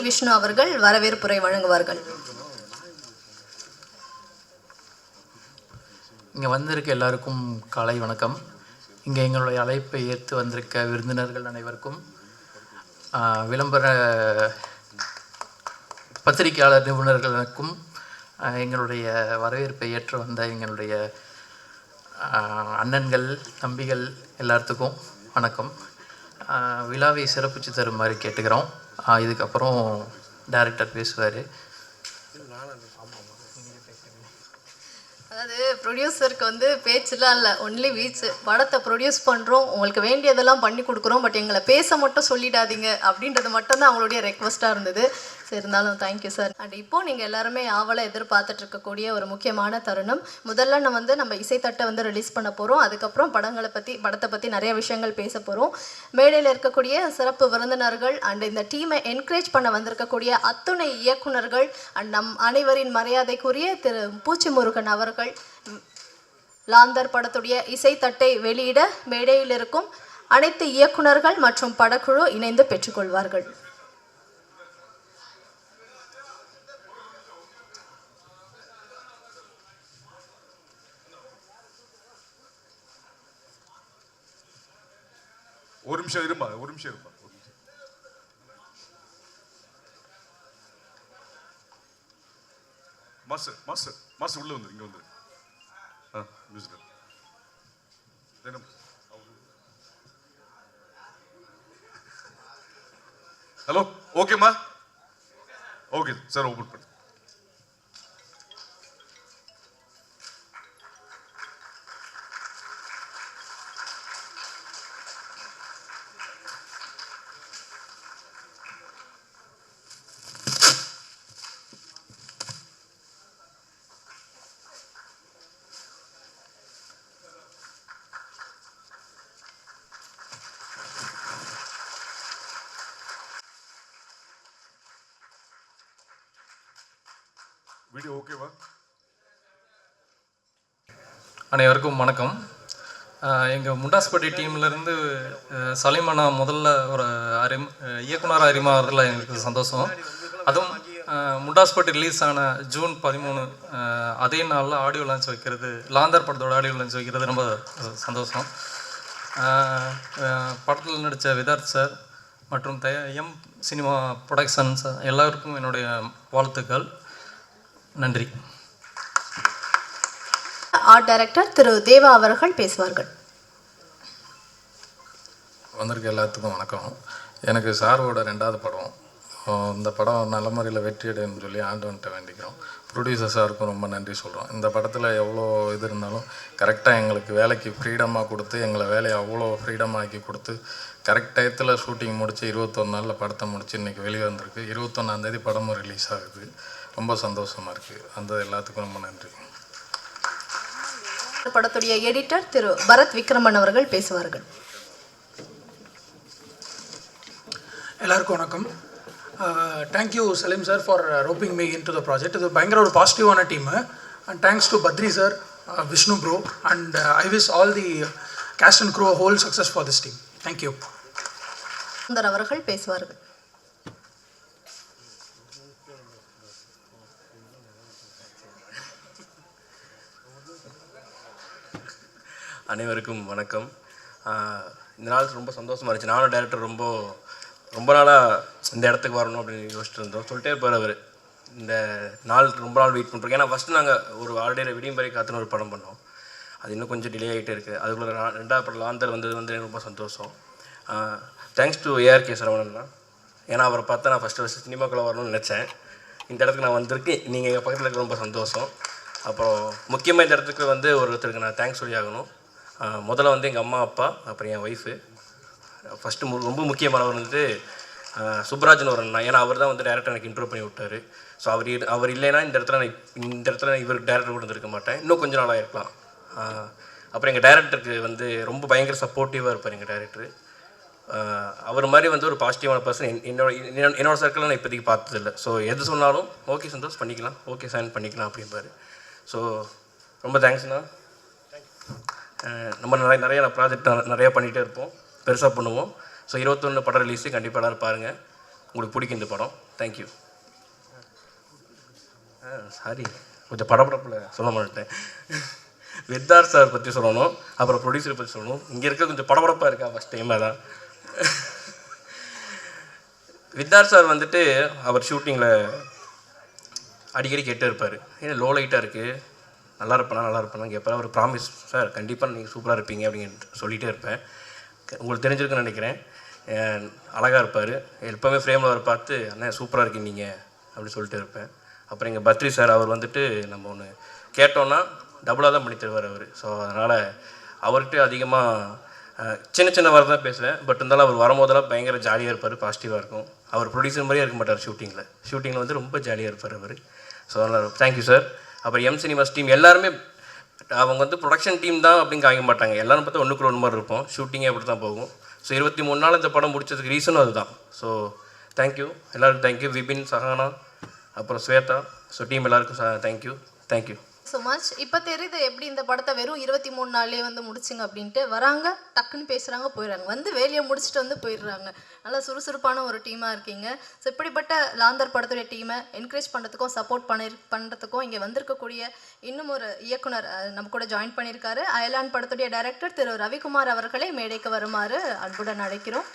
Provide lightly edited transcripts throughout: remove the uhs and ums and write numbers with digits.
விஷ்ணு அவர்கள் வரவேற்புரை வழங்குவார்கள். இங்கே வந்திருக்க எல்லாருக்கும் காலை வணக்கம். இங்கே எங்களுடைய அழைப்பை ஏற்று வந்திருக்க விருந்தினர்கள் அனைவருக்கும், விளம்பர பத்திரிகையாளர் நிபுணர்களுக்கும், எங்களுடைய வரவேற்பை ஏற்று வந்த எங்களுடைய அண்ணன்கள் தம்பிகள் எல்லாத்துக்கும் வணக்கம். விழாவை சிறப்பித்து தருமாறு கேட்டுக்கிறோம். இதுக்கப்புறம் டைரக்டர் பேசுவார். அதாவது ப்ரொடியூசருக்கு பேச்சுலாம் இல்லை, ஒன்லி வீச்சு. படத்தை ப்ரொடியூஸ் பண்ணுறோம், உங்களுக்கு வேண்டியதெல்லாம் பண்ணி கொடுக்குறோம், பட் எங்களை பேச மட்டும் சொல்லிடாதீங்க அப்படின்றது மட்டும்தான் அவங்களுடைய ரெக்வஸ்ட்டாக இருந்தது. சரி, இருந்தாலும் தேங்க்யூ சார். அண்ட் இப்போது நீங்கள் எல்லாருமே ஆவலை எதிர்பார்த்துட்டு இருக்கக்கூடிய ஒரு முக்கியமான தருணம். முதல்ல நம்ம இசைத்தட்டை ரிலீஸ் பண்ண போகிறோம். அதுக்கப்புறம் படத்தை பற்றி நிறைய விஷயங்கள் பேச போகிறோம். மேடையில் இருக்கக்கூடிய சிறப்பு விருந்தினர்கள் அண்ட் இந்த டீமை என்கரேஜ் பண்ண வந்திருக்கக்கூடிய அத்துணை இயக்குனர்கள் அண்ட் நம் அனைவரின் மரியாதைக்குரிய திரு பூச்சி முருகன் அவர்கள் லாந்தர் படத்துடைய இசைத்தட்டை வெளியிட மேடையில் இருக்கும் அனைத்து இயக்குனர்கள் மற்றும் படக்குழு இணைந்து பெற்றுக்கொள்வார்கள். ஒரு நிமிஷம் இருமா. மாஸ்டர் உள்ள வந்து இங்க வந்து மியூசிக்கல் ஹலோ. ஓகேம்மா, ஓகே சார், ஓபன் பண்ணு. வீடியோ ஓகேவா? அனைவருக்கும் வணக்கம். எங்கள் முண்டாஸ்பட்டி டீம்லேருந்து சலீமண்ணா முதல்ல ஒரு இயக்குனர் அறிமுகத்தில் எங்களுக்கு சந்தோஷம். அதுவும் முண்டாஸ்பட்டி ரிலீஸ் ஆன ஜூன் 13 அதே நாளில் ஆடியோ லான்ச் வைக்கிறது, லாந்தர் படத்தோட ஆடியோ லான்ச் வைக்கிறது ரொம்ப சந்தோஷம். படத்தில் நடித்த விதார்த் சார் மற்றும் எம் சினிமா ப்ரொடக்ஷன்ஸ் எல்லாருக்கும் என்னுடைய வாழ்த்துக்கள். நன்றி. ஆர்ட் டைரக்டர் திரு தேவா அவர்கள் பேசுவார்கள். வந்திருக்க எல்லாத்துக்கும் வணக்கம். எனக்கு சாரோட 2வது படம். இந்த படம் நல்ல முறையில் வெற்றி அடையணும்னு சொல்லி ஆண்டவன்கிட்ட வேண்டிக்கிறோம். ப்ரொடியூசர் சாருக்கும் ரொம்ப நன்றி சொல்கிறோம். இந்த படத்தில் எவ்வளோ இது இருந்தாலும் கரெக்டாக எங்களுக்கு வேலைக்கு ஃப்ரீடமாக கொடுத்து, எங்களை வேலையை அவ்வளோ ஃப்ரீடமாக ஆக்கி கொடுத்து, கரெக்ட் டயத்தில் ஷூட்டிங் முடித்து 21 நாளில் படத்தை முடித்து இன்றைக்கி வெளியே வந்திருக்கு. 21ஆம் தேதி படமும் ரிலீஸ் ஆகுது. ரொம்ப சந்தோஷமாக இருக்குது. அந்த எல்லாத்துக்கும் ரொம்ப நன்றி. படத்துடைய எடிட்டர் திரு பரத் விக்ரமன் அவர்கள் பேசுவார்கள். எல்லாருக்கும் வணக்கம். Thank you Saleem sir for roping me in to the project. இது பயங்கர ஒரு பாசிட்டிவான team. And thanks to Badri sir, Vishnu bro, and I wish all the cast and crew whole success for this team. Thank you. Sundar அவர்கள் பேசுவார்கள். அனைவருக்கும் வணக்கம். இந்த நாள் ரொம்ப சந்தோஷமாக இருந்துச்சு. நானும் டைரக்டர் ரொம்ப நாளாக இந்த இடத்துக்கு வரணும் அப்படின்னு யோசிச்சுட்டு இருந்தோம். சொல்லிட்டே இருப்பார் அவர், இந்த நாள் ரொம்ப நாள் வெயிட் பண்ணுறோம். ஏன்னா ஃபஸ்ட்டு நாங்கள் ஒரு ஆல்ரெடி விடியம்பரை காத்துன்னு ஒரு படம் பண்ணோம். அது இன்னும் கொஞ்சம் டிலே ஆகிட்டே இருக்குது. அதுக்குள்ளே 2வது படம் லாந்தர் வந்தது எனக்கு ரொம்ப சந்தோஷம். தேங்க்ஸ் டு ஏஆர்கே சரவணன் தான். ஏன்னா அவரை பார்த்தா நான் ஃபஸ்ட்டு சினிமாக்குள்ளே வரணும்னு நினச்சேன். இந்த இடத்துக்கு நான் வந்திருக்கேன். நீங்கள் எங்கள் பக்கத்தில் இருக்க ரொம்ப சந்தோஷம். அப்புறம் முக்கியமாக இந்த இடத்துக்கு ஒருத்தருக்கு நான் தேங்க்ஸ் சொல்லி ஆகணும். முதல்ல எங்கள் அம்மா அப்பா, அப்புறம் என் ஒய்ஃபு. ஃபஸ்ட்டு ரொம்ப முக்கியமானவர் சுப்ராஜன் ஒரு அண்ணா. ஏன்னா அவர் தான் டேரக்டர் எனக்கு இன்ட்ரோ பண்ணி விட்டார். ஸோ அவர் இல்லைன்னா இந்த இடத்துல இவர் டேரக்டர் கூட இருக்க மாட்டேன். இன்னும் கொஞ்சம் நாளாக இருக்கலாம். அப்புறம் எங்கள் டேரக்டருக்கு ரொம்ப பயங்கர சப்போர்ட்டிவாக இருப்பார் எங்கள் டேரக்டர். அவர் மாதிரி ஒரு பாசிட்டிவான பர்சன் என்னோட சர்க்கிளில் நான் இப்போதைக்கு பார்த்ததில்லை. ஸோ எது சொன்னாலும் ஓகே சந்தோஷ் பண்ணிக்கலாம், ஓகே சைன் பண்ணிக்கலாம் அப்படிம்பாரு. ஸோ ரொம்ப தேங்க்ஸ்ண்ணா. நம்ம நிறைய ப்ராஜெக்ட் நிறையா பண்ணிகிட்டே இருப்போம், பெருசாக பண்ணுவோம். ஸோ 21 படம் ரிலீஸு கண்டிப்பாக எல்லோரும் பாருங்கள். உங்களுக்கு பிடிக்கும் இந்த படம். தேங்க்யூ. சாரி, கொஞ்சம் படப்படப்பில் சொல்ல மாட்டேன். வித்தார் சார் பற்றி சொல்லணும், அப்புறம் ப்ரொடியூசரை பற்றி சொல்லணும். இங்கே இருக்க கொஞ்சம் படப்படப்பாக இருக்கா ஃபஸ்ட் டைமாக தான். வித்தார் சார் வந்துட்டு அவர் ஷூட்டிங்கில் அடிக்கடி கேட்டே இருப்பார், ஏன்னா லோ லைட்டாக இருக்குது, நல்லா இருப்பேனா கேட்பார். அவர் ப்ராமிஸ் சார் கண்டிப்பாக நீங்கள் சூப்பராக இருப்பீங்க அப்படின்னு சொல்லிகிட்டே இருப்பேன். உங்களுக்கு தெரிஞ்சிருக்குன்னு நினைக்கிறேன். அழகாக இருப்பார். எப்போவுமே ஃப்ரேமில் அவர் பார்த்து அண்ணன் சூப்பராக இருக்கீங்க நீங்கள் அப்படின்னு சொல்லிட்டு இருப்பேன். அப்புறம் எங்கள் பத்ரி சார், அவர் வந்துட்டு நம்ம ஒன்று கேட்டோன்னா டபுளாக தான் பண்ணி தருவார் அவர். ஸோ அதனால் அவர்கிட்ட அதிகமாக சின்ன சின்ன வாரம் தான் பேசுவேன். பட் இருந்தாலும் அவர் வரும்போதெல்லாம் பயங்கர ஜாலியாக இருப்பார், பாசிட்டிவாக இருக்கும். அவர் ப்ரொடியூசர் மாதிரியே இருக்க மாட்டார் ஷூட்டிங்கில் வந்து ரொம்ப ஜாலியாக இருப்பார் அவர். ஸோ அதனால் தேங்க்யூ சார். அப்புறம் எம் சினிமாஸ் டீம் எல்லாருமே அவங்க வந்து ப்ரொடக்ஷன் டீம் தான் அப்படின்னு காமிக்க மாட்டாங்க. எல்லோரும் பார்த்தா ஒன்றுக்குள்ள ஒன்று மாதிரி இருப்போம். ஷூட்டிங்கே அப்படி தான் போகும். ஸோ 23 நாள் இந்த படம் முடிச்சதுக்கு ரீசனும் அதுதான். ஸோ தேங்க்யூ எல்லாருக்கும். தேங்க்யூ விபின், சஹானா, அப்புறம் ஸ்வேதா. ஸோ டீம் எல்லாருக்கும் தேங்க்யூ ஸோ மச். இப்போ தெரியுது எப்படி இந்த படத்தை வெறும் 23 நாள்லேயே வந்து முடிச்சிங்க அப்படின்ட்டு. வராங்க, டக்குன்னு பேசுகிறாங்க, போயிடுறாங்க, வந்து வேலையை முடிச்சுட்டு வந்து போயிடுறாங்க. நல்லா சுறுசுறுப்பான ஒரு டீமாக இருக்கீங்க. ஸோ இப்படிப்பட்ட லாந்தர் படத்துடைய டீமை என்கரேஜ் பண்ணுறதுக்கும் சப்போர்ட் பண்ணுறதுக்கும் இங்கே வந்திருக்கக்கூடிய இன்னும் ஒரு இயக்குனர் நம்ம கூட ஜாயின் பண்ணியிருக்காரு. அயலான் படத்துடைய டைரக்டர் திரு ரவிக்குமார் அவர்களை மேடைக்கு வருமாறு அன்புடன் அழைக்கிறோம்.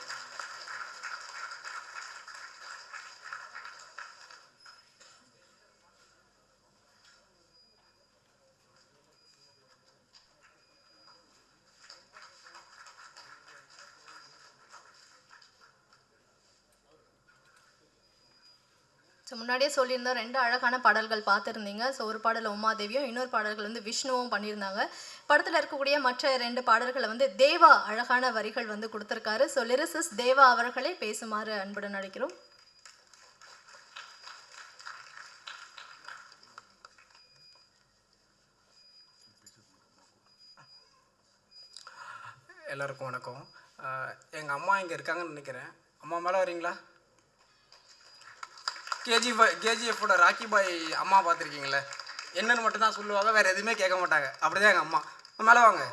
ஸோ முன்னாடியே சொல்லியிருந்தோம், 2 அழகான பாடல்கள் பார்த்துருந்தீங்க. ஸோ ஒரு பாடல் உமாதேவியும், இன்னொரு பாடல்கள் வந்து விஷ்ணுவும் பண்ணியிருந்தாங்க. படத்தில் இருக்கக்கூடிய மற்ற 2 பாடல்களை வந்து தேவா அழகான வரிகள் வந்து கொடுத்துருக்காரு. ஸோ லிரிசிஸ்ட் தேவா அவர்களை பேசுமாறு அன்புடன் அழைக்கிறோம். எல்லாருக்கும் வணக்கம். எங்கள் அம்மா இங்கே இருக்காங்கன்னு நினைக்கிறேன். அம்மா மேலே வரீங்களா? கேஜிஎஃபோட ராக்கி பாய் அம்மா பார்த்துருக்கீங்களே, என்னன்னு மட்டும்தான் சொல்லுவாங்க, வேறு எதுவுமே கேட்க மாட்டாங்க. அப்படிதான் எங்கள் அம்மா. மேலே வாங்க.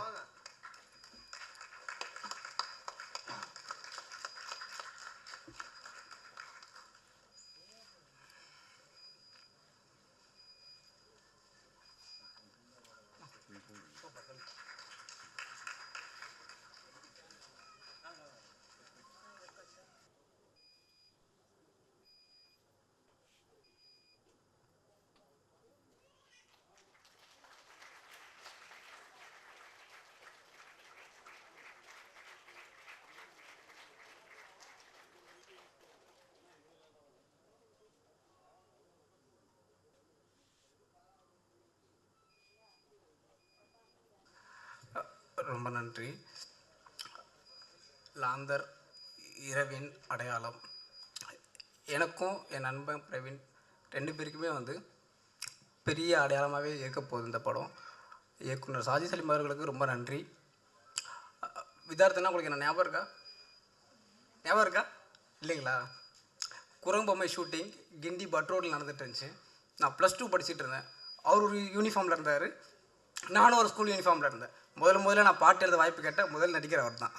ரொம்ப நன்றி. லாந்தர் இரவின் அடையாளம். எனக்கும் என் நண்பன் பிரவீன் 2 பேருக்குமே வந்து பெரிய அடையாளமாகவே இருக்க போகுது இந்த படம். இயக்குனர் சாஜி சலீம் அவர்களுக்கு ரொம்ப நன்றி. விதார்த்தனா உங்களுக்கு என்ன ஞாபகம் இருக்கா இல்லைங்களா? குரம்பொம்மை ஷூட்டிங் கிண்டி பட் ரோடில் நடந்துட்டு இருந்துச்சு. நான் +2 படிச்சுட்டு இருந்தேன். அவர் ஒரு யூனிஃபார்மில் இருந்தார், நானும் ஒரு ஸ்கூல் யூனிஃபார்மில் இருந்தேன். முதல்ல நான் பாட்டு எழுத வாய்ப்பு கேட்டேன். முதல் நடிக்கிற அவர் தான்.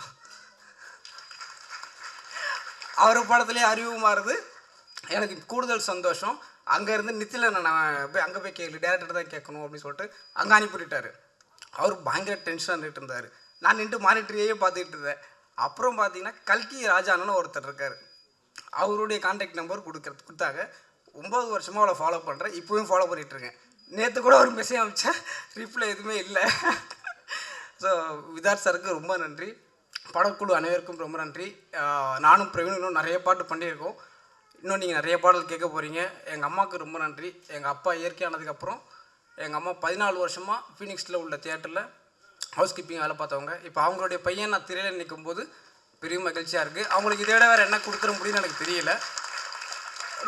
அவர் படத்துலேயே அறிவு மாறுது. எனக்கு கூடுதல் சந்தோஷம். அங்கேருந்து நித்தில நான் போய் அங்கே போய் டேரக்டர் தான் கேட்கணும் அப்படின்னு சொல்லிட்டு அங்கே அனுப்பிவிட்டார். அவர் பயங்கர டென்ஷனாக நின்றுட்டு இருந்தார். நான் நின்று மானிட்டரையே பார்த்துக்கிட்டு இருந்தேன். அப்புறம் பார்த்தீங்கன்னா கல்கி ராஜான்னு ஒருத்தர் இருக்கார். அவருடைய கான்டாக்ட் நம்பர் கொடுத்தாங்க. 9 வருஷமாக அவளை ஃபாலோ பண்ணுறேன். இப்போவும் ஃபாலோ பண்ணிகிட்ருக்கேன். நேற்று கூட ஒரு மெசேஜ் அனுப்பிச்சேன், ரிப்ளை எதுவுமே இல்லை. ஸோ விதார்த் சாருக்கு ரொம்ப நன்றி. படக்குழு அனைவருக்கும் ரொம்ப நன்றி. நானும் பிரவீனும் இன்னும் நிறைய பாட்டு பண்ணியிருக்கோம். இன்னும் நீங்கள் நிறைய பாடல் கேட்க போகிறீங்க. எங்கள் அம்மாவுக்கு ரொம்ப நன்றி. எங்கள் அப்பா இயற்கையானதுக்கப்புறம் எங்கள் அம்மா 14 வருஷமாக ஃபீனிக்ஸில் உள்ள தியேட்டரில் ஹவுஸ் கீப்பிங் வேலை பார்த்தவங்க. இப்போ அவங்களுடைய பையன் நான் திரையில் நிற்கும்போது பெரிய மகிழ்ச்சியாக இருக்குது. அவங்களுக்கு இதை விட வேறு என்ன கொடுத்துட முடியும்னு எனக்கு தெரியல.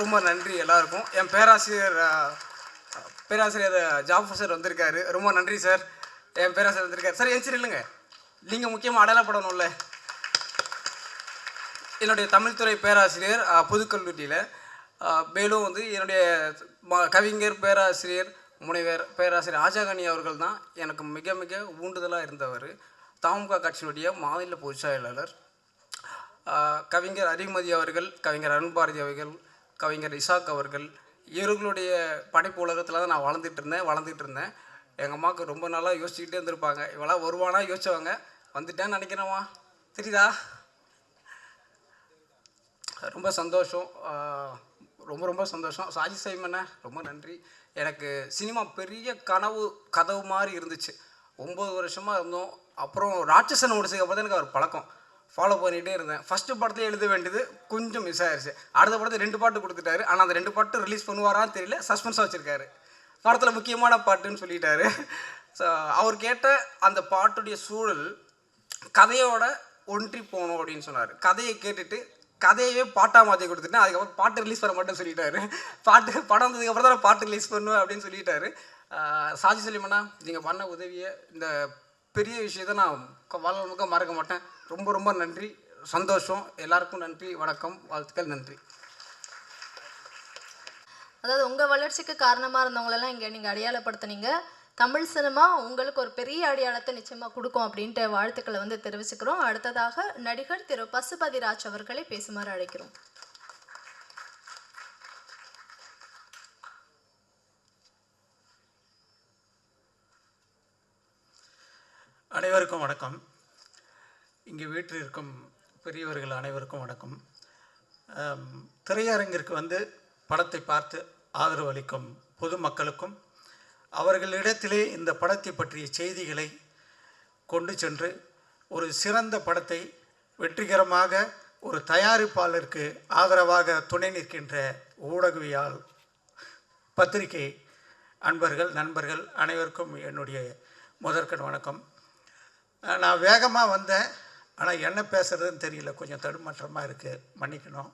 ரொம்ப நன்றி எல்லாருக்கும். என் பேராசிரியர் ஜாஃபர் சார் வந்திருக்காரு. ரொம்ப நன்றி சார். என் பேராசிரியர் வந்திருக்காரு. சார் என் சரி இல்லைங்க, நீங்கள் முக்கியமாக அடையாளப்படணும்ல. என்னுடைய தமிழ்துறை பேராசிரியர் புதுக்கல்லூரியில், மேலும் வந்து என்னுடைய கவிஞர் பேராசிரியர் முனைவர் பேராசிரியர் ஆஜாகனி அவர்கள் தான் எனக்கு மிக மிக ஊண்டுதலாக இருந்தவர். தமுக கட்சியினுடைய மாநில பொதுச் செயலாளர். கவிஞர் அறிவுமதி அவர்கள், கவிஞர் அருண்பாரதி அவர்கள், கவிஞர் இசாக் அவர்கள், இவர்களுடைய படைப்பு உலகத்தில் தான் நான் வளர்ந்துட்டு இருந்தேன். எங்கள் அம்மாவுக்கு ரொம்ப நாளாக யோசிச்சுக்கிட்டே இருந்திருப்பாங்க. இவெல்லாம் வருவானா யோசிச்சவங்க, வந்துட்டேன்னு நினைக்கிறேம்மா, தெரியுதா? ரொம்ப சந்தோஷம், ரொம்ப சந்தோஷம். சாஜி சைமண்ணே ரொம்ப நன்றி. எனக்கு சினிமா பெரிய கதவு மாதிரி இருந்துச்சு. 9 வருஷமாக இருந்தோம். அப்புறம் ராட்சசன் முடிச்சதுக்கு அப்புறம் தான் எனக்கு அவர் பழக்கம், ஃபாலோ பண்ணிகிட்டே இருந்தேன். ஃபஸ்ட்டு படத்தில் எழுத வேண்டியது கொஞ்சம் மிஸ் ஆயிடுச்சு. அடுத்த படத்தில் 2 பாட்டு கொடுத்துட்டாரு. ஆனால் அந்த 2 பாட்டு ரிலீஸ் பண்ணுவாரான்னு தெரியல, சஸ்பென்ஸாக வச்சுருக்காரு. படத்தில் முக்கியமான பாட்டுன்னு சொல்லிட்டாரு. ஸோ அவர் கேட்ட அந்த பாட்டுடைய சூழல் கதையோட ஒன்றி போகணும் அப்படின்னு சொன்னார். கதையை கேட்டுட்டு கதையவே பாட்டாக மாற்றி கொடுத்துட்டேன். அதுக்கப்புறம் பாட்டு ரிலீஸ் பண்ண மாட்டேன்னு சொல்லிட்டாரு. படம் வந்ததுக்கப்புறம் தான் நான் பாட்டு ரிலீஸ் பண்ணுவேன் அப்படின்னு சொல்லிட்டாரு. சாஜி சலீமண்ணா, நீங்கள் பண்ண உதவியை, இந்த பெரிய விஷயத்தை நான் வாழ்க்கை மறக்க மாட்டேன். ரொம்ப நன்றி, சந்தோஷம். எல்லாருக்கும் நன்றி, வணக்கம், வாழ்த்துக்கள், நன்றி. அதாவது உங்கள் வளர்ச்சிக்கு காரணமாக இருந்தவங்களெல்லாம் இங்கே நீங்கள் அடையாளப்படுத்தினீங்க. தமிழ் சினிமா உங்களுக்கு ஒரு பெரிய அடையாளத்தை நிச்சயமாக கொடுக்கும் அப்படின்ட்டு வாழ்த்துக்களை வந்து தெரிவிச்சுக்கிறோம். அடுத்ததாக நடிகர் திரு பசுபதிராஜ் அவர்களை பேசுமாறு அழைக்கிறோம். அனைவருக்கும் வணக்கம். இங்கே வீட்டில் இருக்கும் பெரியவர்கள் அனைவருக்கும் வணக்கம். திரையரங்கிற்கு வந்து படத்தை பார்த்து ஆதரவு அளிக்கும் பொதுமக்களுக்கும், அவர்களிடத்திலே இந்த படத்தை பற்றிய செய்திகளை கொண்டு சென்று ஒரு சிறந்த படத்தை வெற்றிகரமாக ஒரு தயாரிப்பாளருக்கு ஆதரவாக துணை நிற்கின்ற ஊடகவியல், பத்திரிகை அன்பர்கள், நண்பர்கள் அனைவருக்கும் என்னுடைய முதற்கண் வணக்கம். நான் வேகமாக வந்தேன், ஆனால் என்ன பேசுகிறதுன்னு தெரியல, கொஞ்சம் தடுமாற்றமாக இருக்குது, மன்னிக்கணும்.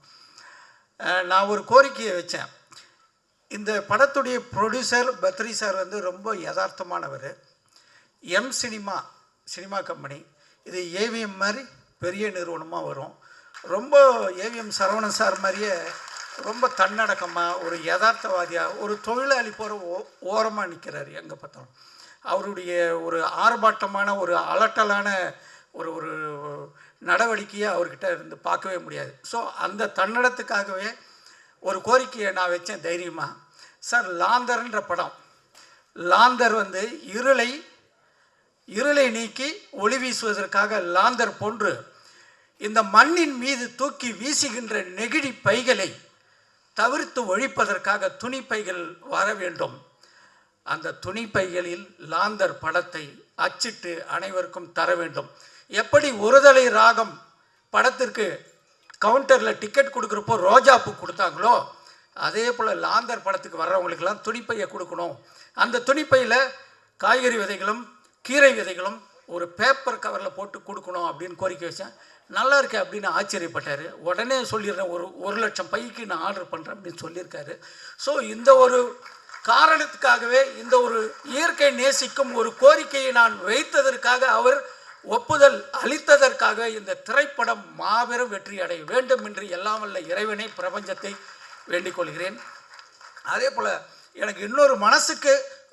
நான் ஒரு கோரிக்கையை வச்சேன். இந்த படத்துடைய ப்ரொடியூசர் பத்ரி சார் வந்து ரொம்ப யதார்த்தமானவர். சினிமா கம்பெனி, இது ஏவிஎம் மாதிரி பெரிய நிறுவனமாக வரும். ரொம்ப ஏவிஎம் சரவணன் சார் மாதிரியே ரொம்ப தன்னடக்கமாக, ஒரு யதார்த்தவாதியாக, ஒரு தொழிலாளி போகிற ஓரமாக நிற்கிறார் எங்கே பார்த்தாலும். அவருடைய ஒரு ஆர்ப்பாட்டமான, ஒரு அலட்டலான ஒரு ஒரு நடவடிக்கையை அவர்கிட்ட இருந்து பார்க்கவே முடியாது. ஸோ அந்த தன்னடத்துக்காகவே ஒரு கோரிக்கையை நான் வச்சேன் தைரியமாக. சார், லாந்தர்ன்ற படம், லாந்தர் வந்து இருளை நீக்கி ஒளி வீசுவதற்காக லாந்தர் போன்று இந்த மண்ணின் மீது தூக்கி வீசுகின்ற நெகிழி பைகளை தவிர்த்து ஒழிப்பதற்காக துணி பைகள் வர வேண்டும். அந்த துணி பைகளில் லாந்தர் படத்தை அச்சிட்டு அனைவருக்கும் தர வேண்டும். எப்படி ஒருதலை ராகம் படத்திற்கு கவுண்டரில் டிக்கெட் கொடுக்குறப்போ ரோஜாப்பூ கொடுத்தாங்களோ, அதே போல் லாந்தர் படத்துக்கு வர்றவங்களுக்கெல்லாம் துணிப்பையை கொடுக்கணும். அந்த துணிப்பையில் காய்கறி விதைகளும் கீரை விதைகளும் ஒரு பேப்பர் கவரில் போட்டு கொடுக்கணும் அப்படின்னு கோரிக்கை வச்சேன். நல்லா இருக்கு அப்படின்னு ஆச்சரியப்பட்டார். உடனே சொல்லிடுறேன், 1,00,000 பைக்கு நான் ஆர்டர் பண்ணுறேன் அப்படின்னு சொல்லியிருக்காரு. ஸோ இந்த ஒரு காரணத்துக்காகவே, இந்த ஒரு இயற்கை நேசிக்கும் ஒரு கோரிக்கையை நான் வைத்ததற்காக, அவர் ஒப்புதல் அளித்ததற்காக இந்த திரைப்படம் மாபெரும் வெற்றி அடைய வேண்டும் என்று எல்லாம் வல்ல இறைவனை, பிரபஞ்சத்தை வேண்டிக் கொள்கிறேன். அதே போல் எனக்கு இன்னொரு மனசுக்கு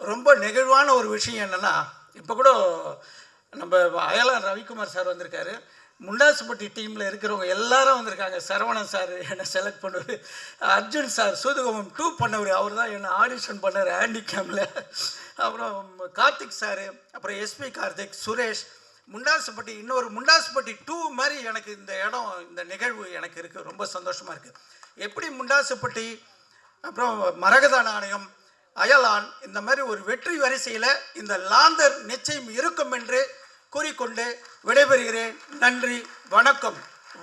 ரொம்ப நெகிழ்வான ஒரு விஷயம் என்னென்னா, இப்போ கூட நம்ம அயலான் ரவிக்குமார் சார் வந்திருக்காரு. முண்டாசுப்பட்டி டீமில் இருக்கிறவங்க எல்லாரும் வந்திருக்காங்க. சரவணன் சார் என்னை செலக்ட் பண்ணுவார், அர்ஜுன் சார் சூதுகமம் 2 பண்ணவர், அவர் தான் என்னை ஆடிஷன் பண்ணார் ஹேண்டிகேமில். அப்புறம் கார்த்திக் சார், அப்புறம் எஸ்பி கார்த்திக், சுரேஷ். இன்னொரு முண்டாசுப்பட்டி 2 மாதிரி எனக்கு இந்த இடம், இந்த நிகழ்வு எனக்கு இருக்குது, ரொம்ப சந்தோஷமாக இருக்குது. எப்படி முண்டாசுப்பட்டி, அப்புறம் மரகத நாணயம், அயலான், இந்த மாதிரி ஒரு வெற்றி வரிசையில் இந்த லாந்தர் நிச்சயம் இருக்கும் என்று கூறிக்கொண்டு விடைபெறுகிறேன். நன்றி, வணக்கம்,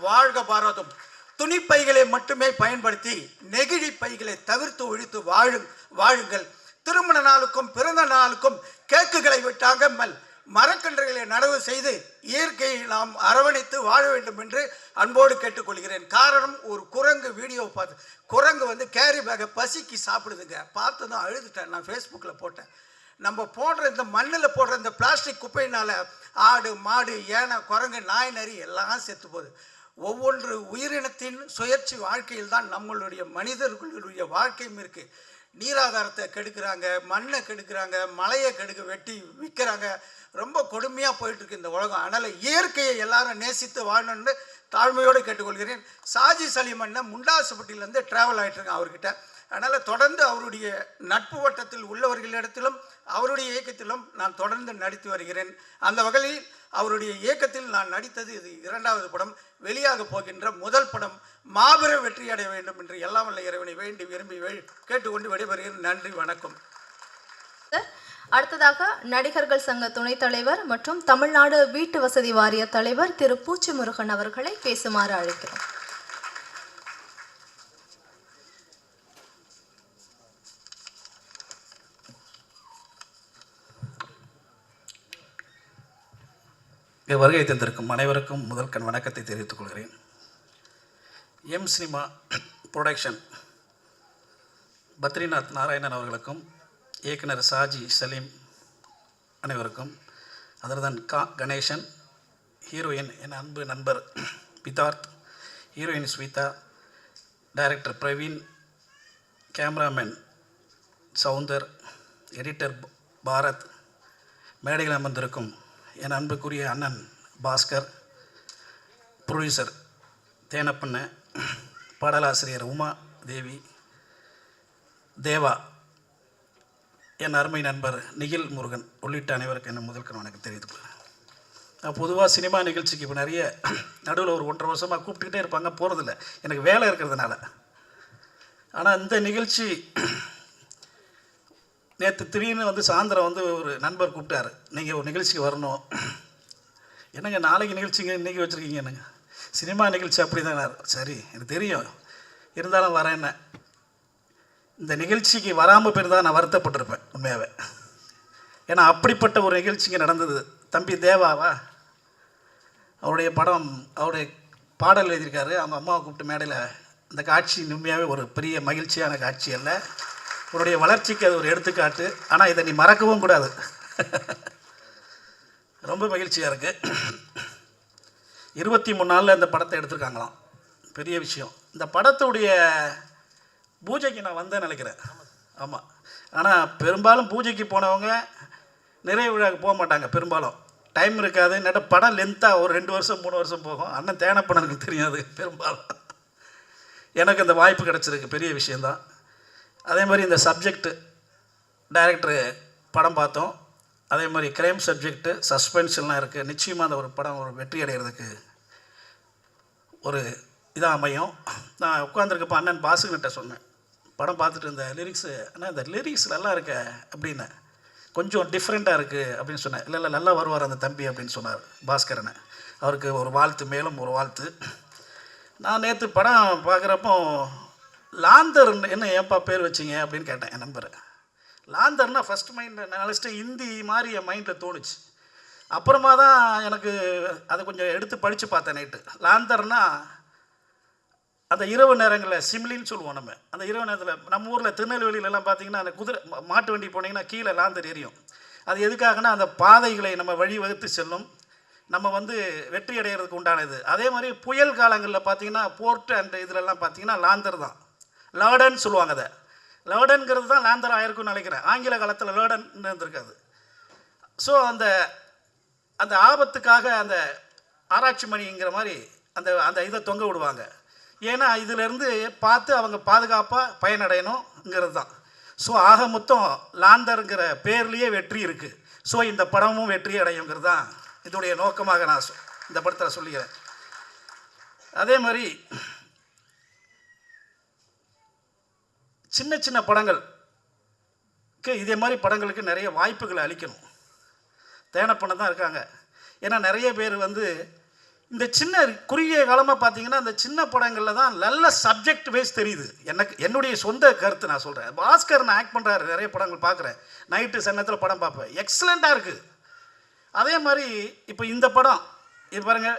வாழ்க பாரதம். துணிப்பைகளை மட்டுமே பயன்படுத்தி நெகிழி பைகளை தவிர்த்து ஒழித்து வாழுங்கள். திருமண நாளுக்கும் பிறந்த நாளுக்கும் கேக்குகளை விட்டாமல் மரக்கன்றுகளை நடவு செய்து இயற்கையை நாம் அரவணைத்து வாழ வேண்டும் என்று அன்போடு கேட்டுக்கொள்கிறேன். காரணம், ஒரு குரங்கு வீடியோ பார்த்து, குரங்கு வந்து கேரி பேக்கை பசிக்கு சாப்பிடுதுங்க, பார்த்து தான் அழுதுட்டேன். நான் ஃபேஸ்புக்கில் போட்டேன். நம்ம போடுற இந்த மண்ணில் போடுற இந்த பிளாஸ்டிக் குப்பையினால் ஆடு, மாடு, யானை, குரங்கு, நாய், நரி எல்லாம் செத்து போகுது. ஒவ்வொன்று உயிரினத்தின் சுயற்சி வாழ்க்கையில் தான் நம்மளுடைய மனிதர்களுடைய வாழ்க்கையும் இருக்குது. நீராதாரத்தை கெடுக்கிறாங்க, மண்ணை கெடுக்கிறாங்க, மலையை வெட்டி விற்கிறாங்க. ரொம்ப கொடுமையாக போயிட்டுருக்கு இந்த உலகம். அதனால் இயற்கையை எல்லாரும் நேசித்து வாழணும்னு தாழ்மையோடு கேட்டுக்கொள்கிறேன். சாஜி சலீமன்னா முண்டாசுப்பட்டியிலேருந்து ட்ராவல் ஆகிட்டுருக்கேன் அவர்கிட்ட. அதனால் தொடர்ந்து அவருடைய நட்பு வட்டத்தில் உள்ளவர்களிடத்திலும் அவருடைய இயக்கத்திலும் நான் தொடர்ந்து நடித்து வருகிறேன். அந்த வகையில் அவருடைய இயக்கத்தில் நான் நடித்தது இது 2வது படம். வெளியாக போகின்ற முதல் படம் மாபெரும் வெற்றி அடைய வேண்டும் என்று எல்லாம் வல்ல இறைவனை வேண்டி விரும்பி கேட்டுக்கொண்டு விடைபெறுகிறேன். நன்றி, வணக்கம். அடுத்ததாக நடிகர்கள் சங்க துணைத் தலைவர் மற்றும் தமிழ்நாடு வீட்டு வசதி வாரிய தலைவர் திரு பூச்சி முருகன் அவர்களை பேசுமாறு அழைக்கிறோம். வருகை தந்திருக்கும் அனைவருக்கும் முதல் கண் வணக்கத்தை தெரிவித்துக் கொள்கிறேன். M cinema production Badrinath Narayanan அவர்களுக்கும் இயக்குனர் சாஜி சலீம் அனைவருக்கும், அதர்தான் கணேசன், ஹீரோயின் என் அன்பு நண்பர் பிதார்த், heroine Swetha, director Praveen, cameraman Soundar, editor Bharath, மேடையில் அமர்ந்திருக்கும் என் அன்புக்குரிய அண்ணன் பாஸ்கர், ப்ரொடியூசர் தேனப்பண்ண, பாடலாசிரியர் உமா தேவி, தேவா, என் அருமை நண்பர் நிகில் முருகன் உள்ளிட்ட அனைவருக்கு என்ன முதல் வணக்கம் தெரிவித்துக் கொள்கிறேன். நான் பொதுவாக சினிமா நிகழ்ச்சிக்கு இப்போ நிறைய நடுவில் ஒரு 1.5 வருஷமாக கூப்பிட்டுக்கிட்டே இருப்பாங்க, போகிறதில்ல, எனக்கு வேலை இருக்கிறதுனால. ஆனால் இந்த நிகழ்ச்சி நேற்று திடீர்னு சாயந்தரம் ஒரு நண்பர் கூப்பிட்டார், நீங்கள் ஒரு நிகழ்ச்சிக்கு வரணும். என்னங்க நாளைக்கு நிகழ்ச்சிங்க இன்றைக்கி வச்சுருக்கீங்க, என்னங்க சினிமா நிகழ்ச்சி அப்படி தானே? சரி, எனக்கு தெரியும், இருந்தாலும் வரேன்ன. இந்த நிகழ்ச்சிக்கு வராமல் போயிருந்தால் நான் வருத்தப்பட்டிருப்பேன் உண்மையாகவே. ஏன்னா அப்படிப்பட்ட ஒரு நிகழ்ச்சிங்க நடந்தது. தம்பி தேவாவா, அவருடைய படம், அவருடைய பாடல் எழுதியிருக்காரு. அவங்க அம்மாவை கூப்பிட்டு மேடையில் இந்த காட்சி உண்மையாகவே ஒரு பெரிய மகிழ்ச்சியான காட்சி அல்ல, உன்னுடைய வளர்ச்சிக்கு அது ஒரு எடுத்துக்காட்டு. ஆனால் இதை நீ மறக்கவும் கூடாது. ரொம்ப மகிழ்ச்சியாக இருக்குது. 23 நாளில் இந்த படத்தை எடுத்திருக்காங்களாம், பெரிய விஷயம். இந்த படத்துடைய பூஜைக்கு நான் வந்தேன் நினைக்கிறேன். ஆமாம், ஆனால் பெரும்பாலும் பூஜைக்கு போனவங்க நிறைய விழாவுக்கு போக மாட்டாங்க, பெரும்பாலும் டைம் இருக்காது. நட்ட படம் லென்த்தாக ஒரு 2 வருஷம் 3 வருஷம் போகும். அண்ணன் தேனப்பண்ணனுக்கு தெரியாது பெரும்பாலும். எனக்கு இந்த வாய்ப்பு கிடச்சிருக்கு, பெரிய விஷயந்தான். அதே மாதிரி இந்த சப்ஜெக்டு டைரக்டரு படம் பார்த்தோம். அதே மாதிரி கிரைம் சப்ஜெக்டு, சஸ்பென்ஸ்லாம் இருக்குது. நிச்சயமாக அந்த ஒரு படம் ஒரு வெற்றி அடைகிறதுக்கு ஒரு இதாக அமையும். நான் உட்காந்துருக்கப்போ அண்ணன் பாசுகிட்ட சொன்னேன், படம் பார்த்துட்டு இந்த லிரிக்ஸு, ஆனால் இந்த லிரிக்ஸ் நல்லா இருக்க அப்படின்னு, கொஞ்சம் டிஃப்ரெண்ட்டாக இருக்குது அப்படின்னு சொன்னேன். இல்லை இல்லை, நல்லா வருவார் அந்த தம்பி அப்படின்னு சொன்னார் பாஸ்கரனை. அவருக்கு ஒரு வாழ்த்து, மேலும் ஒரு வாழ்த்து. நான் நேற்று படம் பார்க்குறப்போ லாந்தர் என்ன ஏன்பா பேர் வச்சிங்க அப்படின்னு கேட்டேன் என் நம்பரை. லாந்தர்னா ஃபஸ்ட் மைண்டில் நினச்சிட்டு ஹிந்தி மாதிரி என் மைண்டில் தோணுச்சு. அப்புறமா தான் எனக்கு அதை கொஞ்சம் எடுத்து படித்து பார்த்தேன் நைட்டு. லாந்தர்னா அந்த இரவு நேரங்களில் சிம்லின்னு சொல்லுவோம் நம்ம. அந்த இரவு நேரத்தில் நம்ம ஊரில் திருநெல்வேலியிலலாம் பார்த்திங்கன்னா அந்த குதிரை மாட்டு வண்டி போனீங்கன்னா கீழே லாந்தர் எரியும். அது எதுக்காகனா அந்த பாதைகளை நம்ம வழி வகுத்து செல்லும், நம்ம வெற்றி அடைகிறதுக்கு உண்டானது. அதே மாதிரி புயல் காலங்களில் பார்த்திங்கன்னா போர்ட்டு அண்ட் இதிலெல்லாம் பார்த்திங்கன்னா லாந்தர் தான், லேர்டன் சொல்லுவாங்க. அதை லேர்டன்கிறது தான் லாந்தர் ஆயிருக்குன்னு நினைக்கிறேன். ஆங்கில காலத்தில் லேர்டன் இருந்திருக்காது. ஸோ அந்த அந்த ஆபத்துக்காக அந்த ஆராய்ச்சி மணிங்கிற மாதிரி அந்த அந்த இதை தொங்க விடுவாங்க. ஏன்னா இதிலேருந்து பார்த்து அவங்க பாதுகாப்பாக பயனடையணுங்கிறது தான். ஸோ ஆக மொத்தம் லாந்தருங்கிற பேர்லேயே வெற்றி இருக்குது. ஸோ இந்த படமும் வெற்றி அடையுங்கிறது தான் இதோடைய நோக்கமாக நான் இந்த படத்தில் சொல்லிக்கிறேன். அதே மாதிரி சின்ன சின்ன படங்களுக்கு இதே மாதிரி படங்களுக்கு நிறைய வாய்ப்புகளை அளிக்கணும். தேனப்பண்ண தான் இருக்காங்க. ஏன்னா நிறைய பேர் இந்த சின்ன குறுகிய காலமாக பார்த்தீங்கன்னா அந்த சின்ன படங்களில் தான் நல்ல சப்ஜெக்ட் வைஸ் தெரியுது. என்னுடைய சொந்த கருத்து நான் சொல்கிறேன். பாஸ்கர் நான் ஆக்ட் பண்ணுறாரு, நிறைய படங்கள் பார்க்குறேன், நைட்டு சன்னத்தில் படம் பார்ப்பேன், எக்ஸலண்ட்டாக இருக்குது. அதே மாதிரி இப்போ இந்த படம் இது பாருங்கள்,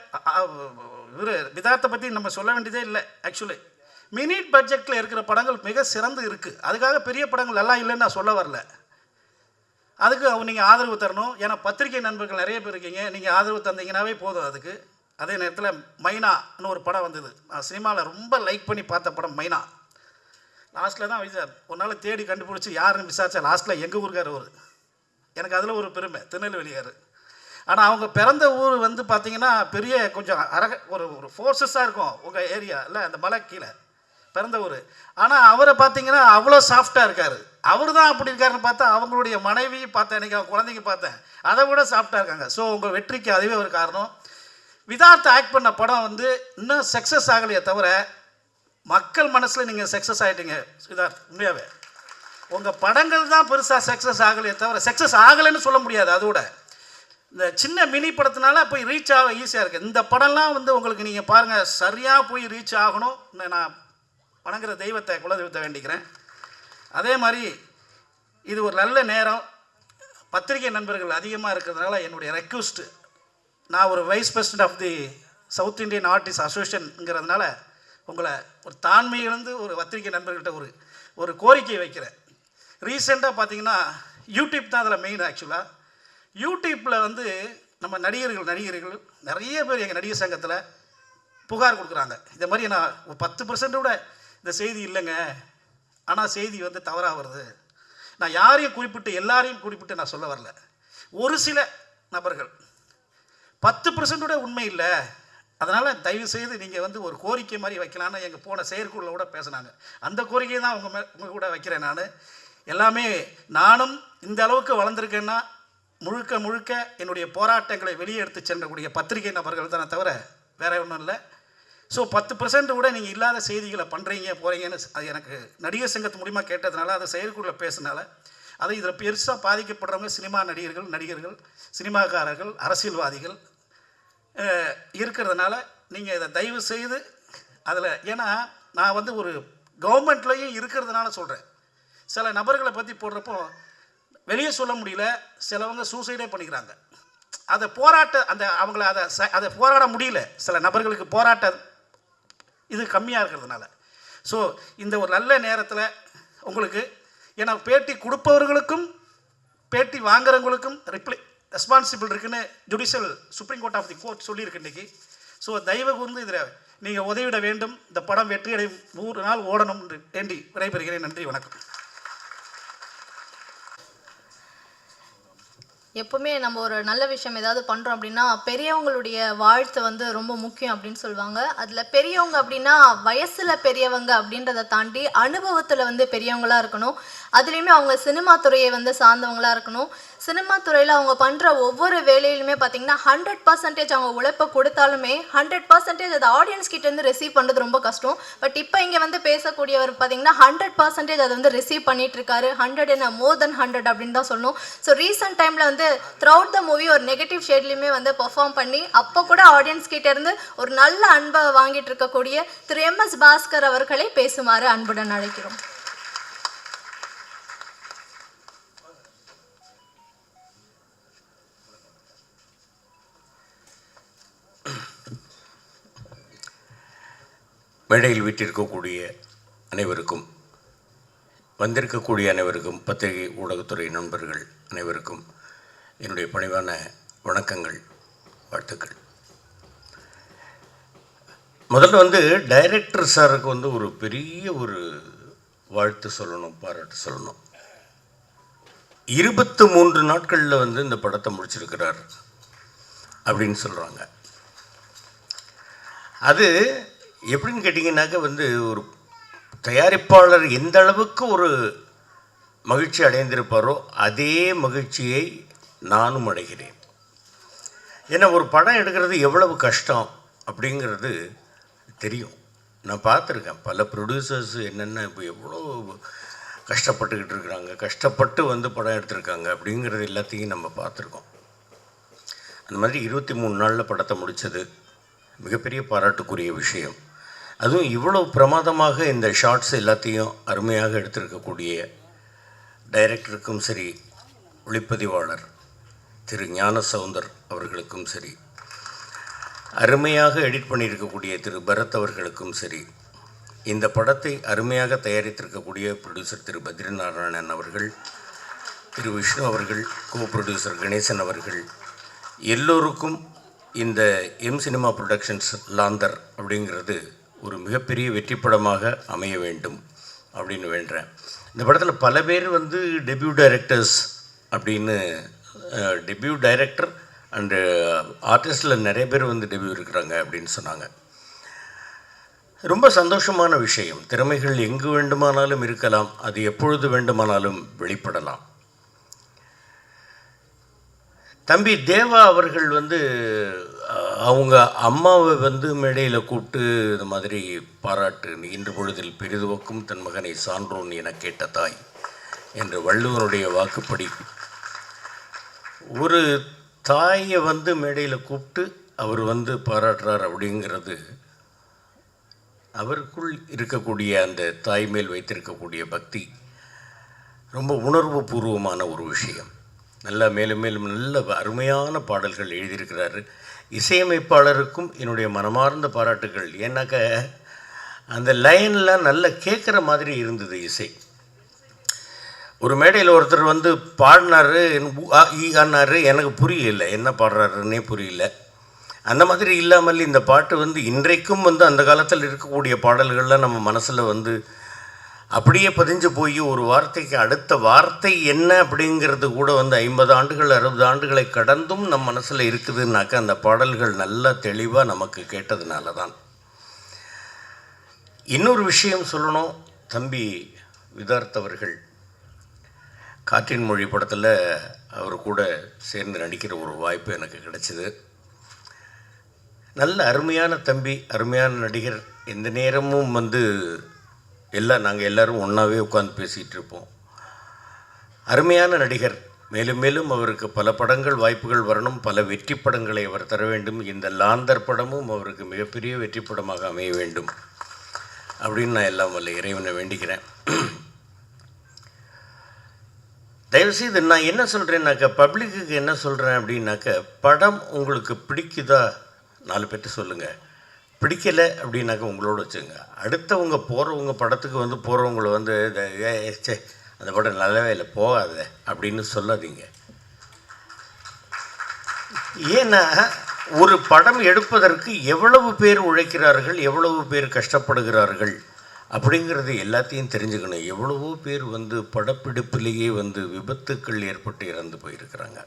இவர் விதார்த்தை பற்றி நம்ம சொல்ல வேண்டியதே இல்லை. ஆக்சுவலி மினிட் பட்ஜெட்டில் இருக்கிற படங்கள் மிக சிறந்து இருக்குது. அதுக்காக பெரிய படங்கள் எல்லாம் இல்லைன்னு நான் சொல்ல வரல. அதுக்கு நீங்கள் ஆதரவு தரணும். ஏன்னா பத்திரிகை நண்பர்கள் நிறைய பேர் இருக்கீங்க, நீங்கள் ஆதரவு தந்தீங்கன்னாவே போதும் அதுக்கு. அதே நேரத்தில் மைனான்னு ஒரு படம் வந்தது, நான் சினிமாவில் ரொம்ப லைக் பண்ணி பார்த்த படம் மைனா. லாஸ்ட்டில் தான் ஒரு நாள் தேடி கண்டுபிடிச்சி யாருன்னு விசாரித்தா லாஸ்ட்டில் எங்கள் ஊருக்கார் அவர். எனக்கு அதில் ஒரு பெருமை, திருநெல்வேலிக்கார். ஆனால் அவங்க பிறந்த ஊர் வந்து பார்த்திங்கன்னா பெரிய கொஞ்சம் ஒரு ஒரு ஃபோர்ஸஸாக இருக்கும் உங்கள் ஏரியா இல்லை அந்த மலை கீழே பிறந்த ஊர். ஆனால் அவரை பார்த்தீங்கன்னா அவ்வளோ சாஃப்டாக இருக்கார். அவர் தான் அப்படி இருக்காருன்னு பார்த்தா அவங்களுடைய மனைவி பார்த்தேன், இன்றைக்கி அவங்க குழந்தைங்க பார்த்தேன், அதை விட சாஃப்டாக இருக்காங்க. ஸோ உங்கள் வெற்றிக்கு அதுவே ஒரு காரணம். விதார்த் ஆக்ட் பண்ண படம் வந்து இன்னும் சக்ஸஸ் ஆகலையே தவிர மக்கள் மனசில் நீங்கள் சக்ஸஸ் ஆகிட்டீங்க விதார்த். உண்மையாகவே உங்கள் படங்கள் தான் பெருசாக சக்ஸஸ் ஆகலையே தவிர சக்ஸஸ் ஆகலைன்னு சொல்ல முடியாது. அதோட இந்த சின்ன மினி படத்தினால போய் ரீச் ஆக ஈஸியாக இருக்குது. இந்த படம்லாம் வந்து உங்களுக்கு நீங்கள் பாருங்கள் சரியாக போய் ரீச் ஆகணும். நான் வணங்குற தெய்வத்தை குலதெய்வத்தை வேண்டிக்கிறேன். அதே மாதிரி இது ஒரு நல்ல நேரம், பத்திரிகை நண்பர்கள் அதிகமாக இருக்கிறதுனால என்னுடைய ரெக்வஸ்ட்டு, நான் ஒரு vice president of the South Indian artist அசோசியேஷனுங்கிறதுனால உங்களை ஒரு தாண்மையிலிருந்து ஒரு பத்திரிகை நண்பர்கள்ட்ட ஒரு கோரிக்கை வைக்கிறேன். ரீசெண்டாக பார்த்தீங்கன்னா யூடியூப் தான் அதில் மெயின். ஆக்சுவலாக யூடியூப்பில் வந்து நம்ம நடிகர்கள் நிறைய பேர் எங்கள் நடிகர் சங்கத்தில் புகார் கொடுக்குறாங்க. இந்த மாதிரி நான் 10% கூட இந்த செய்தி இல்லைங்க, ஆனால் செய்தி வந்து தவறாக வருது. நான் யாரையும் குறிப்பிட்டு எல்லாரையும் குறிப்பிட்டு நான் சொல்ல வரல. ஒரு சில நபர்கள் 10% கூட உண்மை இல்லை. அதனால் தயவுசெய்து நீங்கள் வந்து ஒரு கோரிக்கை மாதிரி வைக்கலான்னு எங்கள் போன செயற்குழுவில் கூட பேசினாங்க. அந்த கோரிக்கையை தான் உங்கள் கூட வைக்கிறேன். எல்லாமே நானும் இந்த அளவுக்கு வளர்ந்துருக்கேன்னா முழுக்க என்னுடைய போராட்டங்களை வெளியே எடுத்து சென்றக்கூடிய பத்திரிகை நபர்கள் தானே தவிர வேற ஒன்றும் இல்லை. ஸோ 10% கூட நீங்கள் இல்லாத செய்திகளை பண்ணுறீங்க போகிறீங்கன்னு அது எனக்கு நடிகர் சங்கத்து மூலிமா கேட்டதுனால அதை செயற்குழுவில் பேசினால அது இதில் பெருசாக பாதிக்கப்படுறவங்க சினிமா நடிகர்கள் சினிமாக்காரர்கள் அரசியல்வாதிகள் இருக்கிறதுனால நீங்கள் இதை தயவு செய்து அதில், ஏன்னா நான் வந்து ஒரு கவர்மெண்ட்லேயும் இருக்கிறதுனால சொல்கிறேன். சில நபர்களை பற்றி போடுறப்போ வெளியே சொல்ல முடியல, சிலவங்க சூசைடே பண்ணிக்கிறாங்க. அதை அவங்கள அதை போராட முடியல. சில நபர்களுக்கு போராட்ட இது கம்மியாக இருக்கிறதுனால. ஸோ இந்த ஒரு நல்ல நேரத்தில் உங்களுக்கு, ஏன்னா பேட்டி கொடுப்பவர்களுக்கும் பேட்டி வாங்குறவங்களுக்கும் ரெஸ்பான்சிபிள் இருக்குன்னு judicial supreme court of the court சொல்லியிருக்கு இன்றைக்கி. ஸோ தயவு கூர்ந்து இதில் நீங்கள் உதவிட வேண்டும். இந்த படம் வெற்றியடையும் 100 நாள் ஓடணும் என்று வேண்டி விடைபெறுகிறேன். நன்றி, வணக்கம். எப்பவுமே நம்ம ஒரு நல்ல விஷயம் ஏதாவது பண்ணுறோம் அப்படின்னா பெரியவங்களுடைய வாழ்த்து வந்து ரொம்ப முக்கியம் அப்படின்னு சொல்லுவாங்க. அதில் பெரியவங்க அப்படின்னா வயசில் பெரியவங்க அப்படின்றத தாண்டி அனுபவத்தில் வந்து பெரியவங்களாக இருக்கணும். அதுலேயுமே அவங்க சினிமா துறையை வந்து சார்ந்தவங்களாக இருக்கணும். சினிமா துறையில் அவங்க பண்ணுற ஒவ்வொரு வேலையிலுமே பார்த்திங்கன்னா 100% அவங்க உழைப்பை கொடுத்தாலுமே 100% அது ஆடியன்ஸ் கிட்டேருந்து ரிசீவ் பண்ணுறது ரொம்ப கஷ்டம். பட் இப்போ இங்கே வந்து பேசக்கூடியவர் பார்த்திங்கன்னா 100% அதை வந்து ரிசீவ் பண்ணிகிட்ருக்காரு. 100 என்ன more than 100 அப்படின்னு தான் சொல்லணும். ஸோ ரீசெண்ட் டைமில் வந்து த்ரூஅவுட் த மூவி ஒரு நெகட்டிவ் ஷேட்லையுமே வந்து பெர்ஃபார்ம் பண்ணி அப்போ கூட ஆடியன்ஸ் கிட்டேருந்து ஒரு நல்ல அன்பை வாங்கிட்டு இருக்கக்கூடிய திரு MS பாஸ்கர் அவர்களை பேசுமாறு அன்புடன் அழைக்கிறோம். மேடையில் வீட்டிருக்கக்கூடிய அனைவருக்கும், வந்திருக்கக்கூடிய அனைவருக்கும், பத்திரிகை ஊடகத்துறை நண்பர்கள் அனைவருக்கும் என்னுடைய பணிவான வணக்கங்கள், வாழ்த்துக்கள். முதல்ல வந்து டைரக்டர் சாருக்கு வந்து ஒரு பெரிய ஒரு வாழ்த்து சொல்லணும், பாராட்டு சொல்லணும். 23 நாட்களில் வந்து இந்த படத்தை முடிச்சிருக்கிறார் அப்படின்னு சொல்கிறாங்க. அது எப்படின்னு கேட்டிங்கன்னாக்க வந்து ஒரு தயாரிப்பாளர் எந்த அளவுக்கு ஒரு மகிழ்ச்சி அடைந்திருப்பாரோ அதே மகிழ்ச்சியை நானும் அடைகிறேன். ஏன்னா ஒரு படம் எடுக்கிறது எவ்வளவு கஷ்டம் அப்படிங்கிறது தெரியும். நான் பார்த்துருக்கேன் பல ப்ரொடியூசர்ஸ் என்னென்ன இப்போ எவ்வளோ கஷ்டப்பட்டுக்கிட்டு இருக்கிறாங்க, கஷ்டப்பட்டு வந்து படம் எடுத்திருக்காங்க அப்படிங்கிறது எல்லாத்தையும் நம்ம பார்த்துருக்கோம். அந்த மாதிரி 23 நாளில் படத்தை முடித்தது மிகப்பெரிய பாராட்டுக்குரிய விஷயம். அதுவும் இவ்வளோ பிரமாதமாக இந்த ஷார்ட்ஸ் எல்லாத்தையும் அருமையாக எடுத்திருக்கக்கூடிய டைரக்டருக்கும் சரி, ஒளிப்பதிவாளர் திரு ஞான சவுந்தர் அவர்களுக்கும் சரி, அருமையாக எடிட் பண்ணியிருக்கக்கூடிய திரு பரத் அவர்களுக்கும் சரி, இந்த படத்தை அருமையாக தயாரித்திருக்கக்கூடிய ப்ரொடியூசர் திரு பத்ரிநாராயணன் அவர்கள், திரு விஷ்ணு அவர்கள், கோ ப்ரொடியூசர் கணேசன் அவர்கள், எல்லோருக்கும் இந்த சினிமா ப்ரொடக்ஷன்ஸ் லாந்தர் அப்படிங்கிறது ஒரு மிகப்பெரிய வெற்றி படமாக அமைய வேண்டும் அப்படின்னு வேண்டுறேன். இந்த படத்தில் பல பேர் வந்து டெபியூ டைரக்டர்ஸ் அப்படின்னு, டெபியூ டைரக்டர் அண்டு ஆர்டிஸ்டில் நிறைய பேர் வந்து டெபியூ இருக்கிறாங்க அப்படின்னு சொன்னாங்க. ரொம்ப சந்தோஷமான விஷயம். திறமைகள் எங்கு வேண்டுமானாலும் இருக்கலாம், அது எப்பொழுது வேண்டுமானாலும் வெளிப்படலாம். தம்பி தேவா அவர்கள் வந்து அவங்க அம்மாவை வந்து மேடையில் கூப்பிட்டு இந்த மாதிரி பாராட்டு, இன்று பொழுதில் பெரிதுவக்கும் தன் மகனை சான்றோன் என கேட்ட தாய் என்று வள்ளுவனுடைய வாக்குப்படி ஒரு தாயை வந்து மேடையில் கூப்பிட்டு அவர் வந்து பாராட்டுறார் அப்படிங்கிறது அவருக்குள் இருக்கக்கூடிய அந்த தாய் மேல் வைத்திருக்கக்கூடிய பக்தி ரொம்ப உணர்வு பூர்வமான ஒரு விஷயம். நல்லா மேலும் மேலும் நல்ல அருமையான பாடல்கள் எழுதியிருக்கிறாரு. இசையமைப்பாளருக்கும் என்னுடைய மனமார்ந்த பாராட்டுகள். ஏன்னாக்க அந்த லைன்லாம் நல்லா கேட்குற மாதிரி இருந்தது இசை. ஒரு மேடையில் ஒருத்தர் வந்து பாடினார், ஆனார், எனக்கு புரியல என்ன பாடுறாருன்னே புரியல. அந்த மாதிரி இல்லாமல் இந்த பாட்டு வந்து இன்றைக்கும் வந்து அந்த காலத்தில் இருக்கக்கூடிய பாடல்கள்லாம் நம்ம மனசில் வந்து அப்படியே பதிஞ்சு போய் ஒரு வார்த்தைக்கு அடுத்த வார்த்தை என்ன அப்படிங்கிறது கூட வந்து 50 ஆண்டுகள் 60 ஆண்டுகளை கடந்தும் நம் மனசில் இருக்குதுன்னாக்கா அந்த பாடல்கள் நல்லா தெளிவாக நமக்கு கேட்டதுனால தான். இன்னொரு விஷயம் சொல்லணும், தம்பி விதார்த் அவர்கள் காற்றின் மொழி படத்தில் அவர் கூட சேர்ந்து நடிக்கிற ஒரு வாய்ப்பு எனக்கு கிடைச்சிது. நல்ல அருமையான தம்பி, அருமையான நடிகர். எந்த நேரமும் வந்து நாங்கள் எல்லோரும் ஒன்றாவே உட்காந்து பேசிகிட்டு இருப்போம். அருமையான நடிகர். மேலும் மேலும் அவருக்கு பல படங்கள் வாய்ப்புகள் வரணும், பல வெற்றி படங்களை அவர் தர வேண்டும். இந்த லாந்தர் படமும் அவருக்கு மிகப்பெரிய வெற்றி படமாக அமைய வேண்டும் அப்படின்னு நான் எல்லாம் வல்ல இறைவனை வேண்டிக்கிறேன். தயவுசெய்து நான் என்ன சொல்கிறேன்னாக்கா, பப்ளிக்கு என்ன சொல்கிறேன் அப்படின்னாக்க, படம் உங்களுக்கு பிடிக்குதா 4 பேர்ட்டு சொல்லுங்கள். பிடிக்கலை அப்படின்னாக்கா உங்களோட வச்சுங்க. அடுத்தவங்க போகிறவங்க படத்துக்கு வந்து போகிறவங்கள வந்து சே அந்த படம் நல்லாவே இல்லை போகாத அப்படின்னு சொல்லாதீங்க. ஏன்னா ஒரு படம் எடுப்பதற்கு எவ்வளவு பேர் உழைக்கிறார்கள், எவ்வளவு பேர் கஷ்டப்படுகிறார்கள் அப்படிங்கிறது எல்லாத்தையும் தெரிஞ்சுக்கணும். எவ்வளவோ பேர் வந்து படப்பிடிப்பிலேயே வந்து விபத்துக்கள் ஏற்பட்டு இறந்து போயிருக்கிறாங்க.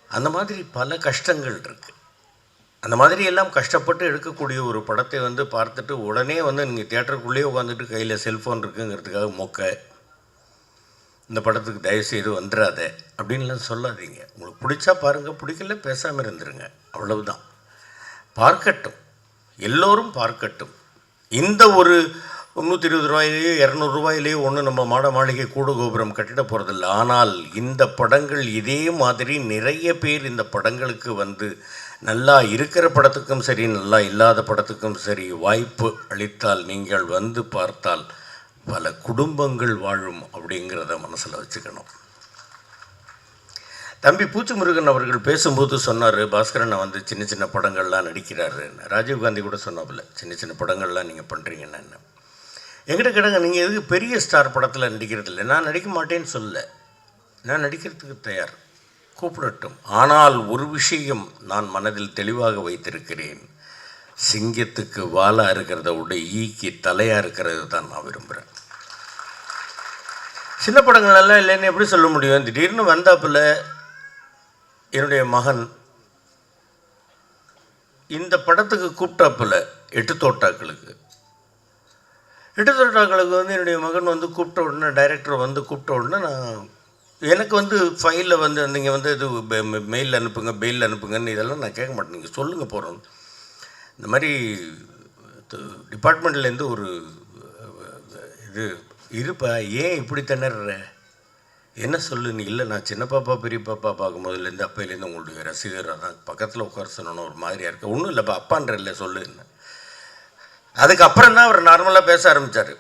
அந்த மாதிரி பல கஷ்டங்கள் இருக்குது. அந்த மாதிரி எல்லாம் கஷ்டப்பட்டு எடுக்கக்கூடிய ஒரு படத்தை வந்து பார்த்துட்டு உடனே வந்து நீங்கள் தியேட்டருக்குள்ளேயே உட்காந்துட்டு கையில் செல்ஃபோன் இருக்குங்கிறதுக்காக மொக்க இந்த படத்துக்கு தயவுசெய்து வந்துடாத அப்படின்லாம் சொல்லாதீங்க. உங்களுக்கு பிடிச்சா பாருங்கள், பிடிக்கல பேசாமல் இருந்துருங்க, அவ்வளவுதான். பார்க்கட்டும், எல்லோரும் பார்க்கட்டும். இந்த ஒரு 320 ரூபாயிலேயோ 200 ரூபாயிலேயோ ஒன்று நம்ம மாட மாளிகை கூடு கோபுரம் கட்டிட போகிறதில்ல. ஆனால் இந்த படங்கள் இதே மாதிரி நிறைய பேர் இந்த படங்களுக்கு வந்து நல்லா இருக்கிற படத்துக்கும் சரி, நல்லா இல்லாத படத்துக்கும் சரி வாய்ப்பு அளித்தால், நீங்கள் வந்து பார்த்தால் பல குடும்பங்கள் வாழும் அப்படிங்கிறத மனசில் வச்சுக்கணும். தம்பி பூச்சிமுருகன் அவர்கள் பேசும்போது சொன்னார், பாஸ்கரனை வந்து சின்ன சின்ன படங்கள்லாம் நடிக்கிறாரு. ராஜீவ்காந்தி கூட சொன்னாப்புல சின்ன சின்ன படங்கள்லாம் நீங்கள் பண்ணுறீங்கன்னு. என்ன எங்கிட்ட கேட்டாங்க, நீங்கள் எதுக்கு பெரிய ஸ்டார் படத்தில் நடிக்கிறது இல்லை? நான் நடிக்க மாட்டேன்னு சொல்லலை, நான் நடிக்கிறதுக்கு தயார், கூப்பிடட்டும். ஆனால் ஒரு விஷயம் நான் மனதில் தெளிவாக வைத்திருக்கிறேன், சிங்கத்துக்கு வாலாக இருக்கிறத விட ஈக்கி தலையாக இருக்கிறது தான் நான் விரும்புகிறேன். சின்ன படங்கள் எல்லாம் இல்லைன்னு எப்படி சொல்ல முடியும்? திடீர்னு வந்தாப்புல என்னுடைய மகன் இந்த படத்துக்கு கூப்பிட்டாப்புல 8 தோட்டாக்களுக்கு வந்து என்னுடைய மகன் வந்து கூப்பிட்ட உடனே, டைரக்டர் வந்து கூப்பிட்ட உடனே நான் எனக்கு வந்து ஃபைலில் வந்து நீங்கள் வந்து இது மெயில் அனுப்புங்க, பெயில் அனுப்புங்கன்னு இதெல்லாம் நான் கேட்க மாட்டேன். நீங்கள் சொல்லுங்கள் போகிறோம். இந்த மாதிரி டிபார்ட்மெண்ட்லேருந்து ஒரு இது இருப்பா, ஏன் இப்படி திணற, என்ன சொல்லு நீ? இல்லை நான் சின்ன பாப்பா பெரிய பாப்பா பார்க்கும்போதுலேருந்து அப்பையிலேருந்து உங்களுடைய ரசிகராக தான் பக்கத்தில் உட்கார சொன்னோன்னு ஒரு மாதிரியாக இருக்குது. ஒன்றும் இல்லைப்பா, அப்பான்ற இல்லை சொல்லுன்னு. அதுக்கப்புறம் தான் அவர் நார்மலாக பேச ஆரம்பித்தார்.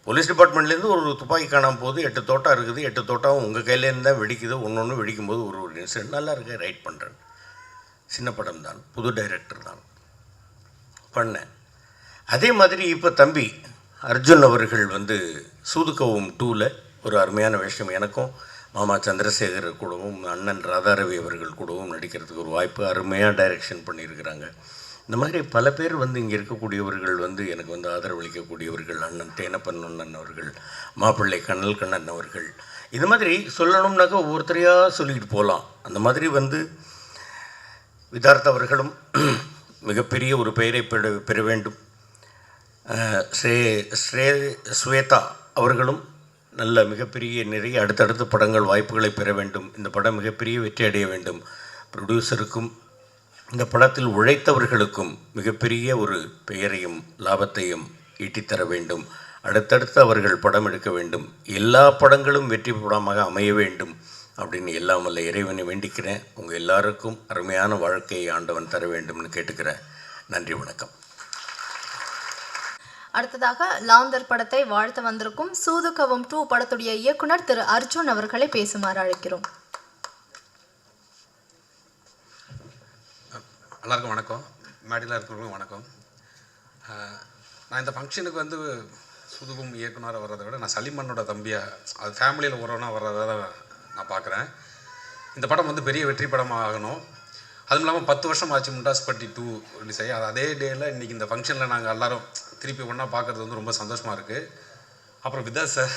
போலீஸ் டிபார்ட்மெண்ட்லேருந்து ஒரு துப்பாக்கி காணாமல் போது 8 தோட்டா இருக்குது, 8 தோட்டாவும் உங்கள் கையிலேருந்து தான் வெடிக்குது, ஒன்று வெடிக்கும்போது ஒரு இன்சிடென்ட் நல்லா இருக்க ரைட் பண்ணுறேன். சின்ன படம் தான், புது டைரக்டர் தான் பண்ணேன். அதே மாதிரி இப்போ தம்பி அர்ஜுன் அவர்கள் வந்து சூதுக்கவும் 2ல் ஒரு அருமையான விஷயம், எனக்கும் மாமா சந்திரசேகர் கூடவும் அண்ணன் ராதாரவி அவர்கள் கூடவும் நடிக்கிறதுக்கு ஒரு வாய்ப்பு, அருமையாக டைரக்ஷன் பண்ணியிருக்கிறாங்க. இந்த மாதிரி பல பேர் வந்து இங்கே இருக்கக்கூடியவர்கள் வந்து எனக்கு வந்து ஆதரவளிக்கக்கூடியவர்கள், அண்ணன் தேனப்பன் அண்ணன் அவர்கள், மாப்பிள்ளை கண்ணல் கண்ணன் அவர்கள், இது மாதிரி சொல்லணும்னாக்கா ஒவ்வொருத்தரையாக சொல்லிக்கிட்டு போகலாம். அந்த மாதிரி வந்து விதார்த் அவர்களும் மிகப்பெரிய ஒரு பெயரை பெற வேண்டும். ஸ்வேதா அவர்களும் நல்ல மிகப்பெரிய நிறைய அடுத்தடுத்த படங்கள் வாய்ப்புகளை பெற வேண்டும். இந்த படம் மிகப்பெரிய வெற்றி அடைய வேண்டும். ப்ரொடியூசருக்கும் இந்த படத்தில் உழைத்தவர்களுக்கும் மிகப்பெரிய ஒரு பெயரையும் லாபத்தையும் ஈட்டித்தர வேண்டும். அடுத்தடுத்து அவர்கள் படம் எடுக்க வேண்டும். எல்லா படங்களும் வெற்றி படமாக அமைய வேண்டும் அப்படின்னு எல்லாம் வல்ல இறைவனை வேண்டிக்கிறேன். உங்கள் எல்லாருக்கும் அருமையான வாழ்க்கையை ஆண்டவன் தர வேண்டும்னு கேட்டுக்கிறேன். நன்றி, வணக்கம். அடுத்ததாக லாந்தர் படத்தை வாழ்த்த வந்திருக்கும் சூதுகவும் 2 படத்துடைய இயக்குனர் திரு அர்ஜுன் அவர்களை பேசுமாறு அழைக்கிறோம். எல்லாருக்கும் வணக்கம், மேடையில் இருக்கிறவங்களுக்கும் வணக்கம். நான் இந்த ஃபங்க்ஷனுக்கு வந்து சூதுகும் இயக்குனராக வர்றதை விட நான் சலீமன்னோட தம்பியாக, அது ஃபேமிலியில் ஒருவனாக வர்றதை நான் பார்க்குறேன். இந்த படம் வந்து பெரிய வெற்றி படமாக ஆகணும். அதுவும் இல்லாமல் 10 வருஷம் ஆச்சு முண்டாஸ்பட்டி 2 ரிலீஸ் ஆகி. அது அதே டேயில் இன்றைக்கி இந்த ஃபங்க்ஷனில் நாங்கள் எல்லோரும் திருப்பி ஒன்றா பார்க்குறது வந்து ரொம்ப சந்தோஷமாக இருக்குது. அப்புறம் விதா சார்,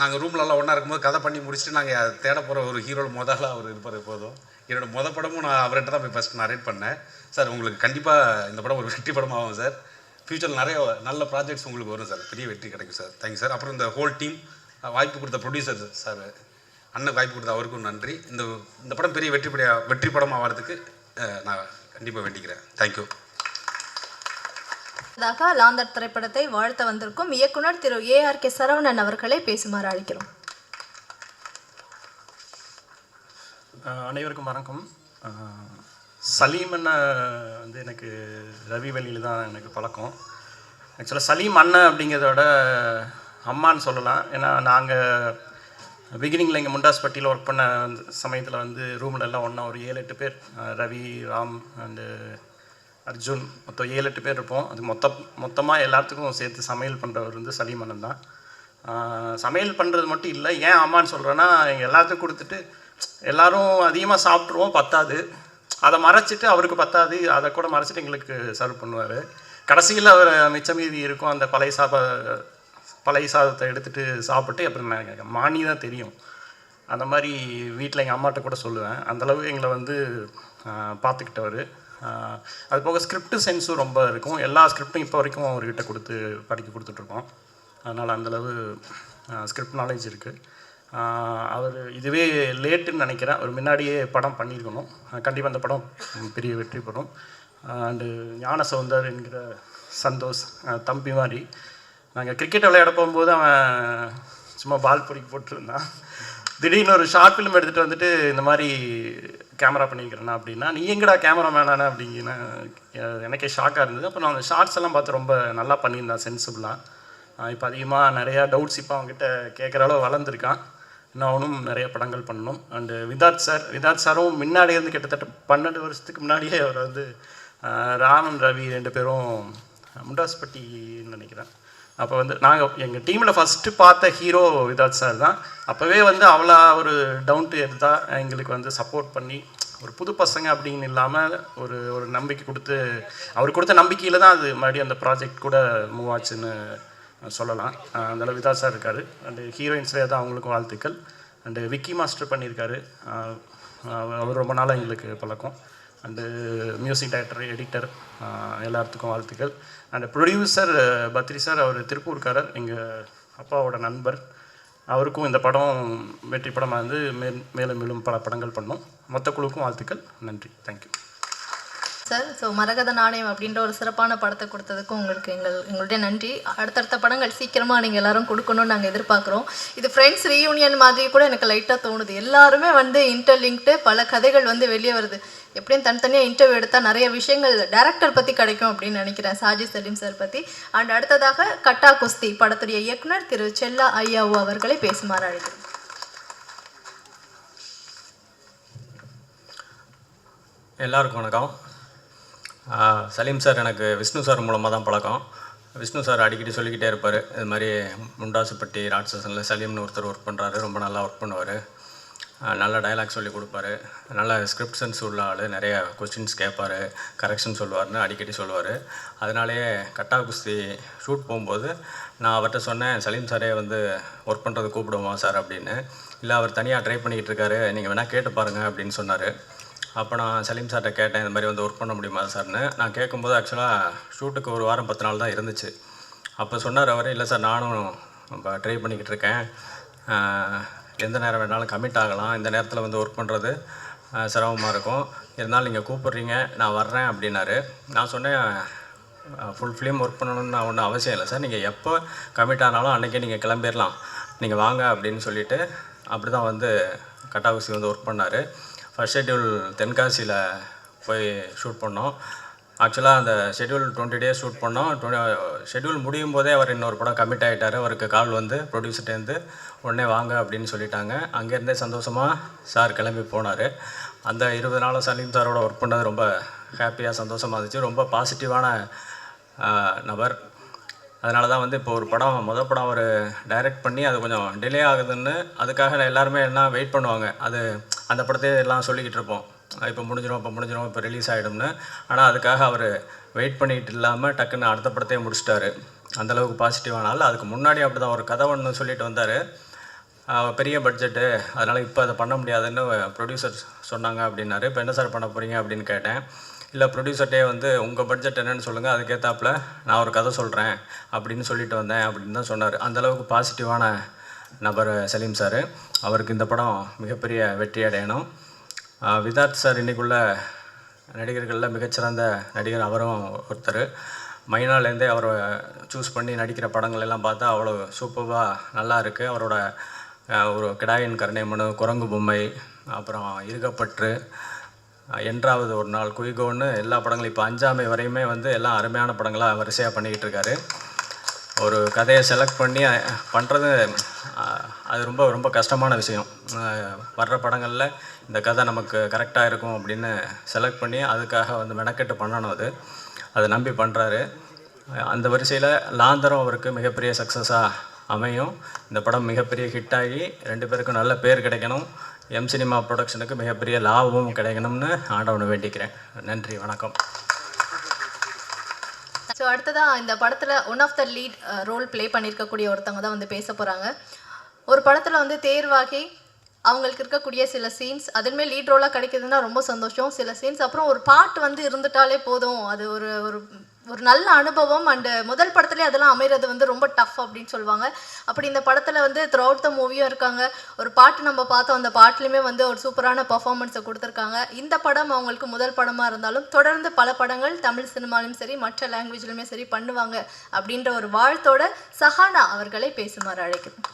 நாங்கள் ரூம்லலாம் ஒன்றா இருக்கும்போது கதை பண்ணி முடிச்சுட்டு நாங்கள் தேட போகிற ஒரு ஹீரோட முதல்ல அவர் இருப்பார் எப்போதும். என்னோட படமும் நான் அவர்கிட்ட தான் போய் ஃபஸ்ட் நரேட் பண்ணேன். சார் உங்களுக்கு கண்டிப்பாக இந்த படம் ஒரு வெற்றி படமாகும் சார். ஃப்யூச்சரில் நிறைய நல்ல ப்ராஜெக்ட்ஸ் உங்களுக்கு வரும் சார். பெரிய வெற்றி கிடைக்கும் சார். Thank you sir. அப்புறம் இந்த ஹோல் டீம், வாய்ப்பு கொடுத்த ப்ரொடியூசர் சார், அண்ணன் வாய்ப்பு கொடுத்த அவருக்கும் நன்றி. இந்த படம் பெரிய வெற்றி படம் ஆகிறதுக்கு நான் கண்டிப்பாக வேண்டிக்கிறேன். தேங்க்யூ. லாந்தர் திரைப்படத்தை வாழ்த்த வந்திருக்கும் இயக்குனர் திரு ARK சரவணன் அவர்களை பேசுமாறு அழைக்கிறோம். அனைவருக்கும் வணக்கம். சலீம் அண்ணன் வந்து எனக்கு ரவி வழியில் தான் எனக்கு பழக்கம். ஆக்சுவலாக சலீம் அண்ணன் அப்படிங்கிறதோட அம்மான்னு சொல்லலாம். ஏன்னா நாங்கள் பிகினிங்கில் இங்கே முண்டாஸ்பட்டியில் ஒர்க் பண்ண சமயத்தில் வந்து ரூமில் எல்லாம் ஒன்றா ஒரு 7-8 பேர், ரவி, ராம் அண்டு அர்ஜுன், மொத்தம் 7-8 பேர் இருப்போம். அது மொத்தமாக எல்லாத்துக்கும் சேர்த்து சமையல் பண்ணுறவர் வந்து சலீம் அண்ணன் தான். சமையல் பண்ணுறது மட்டும் இல்லை, ஏன் அம்மான்னு சொல்கிறேன்னா, எங்கள் எல்லாத்துக்கும் கொடுத்துட்டு எல்லோரும் அதிகமாக சாப்பிட்ருவோம், பத்தாது, அதை மறைச்சிட்டு அவருக்கு பத்தாது, அதை கூட மறைச்சிட்டு எங்களுக்கு சர்வ் பண்ணுவார். கடைசியில் அவர் மிச்சம் மீதி இருக்கும் அந்த பழைய சாதத்தை எடுத்துகிட்டு சாப்பிட்டு அப்புறம் நான் மானி தான் தெரியும். அந்த மாதிரி வீட்டில் எங்கள் அம்மாட்ட கூட சொல்லுவேன். அந்தளவு எங்களை வந்து பார்த்துக்கிட்டவர். அது போக ஸ்கிரிப்ட் சென்ஸும் ரொம்ப இருக்கும். எல்லா ஸ்கிரிப்டும் இப்போ வரைக்கும் அவர்கிட்ட படிக்க கொடுத்துட்ருக்கோம். அதனால் அந்தளவு ஸ்கிரிப்ட் நாலேஜ் இருக்குது. அவர் இதுவே லேட்டுன்னு நினைக்கிறேன். அவர் முன்னாடியே படம் பண்ணியிருக்கணும். கண்டிப்பாக அந்த படம் பெரிய வெற்றி பெறும். அண்டு ஞான சௌந்தர் என்கிற சந்தோஷ் தம்பி மாதிரி, நாங்கள் கிரிக்கெட் விளையாட போகும்போது அவன் சும்மா பால் பொறிக்கு போட்டுருந்தான். திடீர்னு ஒரு ஷார்ட் ஃபிலிம் எடுத்துகிட்டு வந்துட்டு இந்த மாதிரி கேமரா பண்ணியிருக்கிறேண்ணா அப்படின்னா, நீ எங்கடா கேமராமேனானே அப்படிங்கன்னா எனக்கே ஷாக்காக இருந்தது. அப்போ நான் அந்த ஷார்ட்ஸ் எல்லாம் பார்த்து ரொம்ப நல்லா பண்ணியிருந்தான், சென்சிபிளாக. இப்போ அதிகமாக நிறையா டவுட்ஸ் இப்போ அவங்ககிட்ட கேட்குற அளவு வளர்ந்துருக்கான். இன்னும் அவனும் நிறைய படங்கள் பண்ணணும். அண்டு விதாத் சாரும் முன்னாடி இருந்து கிட்டத்தட்ட 12 வருஷத்துக்கு முன்னாடியே அவர் வந்து ராமன் ரவி 2 பேரும் முண்டாஸ்பட்டின்னு நினைக்கிறேன். அப்போ வந்து நாங்கள் எங்கள் டீமில் ஃபஸ்ட்டு பார்த்த ஹீரோ விதாத் சார் தான். அப்போவே வந்து அவ்வளோ ஒரு டவுன் டு எர்த் தான் எங்களுக்கு வந்து சப்போர்ட் பண்ணி, ஒரு புது பசங்க அப்படின்னு இல்லாமல் ஒரு நம்பிக்கை கொடுத்து, அவர் கொடுத்த நம்பிக்கையில் தான் அது மறுபடியும் அந்த ப்ராஜெக்ட் கூட மூவ் ஆச்சுன்னு சொல்லலாம். அந்தளவு விதாத் சார் இருக்கார். அண்டு ஹீரோயின்ஸ்லேயே தான் அவங்களுக்கும் வாழ்த்துக்கள். அண்டு விக்கி மாஸ்டர் பண்ணியிருக்காரு, அவர் ரொம்ப நாளாக எங்களுக்கு பழக்கம். அண்டு மியூசிக் டைரக்டர், எடிட்டர் எல்லாத்துக்கும் வாழ்த்துக்கள். அண்ட் ப்ரொடியூசர் பத்ரி சார், அவர் திருப்பூர்காரர், எங்கள் அப்பாவோட நண்பர். அவருக்கும் இந்த படம் வெற்றி படமாக வந்து மேலும் மேலும் பல படங்கள் பண்ணோம். மொத்த குழுவுக்கும் வாழ்த்துக்கள். நன்றி, தேங்க்யூ சார். ஸோ மரகத நாணயம் அப்படின்ற ஒரு சிறப்பான படத்தை கொடுத்ததுக்கும் உங்களுக்கு எங்களுடைய நன்றி. அடுத்தடுத்த படங்கள் சீக்கிரமாக நீங்கள் எல்லாரும் கொடுக்கணும்னு நாங்கள் எதிர்பார்க்குறோம். இது ஃப்ரெண்ட்ஸ் ரீயூனியன் மாதிரி கூட எனக்கு லைட்டாக தோணுது. எல்லாருமே வந்து இன்டர்லிங்க்டு, பல கதைகள் வந்து வெளியே வருது. எப்படியும் தனித்தனியாக இன்டர்வியூ எடுத்தால் நிறைய விஷயங்கள் டேரக்டர் பற்றி கிடைக்கும் அப்படின்னு நினைக்கிறேன், சாஜி சலீம் சார் பற்றி. அண்ட் அடுத்ததாக கட்டா குஸ்தி படத்துடைய இயக்குனர் திரு செல்லா ஐயாவு அவர்களை பேசுமாறு அழைக்கிறேன். எல்லாருக்கும் வணக்கம். சலீம் சார் எனக்கு விஷ்ணு சார் மூலமாக தான் பழக்கம். விஷ்ணு சார் அடிக்கடி சொல்லிக்கிட்டே இருப்பார், இது மாதிரி முண்டாசுப்பட்டி ராட்சசனில் சலீம்னு ஒருத்தர் ஒர்க் பண்ணுறாரு, ரொம்ப நல்லா ஒர்க் பண்ணுவார். நல்ல டயலாக் சொல்லி கொடுப்பாரு, நல்ல ஸ்கிரிப்ட் சென்ஸ் உள்ள ஆள், நிறைய கொஸ்டின்ஸ் கேட்பார், கரெக்ஷன் சொல்லுவார்னு அடிக்கடி சொல்லுவார். அதனாலேயே கட்டா குஸ்தி ஷூட் போகும்போது நான் அவர்கிட்ட சொன்னேன், சலீம் சாரே வந்து ஒர்க் பண்ணுறது கூப்பிடுவோமா சார் அப்படின்னு. இல்லை, அவர் தனியாக ட்ரை பண்ணிக்கிட்டு இருக்காரு, நீங்கள் வேணால் கேட்டு பாருங்கள் அப்படின்னு சொன்னார். அப்போ நான் சலீம் சார்கிட்ட கேட்டேன், இந்த மாதிரி வந்து ஒர்க் பண்ண முடியுமா சார்னு. நான் கேட்கும்போது ஆக்சுவலாக ஷூட்டுக்கு ஒரு வாரம் 10 நாள் தான் இருந்துச்சு. அப்போ சொன்னார் அவர், இல்லை சார் நானும் இப்போ ட்ரை பண்ணிக்கிட்டு இருக்கேன், எந்த நேரம் வேணாலும் கமிட் ஆகலாம், இந்த நேரத்தில் வந்து ஒர்க் பண்ணுறது சிரமமாக இருக்கும், இருந்தாலும் நீங்கள் கூப்பிட்றீங்க நான் வர்றேன் அப்படின்னாரு. நான் சொன்னேன், ஃபுல் ஃபிலிம் ஒர்க் பண்ணணும்னு ஒன்றும் அவசியம் இல்லை சார், நீங்கள் எப்போ கமிட் ஆனாலும் அன்றைக்கே நீங்கள் கிளம்பிடலாம், நீங்கள் வாங்க அப்படின்னு சொல்லிவிட்டு அப்படி தான் வந்து கட்டா குஸ்தி வந்து ஒர்க் பண்ணார். ஃபர்ஸ்ட் ஷெட்யூல் தென்காசியில் போய் ஷூட் பண்ணோம். ஆக்சுவலாக அந்த ஷெட்யூல் 20 days ஷூட் பண்ணோம். ஷெட்யூல் முடியும் போதே அவர் இன்னொரு படம் கமிட் ஆகிட்டார். அவருக்கு கால் வந்து ப்ரொடியூசர்ட்டேருந்து உடனே வாங்க அப்படின்னு சொல்லிட்டாங்க. அங்கேருந்தே சந்தோஷமாக சார் கிளம்பி போனார். அந்த 20 நாளும் சலீம் சாரோட ஒர்க் பண்ணது ரொம்ப ஹாப்பியாக சந்தோஷமாக இருந்துச்சு. ரொம்ப பாசிட்டிவான நபர். அதனால தான் வந்து இப்போ ஒரு படம் மொதல் படம் அவர் டைரக்ட் பண்ணி அது கொஞ்சம் டிலே ஆகுதுன்னு அதுக்காக எல்லாருமே எல்லாம் வெயிட் பண்ணுவாங்க. அது அந்த படத்தையே எல்லாம் சொல்லிக்கிட்டு இருப்போம், இப்போ முடிஞ்சிடும் இப்போ ரிலீஸ் ஆகிடும்னு. ஆனால் அதுக்காக அவர் வெயிட் பண்ணிக்கிட்டு இல்லாமல் டக்குன்னு அடுத்த படத்தையே முடிச்சிட்டாரு. அந்தளவுக்கு பாசிட்டிவானால. அதுக்கு முன்னாடி அப்படி தான் ஒரு கதை ஒன்று சொல்லிட்டு வந்தார், பெரிய பட்ஜெட்டு, அதனால் இப்போ அதை பண்ண முடியாதுன்னு ப்ரொடியூசர் சொன்னாங்க அப்படின்னாரு. இப்போ என்ன சார் பண்ண போகிறீங்க அப்படின்னு கேட்டேன். இல்லை, ப்ரொடியூசர்ட்டே வந்து உங்கள் பட்ஜெட் என்னென்னு சொல்லுங்கள், அதுக்கேற்றாப்புல நான் ஒரு கதை சொல்கிறேன் அப்படின்னு சொல்லிட்டு வந்தேன் அப்படின்னு தான் சொன்னார். அந்தளவுக்கு பாசிட்டிவான நபர் சலீம் சார். அவருக்கு இந்த படம் மிகப்பெரிய வெற்றி அடையணும். விதார்த் சார் இன்றைக்குள்ள நடிகர்களில் மிகச்சிறந்த நடிகர், அவரும் ஒருத்தர். மைனாலேருந்தே அவரை சூஸ் பண்ணி நடிக்கிற படங்கள் எல்லாம் பார்த்தா அவ்வளோ சூப்பராக நல்லா இருக்குது. அவரோட ஒரு கிடாயின் கருணைமனு, குரங்கு பொம்மை, அப்புறம் இருகப்பற்று, என்றாவது ஒரு நாள், குயிகோன்னு எல்லா படங்களும் இப்போ 5ஆமை வரையுமே வந்து எல்லாம் அருமையான படங்களாக வரிசையாக பண்ணிக்கிட்டு இருக்காரு. ஒரு கதையை செலக்ட் பண்ணி பண்ணுறது அது ரொம்ப ரொம்ப கஷ்டமான விஷயம். வர்ற படங்களில் இந்த கதை நமக்கு கரெக்டாக இருக்கும் அப்படின்னு செலக்ட் பண்ணி அதுக்காக வந்து மெனக்கெட்டு பண்ணணும். அதை நம்பி பண்ணுறாரு. அந்த வரிசையில் லாந்தரம் அவருக்கு மிகப்பெரிய சக்ஸஸாக அமையும். இந்த படம் மிகப்பெரிய ஹிட் ஆகி 2 பேருக்கும் நல்ல பேர் கிடைக்கணும், எம் சினிமா ப்ரொடக்ஷனுக்கு மிகப்பெரிய லாபமும் கிடைக்கணும்னு ஆண்டவனை வேண்டிக்கிறேன். நன்றி, வணக்கம். ஸோ அடுத்ததாக இந்த படத்தில் one of the lead role play பண்ணியிருக்கக்கூடிய ஒருத்தவங்க தான் வந்து பேச போகிறாங்க. ஒரு படத்தில் வந்து தேர்வாகி அவங்களுக்கு இருக்கக்கூடிய சில சீன்ஸ் அதுவுமே லீட் ரோலாக கிடைக்குதுன்னா ரொம்ப சந்தோஷம். சில சீன்ஸ் அப்புறம் ஒரு பாட்டு வந்து இருந்துட்டாலே போதும், அது ஒரு ஒரு ஒரு நல்ல அனுபவம். அண்டு முதல் படத்துலேயே அதெல்லாம் அமைகிறது வந்து ரொம்ப டஃப் அப்படின்னு சொல்லுவாங்க. அப்படி இந்த படத்தில் வந்து த்ரூ அவுட் த மூவியும் இருக்காங்க. ஒரு பாட்டு நம்ம பார்த்தோம், அந்த பாட்டுலேயுமே வந்து ஒரு சூப்பரான பர்ஃபார்மன்ஸை கொடுத்துருக்காங்க. இந்த படம் அவங்களுக்கு முதல் படமாக இருந்தாலும் தொடர்ந்து பல படங்கள் தமிழ் சினிமாலையும் சரி மற்ற லாங்குவேஜ்லையுமே சரி பண்ணுவாங்க அப்படின்ற ஒரு வாழ்த்தோட சஹானா அவர்களை பேசுமாறு அழைக்கிறோம்.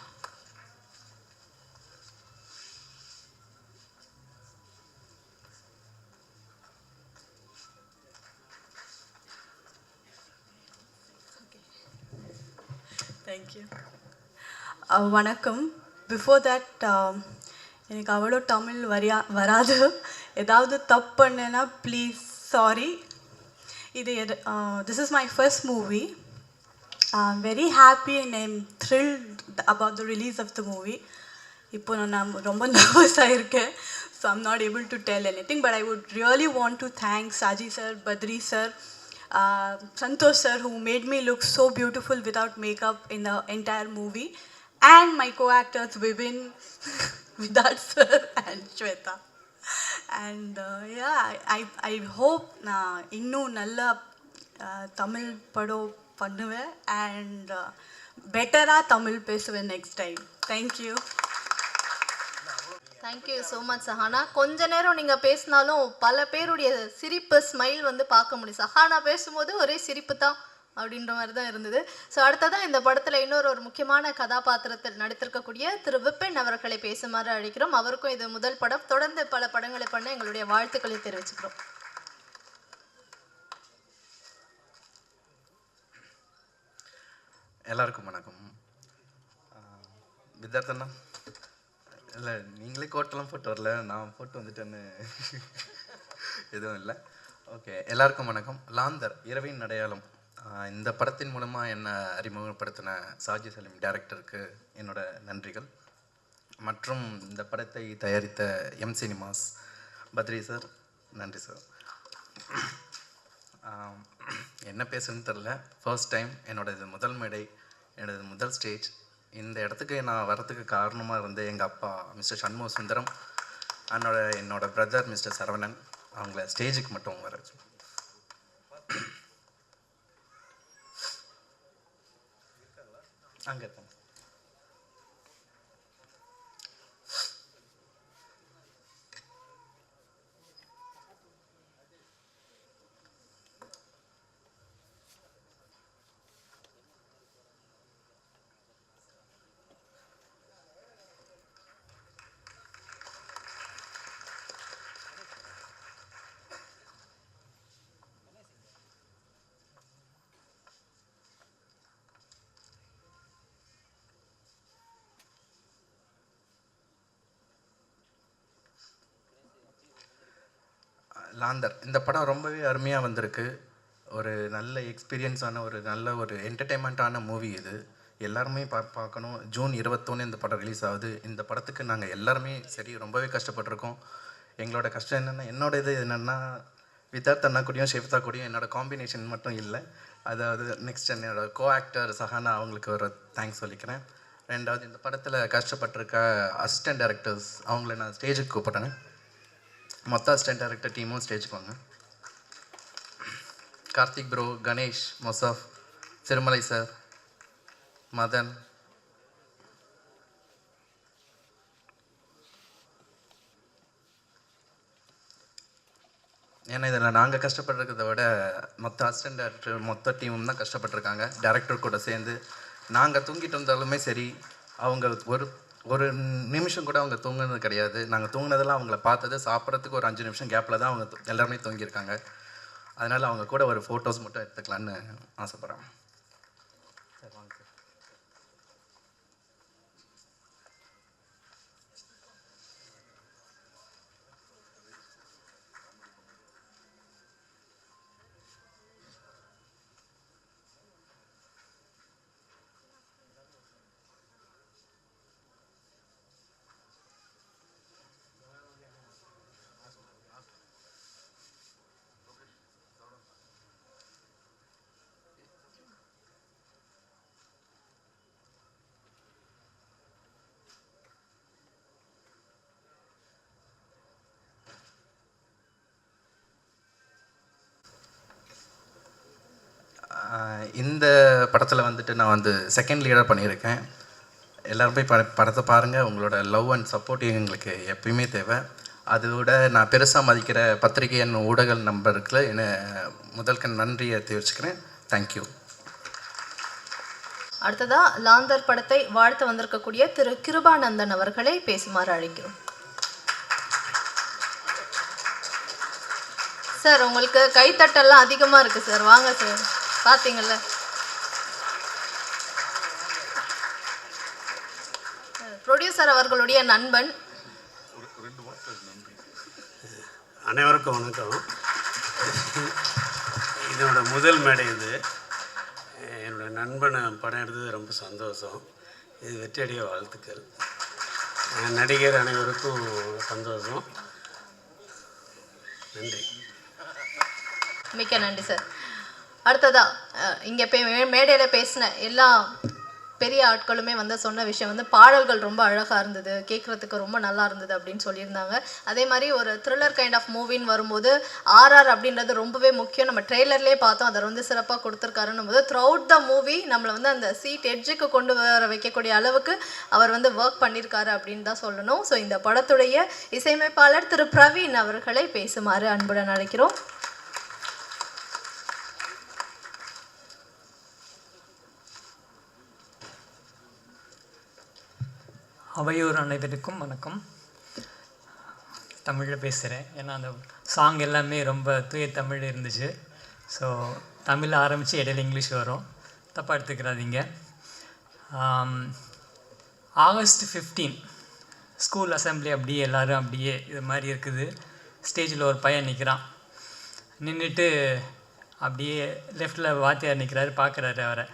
தேங்க்யூ. வணக்கம். பிஃபோர் தட் எனக்கு அவ்வளோ தமிழ் வராது. ஏதாவது தப்பு பண்ணேன்னா please sorry. This is my first movie. I am very happy and I am thrilled about the release of the movie. இப்போ நான் ரொம்ப நர்வஸாக இருக்கேன். So I am not able to tell anything. But I would really want to thank Saji sir, Badri sir, Santosh sir, who made me look so beautiful without makeup in the entire movie, and my co-actors Vibin, Vidat sir and Shweta. And I hope na innu nalla Tamil pado pannuve and better Tamil pesuve next time. Thank you. Thank you so much Sahana. கொஞ்ச நேரம் நீங்கள் பேசினாலும் பல பேருடைய சிரிப்பு, smile வந்து பார்க்க முடியும். சஹானா பேசும்போது ஒரே சிரிப்பு தான் அப்படின்ற மாதிரி தான் இருந்தது. ஸோ அடுத்ததான் இந்த படத்தில் இன்னொரு முக்கியமான கதாபாத்திரத்தில் நடித்திருக்கக்கூடிய திரு விபின் அவர்களை பேசுமாறு அழைக்கிறோம். அவருக்கும் இது முதல் படம், தொடர்ந்து பல படங்களை பண்ண எங்களுடைய வாழ்த்துக்களை தெரிவிச்சுக்கிறோம். எல்லாருக்கும் வணக்கம். வித்யார்த்தண்ணா, இல்லை நீங்களே கோட்டெல்லாம் போட்டு வரல, நான் போட்டு வந்துட்டேன்னு எதுவும் இல்லை. ஓகே, எல்லாருக்கும் வணக்கம். லாந்தர் இரவின் அடையாளம் இந்த படத்தின் மூலமாக என்னை அறிமுகப்படுத்தின சாஜி சலீம் டைரக்டருக்கு என்னோட நன்றிகள். மற்றும் இந்த படத்தை தயாரித்த எம் சினிமாஸ் பத்ரி சார், நன்றி சார். என்ன பேசுன்னு தெரில. ஃபர்ஸ்ட் டைம் இது முதல் மேடை, என்னோடது முதல் ஸ்டேஜ். இந்த இடத்துக்கு நான் வரத்துக்கு காரணமாக இருந்த எங்கள் அப்பா மிஸ்டர் சண்முக சுந்தரம், என்னோட பிரதர் மிஸ்டர் சரவணன், அவங்கள ஸ்டேஜுக்கு மட்டும் வர வச்சு. அங்கே இருக்காங்க. லாந்தர் இந்த படம் ரொம்பவே அருமையாக வந்திருக்கு. ஒரு நல்ல எக்ஸ்பீரியன்ஸான ஒரு என்டர்டெயின்மெண்ட்டான மூவி இது. எல்லாருமே பார்க்கணும். ஜூன் 21 இந்த படம் ரிலீஸ் ஆகுது. இந்த படத்துக்கு நாங்கள் எல்லாருமே சரி ரொம்பவே கஷ்டப்பட்டிருக்கோம். எங்களோட கஷ்டம் என்னென்னா இது என்னென்னா வித்தார்த் அண்ணா கூடயும் ஷெஃப்தா கூடயும் என்னோடய காம்பினேஷன் மட்டும் இல்லை. அதாவது நெக்ஸ்ட் என்னோட கோ ஆக்டர் சஹானா, அவங்களுக்கு ஒரு தேங்க்ஸ் சொல்லிக்கிறேன். ரெண்டாவது இந்த படத்தில் கஷ்டப்பட்டிருக்க அசிஸ்டன்ட் டைரக்டர்ஸ், அவங்கள நான் ஸ்டேஜுக்கு கூப்பிட்றேன். மொத்த அசிஸ்டன்ட் டைரக்டர் டீமும் ஸ்டேஜுக்கு வாங்க. கார்த்திக் ப்ரோ, கணேஷ், மொசாஃப், திருமலை சார், மதன், ஏன்னா இதில் நாங்கள் கஷ்டப்பட்டிருக்கிறத விட மொத்த அசிஸ்டன்ட் டைரக்டர் மொத்த டீமும் தான் கஷ்டப்பட்டிருக்காங்க. டைரக்டர் கூட சேர்ந்து நாங்கள் தூங்கிட்டு இருந்தாலுமே சரி, அவங்க ஒரு நிமிஷம் கூட அவங்க தூங்குனது கிடையாது. நாங்கள் தூங்கினதெல்லாம் அவங்கள பார்த்தது சாப்பிட்றதுக்கு ஒரு 5 நிமிஷம் கேப்பில் தான் அவங்க எல்லாருமே தூங்கியிருக்காங்க. அதனால் அவங்க கூட ஒரு ஃபோட்டோஸ் மட்டும் எடுத்துக்கலான்னு ஆசைப்பட்றேன். சார் வாங்க சார். இந்த படத்தில் வந்துட்டு நான் செகண்ட் லீடாக பண்ணியிருக்கேன். எல்லோரும் போய் படத்தை பாருங்கள். உங்களோட லவ் அண்ட் சப்போர்ட் எங்களுக்கு எப்பயுமே தேவை. அதோட நான் பெருசாக மதிக்கிற பத்திரிகை ஊடக நம்பருக்கு என்ன முதல்க நன்றியை தெரிவிச்சுக்கிறேன். தேங்க்யூ. அடுத்ததாக லாந்தர் படத்தை வாழ்த்து வந்திருக்கக்கூடிய திரு கிருபானந்தன் அவர்களை பேசுமாறு அழைக்கிறோம். சார், உங்களுக்கு கைத்தட்டெல்லாம் அதிகமாக இருக்குது சார். வாங்க சார். பார்த்தீங்கள்ல, ப்ரொடியூசர் அவர்களுடைய நண்பன். அனைவருக்கும் வணக்கம். இதோட முதல் மேடை இது. என்னோட நண்பனை படம் எடுத்தது ரொம்ப சந்தோஷம். இது வெற்றியடைய வாழ்த்துக்கள். நடிகர் அனைவருக்கும் சந்தோஷம். நன்றி. மிக்க நன்றி சார். அடுத்ததா இங்கே மேடையில் பேசின எல்லா பெரிய ஆட்களுமே சொன்ன விஷயம் பாடல்கள் ரொம்ப அழகாக இருந்தது, கேட்குறதுக்கு ரொம்ப நல்லா இருந்தது அப்படின்னு சொல்லியிருந்தாங்க. அதே மாதிரி ஒரு த்ரில்லர் கைண்ட் ஆஃப் மூவின்னு வரும்போது ஆர்ஆர் அப்படின்றது ரொம்பவே முக்கியம். நம்ம ட்ரெய்லர்லேயே பார்த்தோம், அதை சிறப்பாக கொடுத்துருக்காருன்னும் போது த்ரூ அவுட் த மூவி நம்மளை அந்த சீட் எட்ஜுக்கு கொண்டு வர வைக்கக்கூடிய அளவுக்கு அவர் ஒர்க் பண்ணியிருக்காரு அப்படின்னு தான் சொல்லணும். ஸோ இந்த படத்துடைய இசையமைப்பாளர் திரு பிரவீன் அவர்களை பேசுமாறு அன்புடன் அழைக்கிறோம். அவையோர் அனைவருக்கும் வணக்கம். தமிழில் பேசுகிறேன். ஏன்னா அந்த சாங் எல்லாமே ரொம்ப தூய தமிழ் இருந்துச்சு. ஸோ தமிழில் ஆரம்பித்து இடையில இங்கிலீஷ் வரும், தப்பாக எடுத்துக்கிறாதீங்க. ஆகஸ்ட் 15 ஸ்கூல் அசம்பிளி அப்படியே எல்லோரும் அப்படியே இது மாதிரி இருக்குது. ஸ்டேஜில் ஒரு பையன் நிற்கிறான். நின்றுட்டு அப்படியே லெஃப்டில் வாத்தியார் நிற்கிறாரு, பார்க்குறாரு அவரை.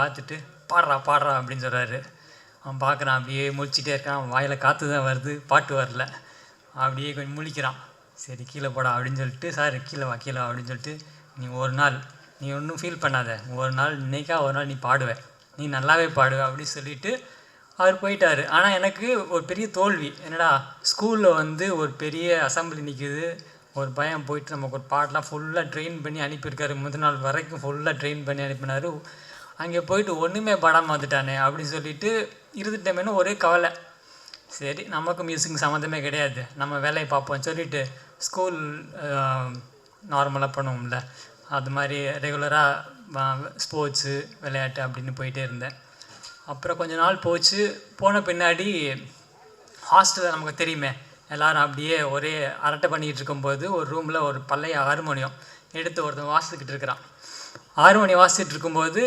பார்த்துட்டு பாடுறா பாடுறா அப்படின்னு சொல்கிறாரு. அவன் பார்க்குறான், அப்படியே முழிச்சிட்டே இருக்கான். அவன் வாயில் காற்று தான் வருது, பாட்டு வரல. அப்படியே கொஞ்சம் முழிக்கிறான். சரி கீழே போடா அப்படின்னு சொல்லிட்டு, சார் கீழே வா அப்படின்னு சொல்லிட்டு, நீ ஒரு நாள் நீ ஒன்றும் ஃபீல் பண்ணாத, ஒரு நாள் இன்னைக்கா ஒரு நாள் நீ பாடுவே, நீ நல்லாவே பாடுவ அப்படின்னு சொல்லிட்டு அவர் போயிட்டார். ஆனால் எனக்கு ஒரு பெரிய தோல்வி, என்னடா ஸ்கூலில் வந்து ஒரு பெரிய அசம்பிளி நிற்குது, ஒரு பையன் போயிட்டு நமக்கு ஒரு பாட்டெலாம் ஃபுல்லாக ட்ரெயின் பண்ணி அனுப்பியிருக்காரு, முதல் நாள் வரைக்கும் ஃபுல்லாக ட்ரெயின் பண்ணி அனுப்பினார், அங்கே போயிட்டு ஒன்றுமே பாடாமல் வந்துட்டானே அப்படின்னு சொல்லிட்டு இருந்துட்டோமேனு ஒரே கவலை. சரி நமக்கு மியூசிக் சம்மந்தமே கிடையாது, நம்ம வேலையை பார்ப்போம் சொல்லிவிட்டு ஸ்கூல் நார்மலாக பண்ணுவோம்ல, அது மாதிரி ரெகுலராக ஸ்போர்ட்ஸு விளையாட்டு அப்படின்னு போயிட்டே இருந்தேன். அப்புறம் கொஞ்ச நாள் போச்சு. போன பின்னாடி ஹாஸ்டலில் நமக்கு தெரியுமே, எல்லோரும் அப்படியே ஒரே அரட்டை பண்ணிக்கிட்டு இருக்கும்போது ஒரு ரூமில் ஒரு பழைய ஹார்மோனியம் எடுத்து ஒருத்தன் வாசித்துக்கிட்டு இருக்கிறான். ஹார்மோனியம் வாசிச்சுட்டு இருக்கும்போது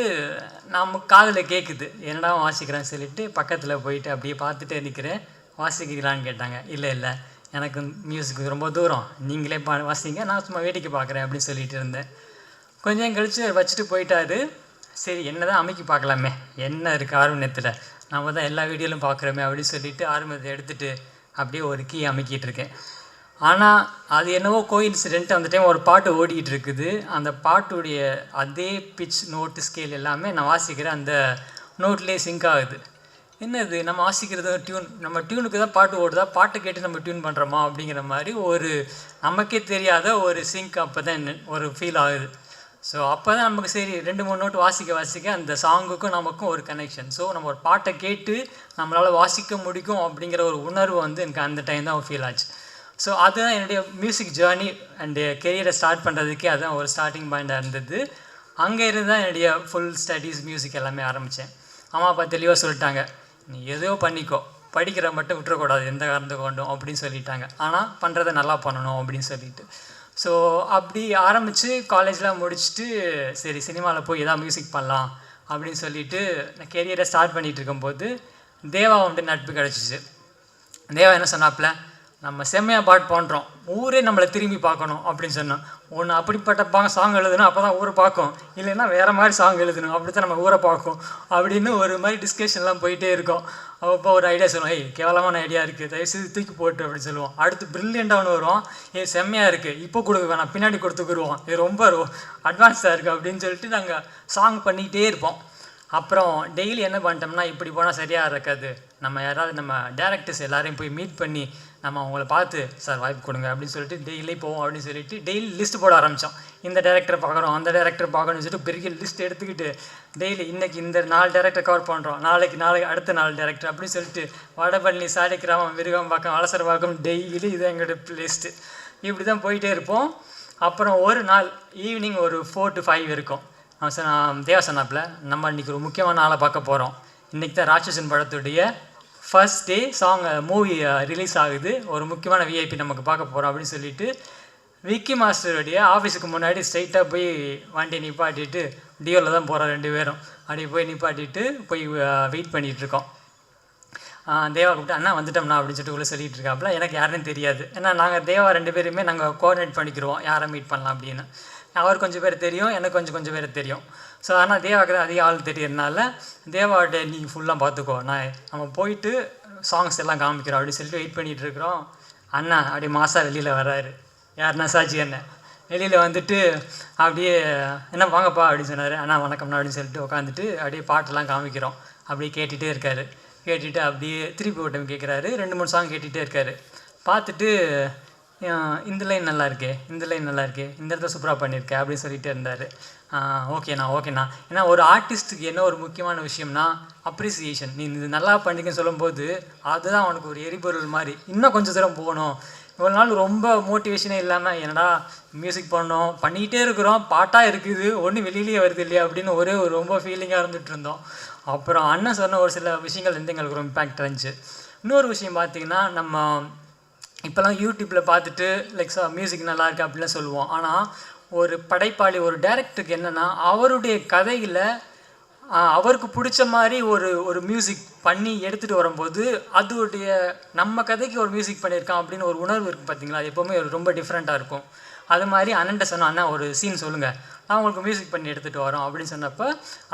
நம்ம காதில் கேட்குது, என்னடா வாசிக்கிறேன்னு சொல்லிட்டு பக்கத்தில் போயிட்டு அப்படியே பார்த்துட்டே நிற்கிறேன். வாசிக்கிறீங்களான்னு கேட்டாங்க. இல்லை இல்லை எனக்கு மியூசிக் ரொம்ப தூரம், நீங்களே வாசிங்க, நான் சும்மா வேடிக்கை பார்க்குறேன் அப்படின்னு சொல்லிட்டு இருந்தேன். கொஞ்சம் கழித்து வச்சுட்டு போயிட்டாரு. சரி என்ன தான் அமைக்கி பார்க்கலாமே, என்ன இருக்குது ஹார்மோனியத்தில், நம்ம தான் எல்லா வீடியோலும் பார்க்குறோமே அப்படின்னு சொல்லிட்டு ஹார்மோனியத்தை எடுத்துகிட்டு அப்படியே ஒரு கீ அமைக்கிட்டு இருக்கேன். ஆனால் அது என்னவோ கோஇன்சிடென்ட், அந்த டைம் ஒரு பாட்டு ஓடிக்கிட்டு இருக்குது. அந்த பாட்டுடைய அதே பிச் நோட்டு ஸ்கேல் எல்லாமே நான் வாசிக்கிற அந்த நோட்லேயே சிங்க் ஆகுது. என்னது நம்ம வாசிக்கிறது டியூன், நம்ம டியூனுக்கு தான் பாட்டு ஓடுதா, பாட்டை கேட்டு நம்ம டியூன் பண்ணுறோமா அப்படிங்கிற மாதிரி ஒரு நமக்கே தெரியாத ஒரு சிங்க் அப்போ தான் ஒரு ஃபீல் ஆகுது. ஸோ அப்போ தான் நமக்கு சரி 2-3 நோட்டு வாசிக்க அந்த சாங்குக்கும் நமக்கும் ஒரு கனெக்ஷன். ஸோ நம்ம ஒரு பாட்டை கேட்டு நம்மளால் வாசிக்க முடியும் அப்படிங்கிற ஒரு உணர்வு வந்து எனக்கு அந்த டைம் தான் ஃபீல் ஆச்சு. ஸோ அதுதான் என்னுடைய மியூசிக் ஜேர்னி அண்டு கெரியரை ஸ்டார்ட் பண்ணுறதுக்கே அதுதான் ஒரு ஸ்டார்டிங் பாயிண்டாக இருந்தது. அங்கே இருந்து தான் என்னுடைய ஃபுல் ஸ்டடீஸ் மியூசிக் எல்லாமே ஆரம்பித்தேன். அம்மா அப்பா தெளிவாக சொல்லிட்டாங்க, நீ எதையோ பண்ணிக்கோ, படிக்கிற மட்டும் விட்டுறக்கூடாது எந்த காரணத்தை கொண்டும் அப்படின்னு சொல்லிட்டாங்க. ஆனால் பண்ணுறதை நல்லா பண்ணணும் அப்படின்னு சொல்லிட்டு. ஸோ அப்படி ஆரம்பித்து காலேஜ்லாம் முடிச்சுட்டு சரி சினிமாவில் போய் எதாவது மியூசிக் பண்ணலாம் அப்படின்னு சொல்லிட்டு நான் கெரியரை ஸ்டார்ட் பண்ணிகிட்டு இருக்கும்போது தேவா வந்துட்டு நட்பு கிடச்சிச்சு. தேவா என்ன சொன்னாப்புல, நம்ம செம்மையாக பாட்டு பண்ணுறோம், ஊரே நம்மளை திரும்பி பார்க்கணும் அப்படின்னு சொன்னோம். ஒன்று அப்படிப்பட்ட சாங் எழுதணும், அப்போ தான் ஊரை பார்க்கும், இல்லைன்னா வேறு மாதிரி சாங் எழுதணும், அப்படி தான் நம்ம ஊரை பார்க்கும் அப்படின்னு ஒரு மாதிரி டிஸ்கஷன்லாம் போயிட்டே இருக்கோம். அப்போ ஒரு ஐடியா சொல்லுவோம், ஏய் கேவலமான ஐடியா இருக்குது, தயவுசெய்து தூக்கி போட்டு அப்படின்னு சொல்லுவோம். அடுத்து ப்ரில்லியண்ட்டாக ஒன்று வருவோம், செம்மையாக இருக்குது, இப்போ கொடுக்க வேணாம் பின்னாடி கொடுத்துக்குருவோம், இது ரொம்ப அட்வான்ஸாக இருக்குது அப்படின்னு சொல்லிட்டு நாங்கள் சாங் பண்ணிக்கிட்டே இருப்போம். அப்புறம் டெய்லி என்ன பண்ணிட்டோம்னா, இப்படி போனால் சரியாக இருக்காது, நம்ம யாராவது நம்ம டேரக்டர்ஸ் எல்லாரையும் போய் மீட் பண்ணி நம்ம அவங்கள பார்த்து சார் வாய்ப்பு கொடுங்க அப்படின்னு சொல்லிட்டு டெய்லி போவோம் அப்படின்னு சொல்லிட்டு டெய்லி லிஸ்ட் போட ஆரம்பித்தோம். இந்த டேரக்டரை பார்க்குறோம், அந்த டேரக்டர் பார்க்கணும்னு சொல்லிட்டு பெரிய லிஸ்ட் எடுத்துக்கிட்டு டெய்லி இன்றைக்கி இந்த 4 டேரக்டர் கவர் பண்ணுறோம், நாளைக்கு அடுத்த 4 டேரக்டர் அப்படின்னு சொல்லிட்டு வடபழனி, சாலிகிராமம், விருகம்பாக்கம், அலசரவாக்கம், டெய்லி இது எங்களோட லிஸ்ட்டு. இப்படி தான் போயிட்டே இருப்போம். அப்புறம் ஒரு நாள் ஈவினிங் ஒரு 4 to 5 இருக்கும். தேவா சொன்னாப்புல, நம்ம இன்றைக்கி ஒரு முக்கியமான ஆளை பார்க்க போகிறோம், இன்றைக்கி தான் ராட்சசன் படத்துடைய ஃபர்ஸ்ட் டே மூவி ரிலீஸ் ஆகுது, ஒரு முக்கியமான விஐபி நமக்கு பார்க்க போகிறோம் அப்படின்னு சொல்லிட்டு விக்கி மாஸ்டருடைய ஆஃபீஸுக்கு முன்னாடி ஸ்ட்ரைட்டாக போய் வண்டியை நிப்பாட்டிட்டு, டியோவில் தான் போகிறோம் 2 பேரும், அப்படி போய் நிப்பாட்டிட்டு போய் வெயிட் பண்ணிகிட்ருக்கோம். தேவா கூப்பிட்டு அண்ணா வந்துட்டோம்னா அப்படின்னு சொல்லிட்டு சொல்லிகிட்டு இருக்காப்புல. எனக்கு யாருன்னு தெரியாது, ஏன்னா நாங்கள் தேவா 2 பேருமே நாங்கள் கோஆர்டினேட் பண்ணிக்கிடுவோம் யாரை மீட் பண்ணலாம் அப்படின்னு. அவர் கொஞ்சம் பேர் தெரியும், எனக்கு கொஞ்சம் பேர் தெரியும். ஸோ ஆனால் தேவாவுக்கு தான் அதிக ஆள் தெரியறதுனால தேவாவோட நீ ஃபுல்லாக பார்த்துக்கோ, நம்ம போயிட்டு சாங்ஸ் எல்லாம் காமிக்கிறோம் அப்படின்னு சொல்லிட்டு வெயிட் பண்ணிகிட்டு இருக்கிறோம். அண்ணா அப்படியே மாதம் வெளியில் வர்றாரு, யாருன்னா சாட்சி அண்ணன் வெளியில் வந்துட்டு அப்படியே என்ன வாங்கப்பா அப்படின்னு சொன்னார். அண்ணா வணக்கம்ண்ணா அப்படின்னு சொல்லிட்டு உட்காந்துட்டு அப்படியே பாட்டெல்லாம் காமிக்கிறோம். அப்படியே கேட்டுகிட்டே இருக்காரு. கேட்டுட்டு அப்படியே திருப்பி ஒரு டைம் கேட்குறாரு. 2-3 சாங் கேட்டுகிட்டே இருக்காரு. பார்த்துட்டு இந்த லைன் நல்லா இருக்கே, இந்த லைன் நல்லா இருக்கே, இந்த இடத்த சூப்பராக பண்ணியிருக்கேன் அப்படின்னு சொல்லிட்டு இருந்தார். ஓகேண்ணா. ஏன்னா ஒரு ஆர்டிஸ்ட்டுக்கு என்ன ஒரு முக்கியமான விஷயம்னா அப்ரிசியேஷன். நீ இது நல்லா பண்ணிக்கன்னு சொல்லும்போது அதுதான் அவனுக்கு ஒரு எரிபொருள் மாதிரி, இன்னும் கொஞ்சம் தூரம் போகணும். இவ்வளோ நாள் ரொம்ப மோட்டிவேஷனே இல்லாமல் என்னடா மியூசிக் பண்ணோம் பண்ணிக்கிட்டே இருக்கிறோம், பாட்டாக இருக்குது, ஒன்றும் வெளியிலேயே வருது இல்லையா அப்படின்னு ஒரு ரொம்ப ஃபீலிங்காக இருந்துகிட்டு இருந்தோம். அப்புறம் அண்ணன் சொன்ன ஒரு சில விஷயங்கள் வந்து எங்களுக்கு ரொம்ப இம்பேக்ட் இருந்துச்சு. இன்னொரு விஷயம் பார்த்திங்கன்னா, நம்ம இப்போலாம் யூடியூப்பில் பார்த்துட்டு மியூசிக் நல்லா இருக்குது அப்படிலாம் சொல்லுவோம். ஆனால் ஒரு படைப்பாளி, ஒரு டைரக்டருக்கு என்னென்னா அவருடைய கதையில் அவருக்கு பிடிச்ச மாதிரி ஒரு மியூசிக் பண்ணி எடுத்துகிட்டு வரும்போது அதோடைய நம்ம கதைக்கு ஒரு மியூசிக் பண்ணியிருக்கான் அப்படின்னு ஒரு உணர்வு இருக்குது பார்த்தீங்களா, அது எப்போவுமே ரொம்ப டிஃப்ரெண்ட்டாக இருக்கும். அது மாதிரி அண்ணன்ட்ட சொன்னோம், அண்ணா ஒரு சீன் சொல்லுங்கள், நான் உங்களுக்கு மியூசிக் பண்ணி எடுத்துகிட்டு வரோம் அப்படின்னு சொன்னப்போ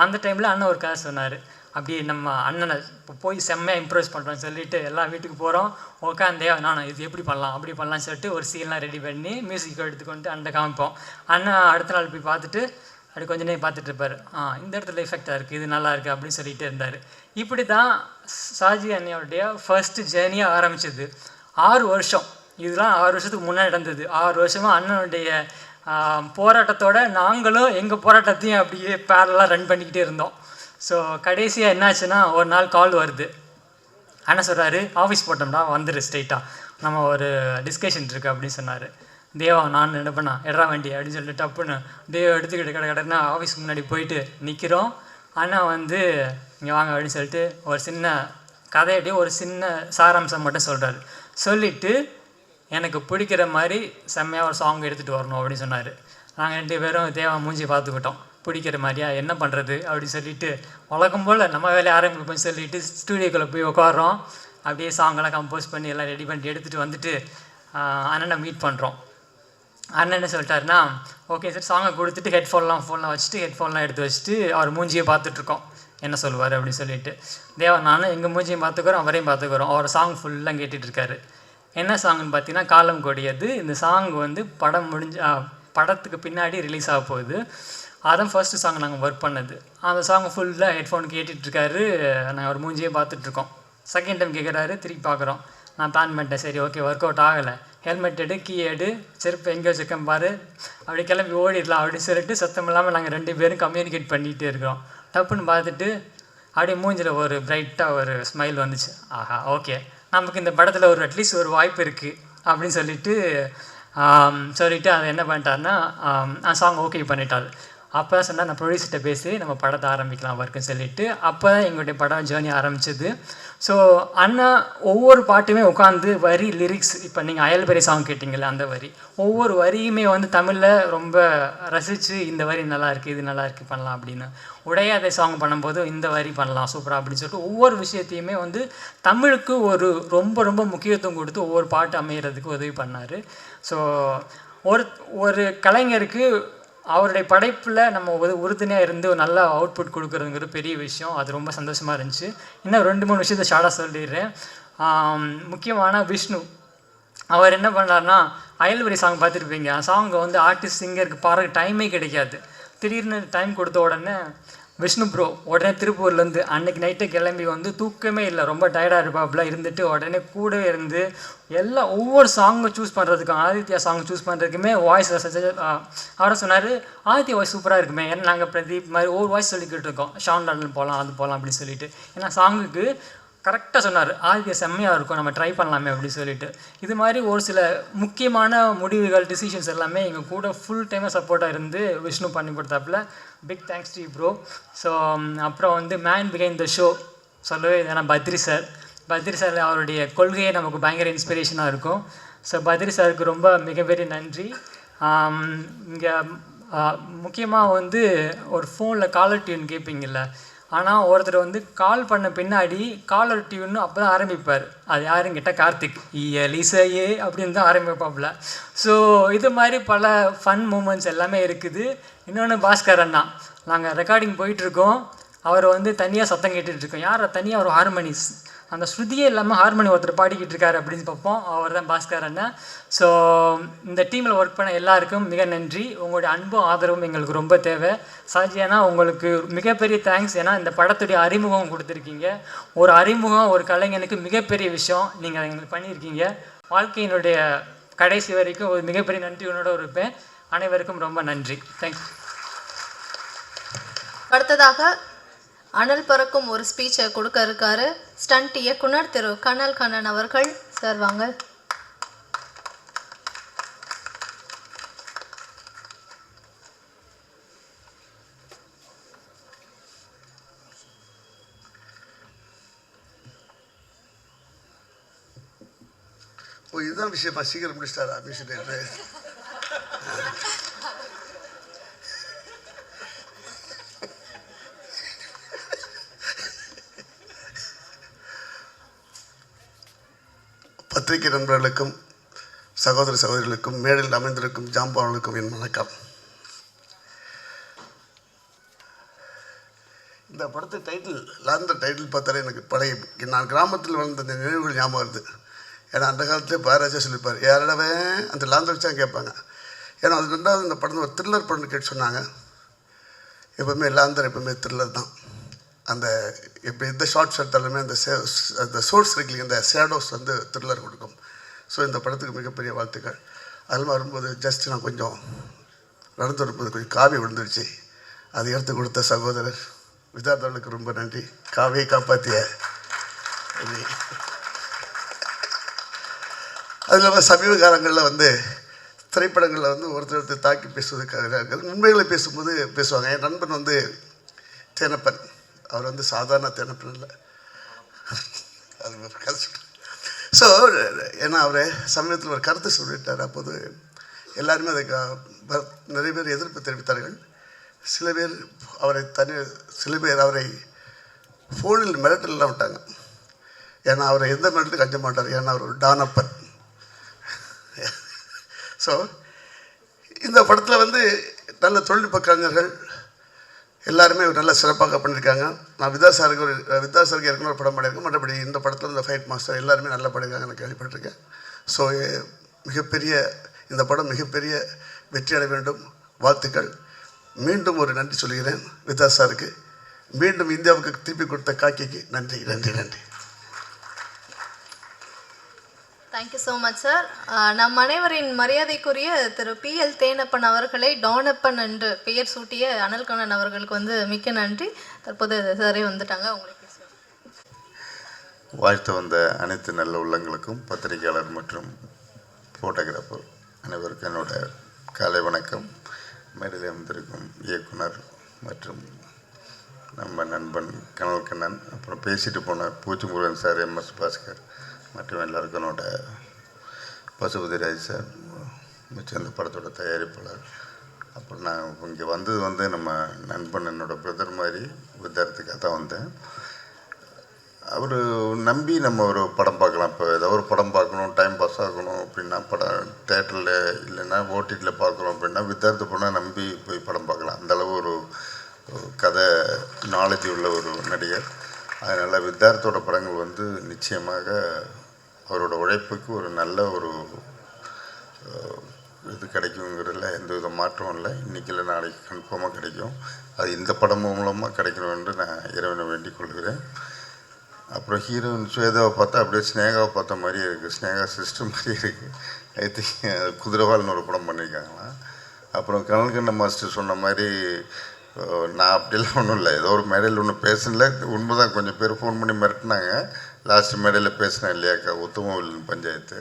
அந்த டைமில் அண்ணன் ஒரு கதை சொன்னார். அப்படியே நம்ம அண்ணனை இப்போ போய் செம்மையாக இம்ப்ரெஸ் பண்ணுறோன்னு சொல்லிட்டு எல்லா வீட்டுக்கு போகிறோம். உட்காந்தே நான் இது எப்படி பண்ணலாம் அப்படி பண்ணலாம்னு சொல்லிட்டு ஒரு சீன்லாம் ரெடி பண்ணி மியூசிக் எடுத்துக்கொண்டு அண்ணன் காமிப்போம். அண்ணன் அடுத்த நாள் போய் பார்த்துட்டு அப்படி கொஞ்ச நேரம் பார்த்துட்டு இருப்பார். இந்த இடத்துல எஃபெக்டாக இருக்குது, இது நல்லா இருக்குது அப்படின்னு சொல்லிகிட்டே இருந்தார். இப்படி தான் சாஜி அண்ணியோடைய ஃபர்ஸ்ட்டு ஜேர்னியாக ஆரம்பிச்சது. 6 வருஷம், இதெல்லாம் 6 வருஷத்துக்கு முன்னாடி நடந்தது. 6 வருஷமாக அண்ணனுடைய போராட்டத்தோடு நாங்களும் எங்கள் போராட்டத்தையும் அப்படியே பேரலாக ரன் பண்ணிக்கிட்டே இருந்தோம். ஸோ கடைசியாக என்னாச்சுன்னா ஒரு நாள் கால் வருது. அண்ணன் சொல்கிறாரு, ஆஃபீஸ் போட்டோம்னா வந்துடு ஸ்ட்ரைட்டாக, நம்ம ஒரு டிஸ்கஷன் இருக்குது அப்படின்னு சொன்னார். தேவா நான் என்ன பண்ணா எட்ரா வண்டி அப்படின்னு சொல்லிட்டு டப்புன்னு தேவா எடுத்துக்கிட்டு கடன்னா ஆஃபீஸ்க்கு முன்னாடி போயிட்டு நிற்கிறோம். அண்ணா வந்து இங்கே வாங்க அப்படின்னு சொல்லிட்டு ஒரு சின்ன கதையிட்டே ஒரு சின்ன சாராம்சம் மட்டும் சொல்கிறாரு. சொல்லிவிட்டு எனக்கு பிடிக்கிற மாதிரி செம்மையாக ஒரு சாங் எடுத்துகிட்டு வரணும் அப்படின்னு சொன்னார். நாங்கள் 2 பேரும் தேவா மூஞ்சி பார்த்துக்கிட்டோம். பிடிக்கிற மாதிரியா என்ன பண்ணுறது அப்படின்னு சொல்லிட்டு வழக்கம் போல் நம்ம வேலையை ஆரம்பிப்போம்னு சொல்லிவிட்டு ஸ்டூடியோக்குள்ளே போய் உட்காரோம். அப்படியே சாங்கெல்லாம் கம்போஸ் பண்ணி எல்லாம் ரெடி பண்ணி எடுத்துகிட்டு வந்துட்டு அண்ணனை மீட் பண்ணுறோம். அண்ணன் என்ன சொல்லிட்டாருன்னா, ஓகே சார் சாங்கை கொடுத்துட்டு ஃபோன்லாம் வச்சுட்டு ஹெட்ஃபோன்லாம் எடுத்து வச்சுட்டு அவர் மூஞ்சியை பார்த்துட்ருக்கோம் என்ன சொல்லுவார் அப்படின்னு சொல்லிட்டு. தேவா நானும் எங்கள் மூஞ்சியும் பார்த்துக்கிறோம், அவரையும் பார்த்துக்கிறோம். அவர் சாங் ஃபுல்லாக கேட்டுட்ருக்காரு. என்ன சாங்குன்னு பார்த்தீங்கன்னா காலம் கொடியது. இந்த சாங் வந்து படத்துக்கு பின்னாடி ரிலீஸ் ஆக போகுது. அதான் ஃபர்ஸ்ட்டு சாங் நாங்கள் ஒர்க் பண்ணது. அந்த சாங் ஃபுல்லாக ஹெட்ஃபோன் கேட்டுட்ருக்காரு. நாங்கள் அவர் மூஞ்சியே பார்த்துட்ருக்கோம். செகண்ட் டைம் கேட்குறாரு, திருப்பி பார்க்குறோம். நான் பிளான் பண்ணிட்டேன், சரி ஓகே ஒர்க் அவுட் ஆகலை, ஹெல்மெட் எடு, கீ எடு, செருப்பு எங்கே வச்சுருக்கேன் பாரு, அப்படி கிளம்பி ஓடிடலாம் அப்படின்னு சொல்லிட்டு சத்தம் இல்லாமல் நாங்கள் 2 பேரும் கம்யூனிகேட் பண்ணிகிட்டே இருக்கிறோம். டப்புன்னு பார்த்துட்டு அப்படியே மூஞ்சில் ஒரு பிரைட்டாக ஒரு ஸ்மைல் வந்துச்சு. ஆஹா ஓகே நமக்கு இந்த படத்தில் ஒரு அட்லீஸ்ட் ஒரு வாய்ப்பு இருக்குது அப்படின்னு சொல்லிட்டு அதை என்ன பண்ணிட்டாருன்னா சாங் ஓகே பண்ணிட்டாரு. அப்போ தான் சொன்னால் நான் ப்ரொடியூசர்கிட்ட பேசி நம்ம படத்தை ஆரம்பிக்கலாம் ஒர்க்குன்னு சொல்லிவிட்டு அப்போ தான் எங்களுடைய படம் ஜேர்னி ஆரம்பிச்சது. ஸோ அண்ணா ஒவ்வொரு பாட்டுமே உட்காந்து வரி லிரிக்ஸ், இப்போ நீங்கள் அயல்பெரிய சாங் கேட்டிங்கல்ல அந்த வரி, ஒவ்வொரு வரியுமே வந்து தமிழில் ரொம்ப ரசித்து இந்த வரி நல்லா இருக்குது, இது நல்லா இருக்குது பண்ணலாம் அப்படின்னு. உடையாதை சாங் பண்ணும்போது இந்த வரி பண்ணலாம் சூப்பராக அப்படின்னு சொல்லிட்டு ஒவ்வொரு விஷயத்தையுமே வந்து தமிழுக்கு ஒரு ரொம்ப ரொம்ப முக்கியத்துவம் கொடுத்து ஒவ்வொரு பாட்டு அமைகிறதுக்கு உதவி பண்ணார். ஸோ ஒரு கலைஞருக்கு அவருடைய படைப்பில் நம்ம உறுதுணையாக இருந்து ஒரு நல்ல அவுட்புட் கொடுக்குறதுங்கிறது பெரிய விஷயம். அது ரொம்ப சந்தோஷமாக இருந்துச்சு. இன்னும் 2-3 விஷயத்தை ஷார்ட்டாக சொல்லிடுறேன். முக்கியமான விஷ்ணு அவர் என்ன பண்ணார்னா, அயல்வரி சாங் பார்த்துருப்பீங்க. அந்த சாங்கை வந்து ஆர்டிஸ்ட் சிங்கருக்கு பாடுறதுக்கு டைமே கிடைக்காது. திடீர்னு டைம் கொடுத்த உடனே விஷ்ணு ப்ரோ உடனே திருப்பூர்லேருந்து அன்றைக்கி நைட்டே கிளம்பி வந்து தூக்கமே இல்லை, ரொம்ப டயர்டாக இருப்பாப்புல இருந்துட்டு உடனே கூடவே இருந்து ஒவ்வொரு சாங்கும் சூஸ் பண்ணுறதுக்கும் ஆதித்யா சாங் சூஸ் பண்ணுறதுக்குமே வாய்ஸ் அவரை சொன்னார், ஆதித்யா வாய்ஸ் சூப்பராக இருக்குமே. ஏன்னா நாங்கள் பிரதீப் மாதிரி ஒவ்வொரு வாய்ஸ் சொல்லிக்கிட்டு இருக்கோம், ஷான் டார்டன் போகலாம் அது போகலாம் அப்படின்னு சொல்லிட்டு. ஏன்னா சாங்குக்கு கரெக்டாக சொன்னார், ஆதித்யா செம்மையாக இருக்கும், நம்ம ட்ரை பண்ணலாமே அப்படின்னு சொல்லிட்டு. இது மாதிரி ஒரு சில முக்கியமான முடிவுகள் டிசிஷன்ஸ் எல்லாமே எங்கள் கூட ஃபுல் டைமாக சப்போர்ட்டாக இருந்து விஷ்ணு பண்ணி கொடுத்தாப்புல. Big thanks to bro. So அப்புறம் வந்து மேன் பிஹைண்ட் த ஷோ சொல்லவே ஏன்னா பத்ரி சார் அவருடைய கொள்கையே நமக்கு பயங்கர இன்ஸ்பிரேஷனாக இருக்கும். ஸோ பத்ரி சாருக்கு ரொம்ப மிகப்பெரிய நன்றி. இங்கே முக்கியமாக வந்து ஒரு ஃபோனில் காலர் டியூன் கேட்பீங்கள்ல, ஆனால் ஒருத்தர் வந்து கால் பண்ண பின்னாடி காலர் டியூன்னு அப்போ தான் ஆரம்பிப்பார். அது யாருன்னு கேட்டால் கார்த்திக் இசையே அப்படின்னு தான் ஆரம்பிப்பாப்புல. ஸோ இது மாதிரி பல ஃபன் மூமெண்ட்ஸ் எல்லாமே இருக்குது. இன்னொன்று பாஸ்கர் அண்ணா, நாங்கள் ரெக்கார்டிங் போயிட்டுருக்கோம், அவர் வந்து தனியாக சத்தம் கேட்டுட்ருக்கோம், யார் தனியாக ஒரு ஹார்மோனிஸ் அந்த ஸ்ருதியே இல்லாமல் ஹார்மோனி ஒருத்தர் பாடிக்கிட்டு இருக்காரு அப்படின்னு பார்ப்போம், அவர் தான் பாஸ்கர் அண்ணன். ஸோ இந்த டீமில் ஒர்க் பண்ண எல்லாருக்கும் மிக நன்றி. உங்களுடைய அன்பும் ஆதரவும் எங்களுக்கு ரொம்ப தேவை. சாஜியானா உங்களுக்கு மிகப்பெரிய தேங்க்ஸ். ஏன்னா இந்த படத்துடைய அறிமுகம் கொடுத்துருக்கீங்க. ஒரு அறிமுகம் ஒரு கலைஞனுக்கு மிகப்பெரிய விஷயம் நீங்கள் எங்களுக்கு பண்ணியிருக்கீங்க. வாழ்க்கையினுடைய கடைசி வரைக்கும் ஒரு மிகப்பெரிய நன்றியோடு இருப்பேன். அனைவருக்கும் ரொம்ப நன்றி. தேங்க்ஸ். அடுத்ததாக அனல் பறக்கும் ஒரு ஸ்பீச்சை கொடுக்க இருக்காரு ஸ்டண்ட் இயக்குனர் திரு கனல் கண்ணன் அவர்கள். சார் வாங்க. இதுதான் விஷயமா, சீக்கிரம் முடிச்சிட்டாரா பேசிட்டு? பத்திரிகை நண்பர்களுக்கும் சகோதர சகோதரிகளுக்கும் மேடையில் அமைந்திருக்கும் ஜாம்பவான்களுக்கும் என் வணக்கம். இந்த படத்து டைட்டில் லாந்தர் டைட்டில் பார்த்தாலே எனக்கு பழைய நான் கிராமத்தில் வளர்ந்த அந்த நினைவுகள் ஞாபகம் வருது. ஏன்னா அந்த காலத்திலே பாராஜா சொல்லியிருப்பார், யாரிடவே அந்த லாந்தர் வச்சா கேட்பாங்க. ஏன்னா அது ரெண்டாவது இந்த படம் ஒரு த்ரில்லர் படம்னு கேட்டு சொன்னாங்க. எப்போவுமே லாந்தர் எப்போவுமே த்ரில்லர் தான். அந்த இப்போ எந்த ஷார்ட்ஸ் எடுத்தாலுமே அந்த சோர்ஸ் இருக்குல்லைங்க, அந்த ஷேடோஸ் வந்து த்ரில்லர் கொடுக்கும். ஸோ இந்த படத்துக்கு மிகப்பெரிய வாழ்த்துக்கள். அதெல்லாம் வரும்போது ஜஸ்ட் நான் கொஞ்சம் நடந்து வரும்போது கொஞ்சம் காவி விழுந்துடுச்சு. அதை எடுத்து கொடுத்த சகோதரர் விதார்த்தவர்களுக்கு ரொம்ப நன்றி. காவியை காப்பாற்றிய அது இல்லாமல் சமீப காலங்களில் வந்து திரைப்படங்களில் வந்து ஒருத்தர் தாக்கி பேசுவதற்காக உண்மைகளை பேசும்போது பேசுவாங்க. என் நண்பன் வந்து தேனப்பன், அவர் வந்து சாதாரண தேனப்பன் இல்லை, அது கஷ்டம். ஸோ ஏன்னா அவர் சமயத்தில் ஒரு கருத்து சொல்லிட்டார். அப்போது எல்லாருமே அதுக்கு நிறைய பேர் எதிர்ப்பு தெரிவித்தார்கள். சில பேர் அவரை ஃபோனில் மிரட்டலாம் விட்டாங்க. ஏன்னா அவரை எந்த மிரட்டலுக்கு அஞ்ச மாட்டார், ஏன்னா அவர் ஒரு டானப்பன். ஸோ இந்த படத்தில் வந்து நல்ல தொழில்நுட்ப கலைஞர்கள் எல்லாருமே நல்ல சிறப்பாக பண்ணியிருக்காங்க. நான் வித்யாசாருக்கு ஏற்கனவே ஒரு படம் பண்ணியிருக்கேன். மற்றபடி இந்த படத்தில் இந்த ஃபைட் மாஸ்டர் எல்லாருமே நல்லா பண்ணியிருக்காங்க, நான் கேள்விப்பட்டிருக்கேன். ஸோ இந்த படம் மிகப்பெரிய வெற்றி அடைய வேண்டும். வாழ்த்துக்கள். மீண்டும் ஒரு நன்றி சொல்கிறேன் வித்யாசாருக்கு. மீண்டும் இந்தியாவுக்கு திருப்பி கொடுத்த காக்கிக்கு நன்றி நன்றி நன்றி. Thank you so much sir. நம் அனைவரின் மரியாதைக்குரிய திரு PL தேனப்பன் அவர்களை டானப்பன் என்று பெயர் சூட்டிய அனல்கண்ணன் அவர்களுக்கு வந்து மிக்க நன்றி. தற்போது சாரே வந்துட்டாங்க, உங்களுக்கு வாழ்த்து வந்த அனைத்து நல்ல உள்ளங்களுக்கும், பத்திரிகையாளர் மற்றும் ஃபோட்டோகிராஃபர் அனைவருக்கும் என்னோட காலை வணக்கம். மேடையில் வந்திருக்கும் இயக்குனர் மற்றும் நம்ம நண்பன் கனல்கண்ணன், அப்புறம் பேசிட்டு போன பூச்சிமுருகன் சார், MS பாஸ்கர் மற்றும் எல்லாருக்கும் என்னோட பசுபதி ராஜ் சார், மிச்சம் இந்த படத்தோட தயாரிப்பாளர். அப்புறம் நான் இங்கே வந்தது வந்து நம்ம நண்பன் என்னோடய பிரதர் மாதிரி வித்தியார்த்துக்காக தான் வந்தேன். அவர் நம்பி நம்ம ஒரு படம் பார்க்கலாம். இப்போ ஏதோ ஒரு படம் பார்க்கணும், டைம் பாஸ் ஆகணும் அப்படின்னா படம் தேட்டரில் இல்லைன்னா OTTயில் பார்க்குறோம் அப்படின்னா வித்தியார்த்த படம் நம்பி போய் படம் பார்க்கலாம். அந்தளவு ஒரு கதை நாலேஜ் உள்ள ஒரு நடிகர். அதனால் வித்தியார்த்தோட படங்கள் வந்து நிச்சயமாக அவரோட உழைப்புக்கு ஒரு நல்ல ஒரு இது கிடைக்குங்கிறதுல எந்த வித மாற்றம் இல்லை. இன்றைக்கி இல்லை நாளைக்கு கன்ஃபார்மாக கிடைக்கும். அது இந்த படம் மூலமாக கிடைக்கணும் என்று நான் இறைவனை வேண்டிக் கொள்கிறேன். அப்புறம் ஹீரோயின் ஸ்வேதாவை பார்த்தா அப்படியே ஸ்னேகாவை பார்த்த மாதிரியே இருக்குது, ஸ்னேகா சிஸ்டர் மாதிரியே இருக்குது. ஐ திங்க் குதிரவால்னு ஒரு படம் பண்ணியிருக்காங்களாம். அப்புறம் கனல்கண்ண மாஸ்டர் சொன்ன மாதிரி நான் அப்படிலாம் ஒன்றும் இல்லை, ஏதோ ஒரு மேடையில் ஒன்று பேசல, உண்மைதான். கொஞ்சம் பேர் ஃபோன் பண்ணி மிரட்டினாங்க. லாஸ்ட் மேடையில் பேசினேன் இல்லையாக்கா, உத்தமவில் பஞ்சாயத்து,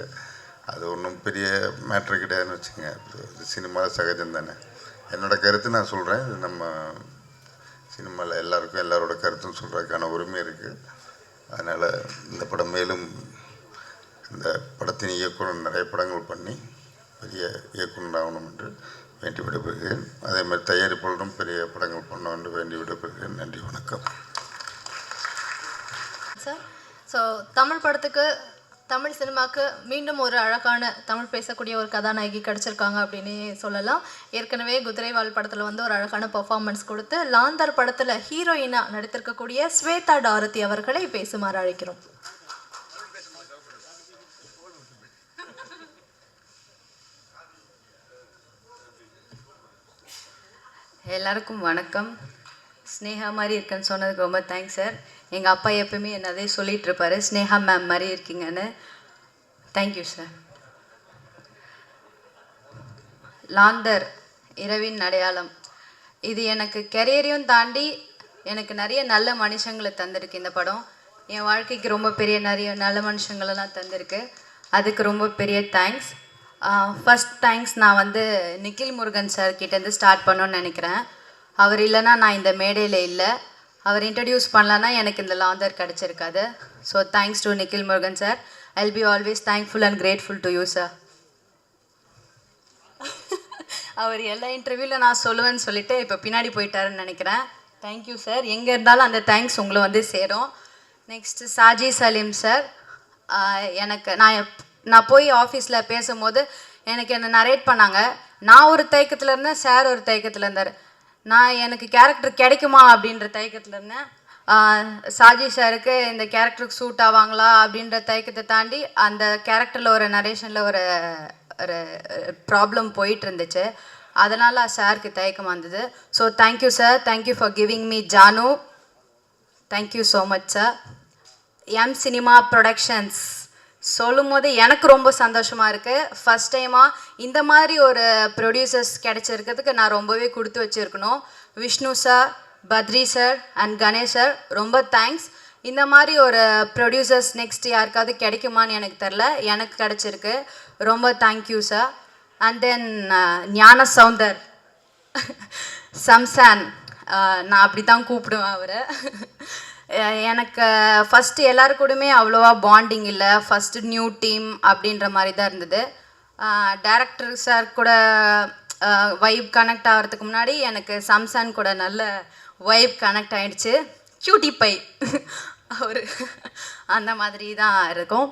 அது ஒன்றும் பெரிய மேட்ரு கிடையாதுன்னு வச்சுங்க. இது சினிமாவில் சகஜம் தானே. என்னோடய கருத்து நான் சொல்கிறேன். இது நம்ம சினிமாவில் எல்லாருக்கும் எல்லாரோட கருத்தும் சொல்கிறதுக்கான உரிமை இருக்குது. அதனால் இந்த படம் மேலும் இந்த படத்தின் இயக்குனர் நிறைய படங்கள் பண்ணி பெரிய இயக்குனர் ஆகணும் என்று வேண்டி விடைபெறுகிறேன். அதே மாதிரி தயாரிப்பாளரும் பெரிய படங்கள் பண்ணோம் என்று வேண்டி விடைபெறுகிறேன். நன்றி, வணக்கம் சார். ஸோ தமிழ் படத்துக்கு, தமிழ் சினிமாவுக்கு மீண்டும் ஒரு அழகான தமிழ் பேசக்கூடிய ஒரு கதாநாயகி கிடச்சிருக்காங்க அப்படின்னு சொல்லலாம். ஏற்கனவே குதிரைவால் படத்தில் வந்து ஒரு அழகான பெர்ஃபார்மன்ஸ் கொடுத்து லாந்தர் படத்தில் ஹீரோயினாக நடித்திருக்கக்கூடிய ஸ்வேதா டாரதி அவர்களை பேசுமாறு அழைக்கிறோம். எல்லாருக்கும் வணக்கம். ஸ்னேகா மாதிரி இருக்கேன்னு சொன்னதுக்கு ரொம்ப தேங்க்ஸ் சார். எங்கள் அப்பா எப்பவுமே என்னதே சொல்லிகிட்ருப்பாரு, ஸ்னேகா மேம் மாதிரி இருக்கீங்கன்னு. Thank you sir. லாந்தர் இரவின் அடையாளம், இது எனக்கு கெரியரையும் தாண்டி எனக்கு நிறைய நல்ல மனுஷங்களை தந்திருக்கு இந்த படம். என் வாழ்க்கைக்கு ரொம்ப பெரிய நிறைய நல்ல மனுஷங்களெல்லாம் தந்திருக்கு. அதுக்கு ரொம்ப பெரிய தேங்க்ஸ். ஃபஸ்ட் தேங்க்ஸ் நான் வந்து நிக்கில் முருகன் சார் கிட்டேருந்து ஸ்டார்ட் பண்ணணுன்னு நினைக்கிறேன். அவர் இல்லைன்னா நான் இந்த மேடையில் இல்லை. அவர் இன்ட்ரடியூஸ் பண்ணலன்னா எனக்கு இந்த லாந்தர் கிடச்சிருக்காது. So thanks to Nikhil Murugan sir. I'll be always thankful and grateful to you sir. அவர் எல்லா இன்டர்வியூவில் நான் சொல்லுவேன்னு சொல்லிட்டு இப்போ பின்னாடி போயிட்டாருன்னு நினைக்கிறேன். Thank you sir. எங்கே இருந்தாலும் அந்த தேங்க்ஸ் உங்களை வந்து சேரும். Next Saji Saleem sir. எனக்கு நான் போய் ஆஃபீஸில் பேசும்போது எனக்கு என்ன நரேட் பண்ணாங்க. நான் ஒரு தயக்கத்தில் இருந்தேன், சார் ஒரு தயக்கத்தில் இருந்தார். நான் எனக்கு கேரக்டர் கிடைக்குமா அப்படின்ற தயக்கத்தில் இருந்தேன். சாஜி சாருக்கு இந்த கேரக்டருக்கு சூட் ஆவாங்களா அப்படின்ற தயக்கத்தை தாண்டி அந்த கேரக்டரில் ஒரு நரேஷனில் ஒரு ஒரு ப்ராப்ளம் போயிட்டு இருந்துச்சு. அதனால் சாருக்கு தயக்கமாக இருந்தது. So thank you sir, thank you for giving me Janu. Thank you so much sir. M cinema productions சொல்லும் போது எனக்கு ரொம்ப சந்தோஷமாக இருக்குது. ஃபஸ்ட் டைமாக இந்த மாதிரி ஒரு ப்ரொடியூசர்ஸ் கிடைச்சிருக்கிறதுக்கு நான் ரொம்பவே கொடுத்து வச்சுருக்கணும். Vishnu sir, Badri sir and Ganesh sir, ரொம்ப தேங்க்ஸ். இந்த மாதிரி ஒரு ப்ரொடியூசர்ஸ் நெக்ஸ்ட் யாருக்காவது கிடைக்குமான்னு எனக்கு தெரில, எனக்கு கிடச்சிருக்கு. ரொம்ப தேங்க்யூ சார். அண்ட் தென் ஞான சவுந்தர் சம்சான், நான் அப்படி தான் கூப்பிடுவேன் அவரை. எனக்கு ஃபஸ்ட்டு எல்லாரு கூடயுமே அவ்வளோவா பாண்டிங் இல்லை. ஃபஸ்ட்டு நியூ டீம் அப்படின்ற மாதிரி தான் இருந்தது. டைரக்டர் சார் கூட வைப் கனெக்ட் ஆகிறதுக்கு முன்னாடி எனக்கு சம்சான் கூட நல்ல வைப் கனெக்ட் ஆகிடுச்சு. க்யூட்டி பை அவர் அந்த மாதிரி தான் இருக்கும்.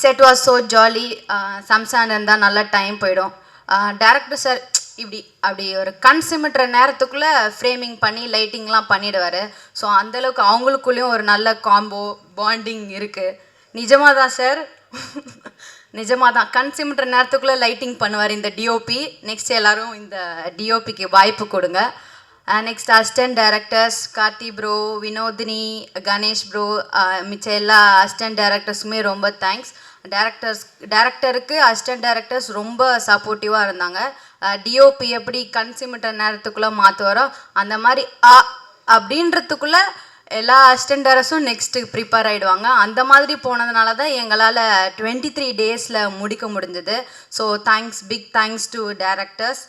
Set was so jolly. Samson இருந்தால் நல்லா டைம் போயிடும். டைரக்டர் சார் அப்படி ஒரு கண் சிமிட்டுற நேரத்துக்குள்ளே ஃப்ரேமிங் பண்ணி லைட்டிங்லாம் பண்ணிடுவார். ஸோ அந்தளவுக்கு அவங்களுக்குள்ளேயும் ஒரு நல்ல காம்போ பாண்டிங் இருக்குது. நிஜமாக தான் சார், நிஜமாக தான். கண் சிமிட்டுற நேரத்துக்குள்ளே லைட்டிங் பண்ணுவார் இந்த டிஓபி. நெக்ஸ்ட் எல்லோரும் இந்த டிஓபிக்கு வாய்ப்பு கொடுங்க. Next assistant directors Karthi bro, Vinodhini, Ganesh bro, மிச்ச எல்லா அசிஸ்டன்ட் டைரக்டர்ஸுமே ரொம்ப தேங்க்ஸ். டைரக்டருக்கு அசிஸ்டன்ட் டைரக்டர்ஸ் ரொம்ப சப்போர்ட்டிவாக இருந்தாங்க. டிஓபி எப்படி கண் சிமிட்டுற நேரத்துக்குள்ளே மாற்றுவாரோ அந்த மாதிரி அப்படின்றதுக்குள்ளே எல்லா அசிஸ்டன்ட் டைரக்டர்ஸும் நெக்ஸ்ட்டு ப்ரிப்பேர் ஆகிடுவாங்க. அந்த மாதிரி போனதுனால தான் எங்களால் 23 டேஸில் முடிக்க முடிஞ்சது. So thanks, big thanks to directors.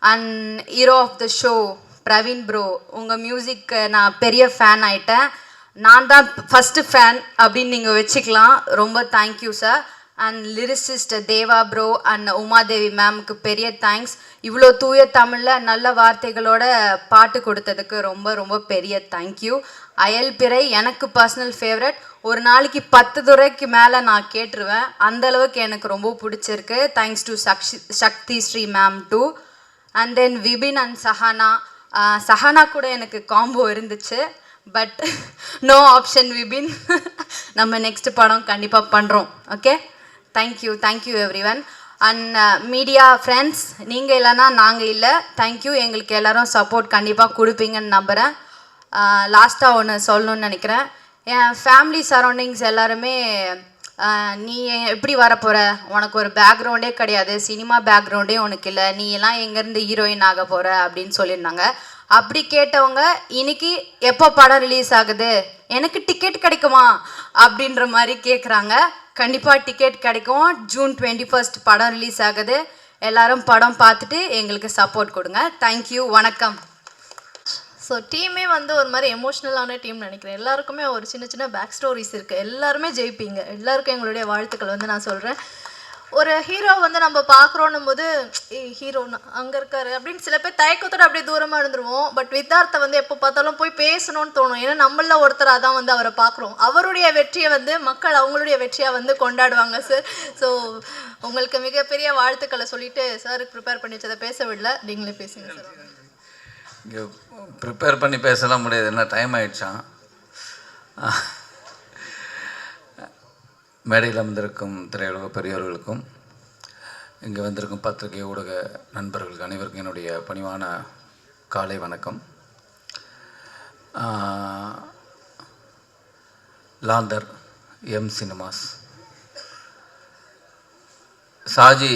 And hero of the show Praveen bro, உங்கள் மியூசிக்கு நான் பெரிய ஃபேன் ஆகிட்டேன். நான் தான் ஃபஸ்ட்டு ஃபேன் அப்படின்னு நீங்கள் வச்சுக்கலாம். ரொம்ப thank you sir. And lyricist Deva bro and Umadevi மேம்க்கு பெரிய தேங்க்ஸ். இவ்வளோ தூய தமிழில் நல்ல வார்த்தைகளோட பாட்டு கொடுத்ததுக்கு ரொம்ப ரொம்ப பெரிய தேங்க்யூ. அயல்பிறை எனக்கு பர்சனல் ஃபேவரட். ஒரு நாளைக்கு 10 துறைக்கு மேலே நான் கேட்டுருவேன், அந்தளவுக்கு எனக்கு ரொம்ப பிடிச்சிருக்கு. Thanks to Sakthi Sri ma'am too. And then Vipin and Sahana. Sahana கூட எனக்கு காம்போ இருந்துச்சு, பட் நோ ஆப்ஷன் விபின். நம்ம நெக்ஸ்ட் படம் கண்டிப்பாக பண்ணுறோம். Okay, thank you, thank you every one. And media friends, நீங்கள் இல்லைன்னா நாங்கள் இல்லை. தேங்க்யூ, எங்களுக்கு எல்லோரும் சப்போர்ட் கண்டிப்பாக கொடுப்பீங்கன்னு நம்புகிறேன். லாஸ்ட்டாக ஒன்று சொல்லணுன்னு நினைக்கிறேன். என் ஃபேமிலி சரௌண்டிங்ஸ் எல்லாருமே நீ எப்படி வரப்போகிற, உனக்கு ஒரு பேக்ரவுண்டே கிடையாது, சினிமா பேக்ரவுண்டே உனக்கு இல்லை, நீ எல்லாம் எங்கேருந்து ஹீரோயின் ஆக போகிற அப்படின்னு சொல்லியிருந்தாங்க. அப்படி கேட்டவங்க இன்னைக்கு எப்போ படம் ரிலீஸ் ஆகுது, எனக்கு டிக்கெட் கிடைக்குமா அப்படின்ற மாதிரி கேட்குறாங்க. கண்டிப்பாக டிக்கெட் கிடைக்கும். ஜூன் 21 படம் ரிலீஸ் ஆகுது. எல்லாரும் படம் பார்த்துட்டு எங்களுக்கு சப்போர்ட் கொடுங்க. தேங்க்யூ, வணக்கம். ஸோ டீமே வந்து ஒரு மாதிரி எமோஷ்னலான டீம் நினைக்கிறேன். எல்லாருக்குமே ஒரு சின்ன சின்ன பேக் ஸ்டோரிஸ் இருக்குது. எல்லாருமே ஜெயிப்பீங்க. எல்லாருக்கும் எங்களுடைய வாழ்த்துக்கள் வந்து நான் சொல்கிறேன். ஒரு ஹீரோ வந்து நம்ம பார்க்குறோன்னும் போது ஹீரோ அங்கே இருக்காரு அப்படின்னு சில பேர் தயக்கத்தோடு அப்படியே தூரமாக இருந்துருவோம். பட் வித்தார்த்தை வந்து எப்போ பார்த்தாலும் போய் பேசணும்னு தோணும். ஏன்னா நம்மள ஒருத்தராக தான் வந்து அவரை பார்க்குறோம். அவருடைய வெற்றியை வந்து மக்கள் அவங்களுடைய வெற்றியாக வந்து கொண்டாடுவாங்க சார். ஸோ உங்களுக்கு மிகப்பெரிய வாழ்த்துக்களை சொல்லிட்டு சாருக்கு ப்ரிப்பேர் பண்ணி வச்சதை பேச விடல, நீங்களே பேசுங்க சார். இங்கே ப்ரிப்பேர் பண்ணி பேசலாம் முடியாது, என்ன டைம் ஆகிடுச்சான். மேடையில் வந்திருக்கும் திரையுலக பெரியவர்களுக்கும் இங்கே வந்திருக்கும் பத்திரிகை ஊடக நண்பர்களுக்கு அனைவருக்கும் என்னுடைய பணிவான காலை வணக்கம். லாந்தர் எம் சினிமாஸ் சாஜி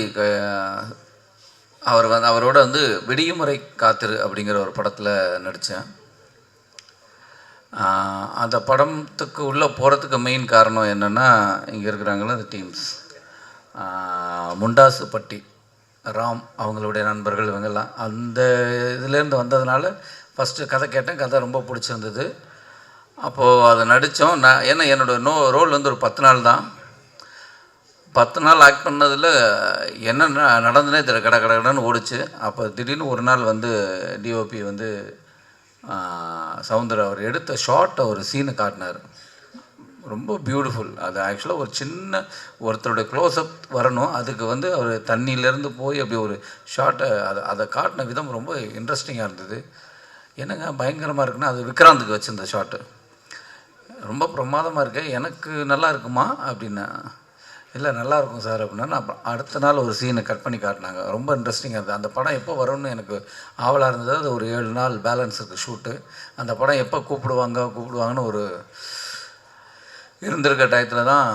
அவரோட வந்து விடியுமுறை காத்திரு அப்படிங்கிற ஒரு படத்தில் நடித்தேன். அந்த படத்துக்கு உள்ளே போகிறதுக்கு மெயின் காரணம் என்னென்னா, இங்கே இருக்கிறாங்களோ அந்த டீம்ஸ், முண்டாசுப்பட்டி ராம் அவங்களுடைய நண்பர்கள் இவங்கெல்லாம் அந்த இதுலேருந்து வந்ததுனால ஃபஸ்ட்டு கதை கேட்டேன். கதை ரொம்ப பிடிச்சிருந்தது. அப்போது அதை நடித்தோம். நான் ஏன்னா என்னோடய ரோல் வந்து ஒரு 10 நாள் தான். 10 நாள் ஆக்ட் பண்ணதில் என்ன நடந்துனே தெரியல, கடன்னு ஓடிச்சு. அப்போ திடீர்னு ஒரு நாள் வந்து டிஓபி வந்து சவுந்தர் அவர் எடுத்த ஷார்ட்டை ஒரு சீனை காட்டினார். ரொம்ப பியூட்டிஃபுல். அது ஆக்சுவலாக ஒரு சின்ன ஒருத்தருடைய க்ளோஸ்அப் வரணும், அதுக்கு வந்து அவர் தண்ணியிலேருந்து போய் அப்படி ஒரு ஷார்ட்டை அதை காட்டின விதம் ரொம்ப இன்ட்ரெஸ்டிங்காக இருந்தது. என்னங்க பயங்கரமாக இருக்குன்னா அது விக்ராந்துக்கு வச்சுருந்த ஷாட்டு. ரொம்ப பிரமாதமாக இருக்கு, எனக்கு நல்லா இருக்குமா அப்படின்னா, இல்லை நல்லாயிருக்கும் சார் அப்படின்னா. நான் அடுத்த நாள் ஒரு சீனை கட் பண்ணி காட்டினாங்க. ரொம்ப இன்ட்ரெஸ்டிங்காக இருந்தது. அந்த படம் எப்போ வரும்னு எனக்கு ஆவலாக இருந்தது. அது ஒரு 7 நாள் பேலன்ஸ் இருக்குது ஷூட்டு. அந்த படம் எப்போ கூப்பிடுவாங்கன்னு ஒரு இருந்திருக்க டயத்தில் தான்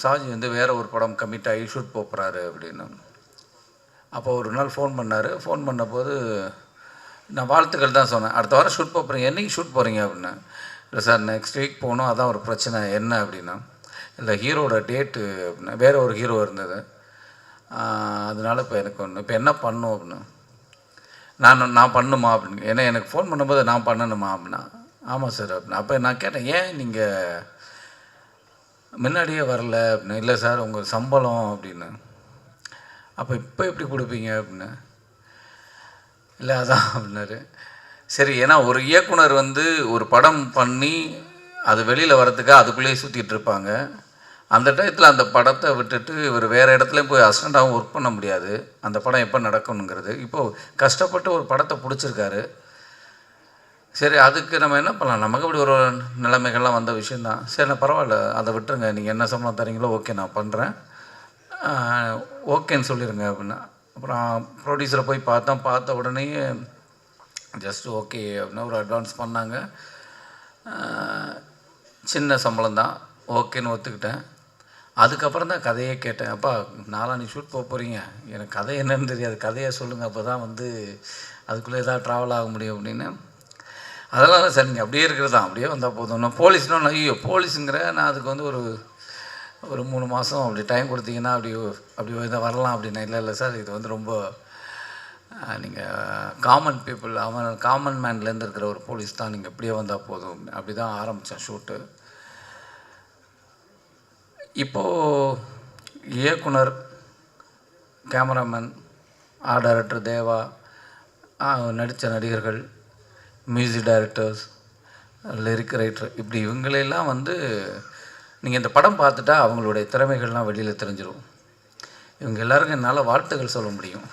ஷாஜி வந்து வேறு ஒரு படம் கமிட் ஆகி ஷூட் போகிறாரு அப்படின்னு. அப்போ ஒரு நாள் ஃபோன் பண்ணார். ஃபோன் பண்ணபோது நான் வாழ்த்துக்கள் தான் சொன்னேன். அடுத்த வாரம் ஷூட் போகிறீங்க, என்றைக்கு ஷூட் போகிறீங்க அப்படின்னா. இல்லை சார் நெக்ஸ்ட் வீக் போகணும், அதான் ஒரு பிரச்சனை. என்ன அப்படின்னா, இல்லை ஹீரோட டேட்டு அப்படின்னா, வேறு ஒரு ஹீரோ இருந்தது, அதனால் இப்போ எனக்கு ஒன்று இப்போ என்ன பண்ணும் அப்படின்னு. நான் பண்ணுமா அப்படின்னு. ஏன்னா எனக்கு ஃபோன் பண்ணும்போது நான் பண்ணணுமா அப்படின்னா. ஆமாம் சார் அப்படின்னா. அப்போ நான் கேட்டேன், ஏன் நீங்கள் முன்னாடியே வரல அப்படின்னு. இல்லை சார் உங்கள் சம்பளம் அப்படின்னு. அப்போ இப்போ எப்படி கொடுப்பீங்க அப்படின்னு. இல்லை அதான் அப்படின்னாரு. சரி, ஏன்னா ஒரு இயக்குனர் வந்து ஒரு படம் பண்ணி அது வெளியில் வரத்துக்காக அதுக்குள்ளேயே சுற்றிட்டு இருப்பாங்க. அந்த டயத்தில் அந்த படத்தை விட்டுட்டு இவர் வேறு இடத்துலையும் போய் அசிஸ்டண்ட்டாகவும் ஒர்க் பண்ண முடியாது. அந்த படம் எப்போ நடக்கணுங்கிறது. இப்போது கஷ்டப்பட்டு ஒரு படத்தை பிடிச்சிருக்காரு. சரி, அதுக்கு நம்ம என்ன பண்ணலாம், நமக்கு அப்படி ஒரு நிலைமைகள்லாம் வந்த விஷயந்தான். சரி நான் பரவாயில்ல, அதை விட்டுருங்க, நீங்கள் என்ன சம்பளம் தரீங்களோ ஓகே நான் பண்ணுறேன், ஓகேன்னு சொல்லிடுங்க அப்படின்னா. அப்புறம் ப்ரொடியூசரை போய் பார்த்த உடனே ஜஸ்ட் ஓகே அப்படின்னா ஒரு அட்வான்ஸ் பண்ணாங்க. சின்ன சம்பளம் தான், ஓகேன்னு ஒத்துக்கிட்டேன். அதுக்கப்புறம் தான் கதையே கேட்டேன். அப்பா நாளாக நீ ஷூட் போகிறீங்க, எனக்கு கதை என்னன்னு தெரியாது, கதையை சொல்லுங்கள், அப்போ தான் வந்து அதுக்குள்ளே எதாவது ட்ராவல் ஆக முடியும் அப்படின்னு. அதெல்லாம் தான் சார், நீங்கள் அப்படியே இருக்கிறது தான், அப்படியே வந்தால் போதும். நான் போலீஸ்னால் ஐயோ போலீஸுங்கிற, நான் அதுக்கு வந்து ஒரு 3 மாதம் அப்படி டைம் கொடுத்தீங்கன்னா அப்படி இதை வரலாம் அப்படின்னா. இல்லை சார், இது வந்து ரொம்ப நீங்கள் காமன் பீப்புள், காமன் மேன்லேருந்து இருக்கிற ஒரு போலீஸ் தான், நீங்கள் இப்படியே வந்தால் போதும். அப்படி தான் ஆரம்பித்தேன் ஷூட்டு. இப்போது இயக்குனர், கேமராமேன், ஆர்ட் டைரக்டர் தேவா, நடித்த நடிகர்கள், மியூசிக் டைரக்டர்ஸ், லிரிக் ரைட்டர், இப்படி இவங்களெல்லாம் வந்து நீங்கள் இந்த படம் பார்த்துட்டா அவங்களுடைய திறமைகள்லாம் வெளியில் தெரிஞ்சிடும். இவங்க எல்லாருக்கும் என்னால் வாழ்த்துக்கள் சொல்ல முடியும்.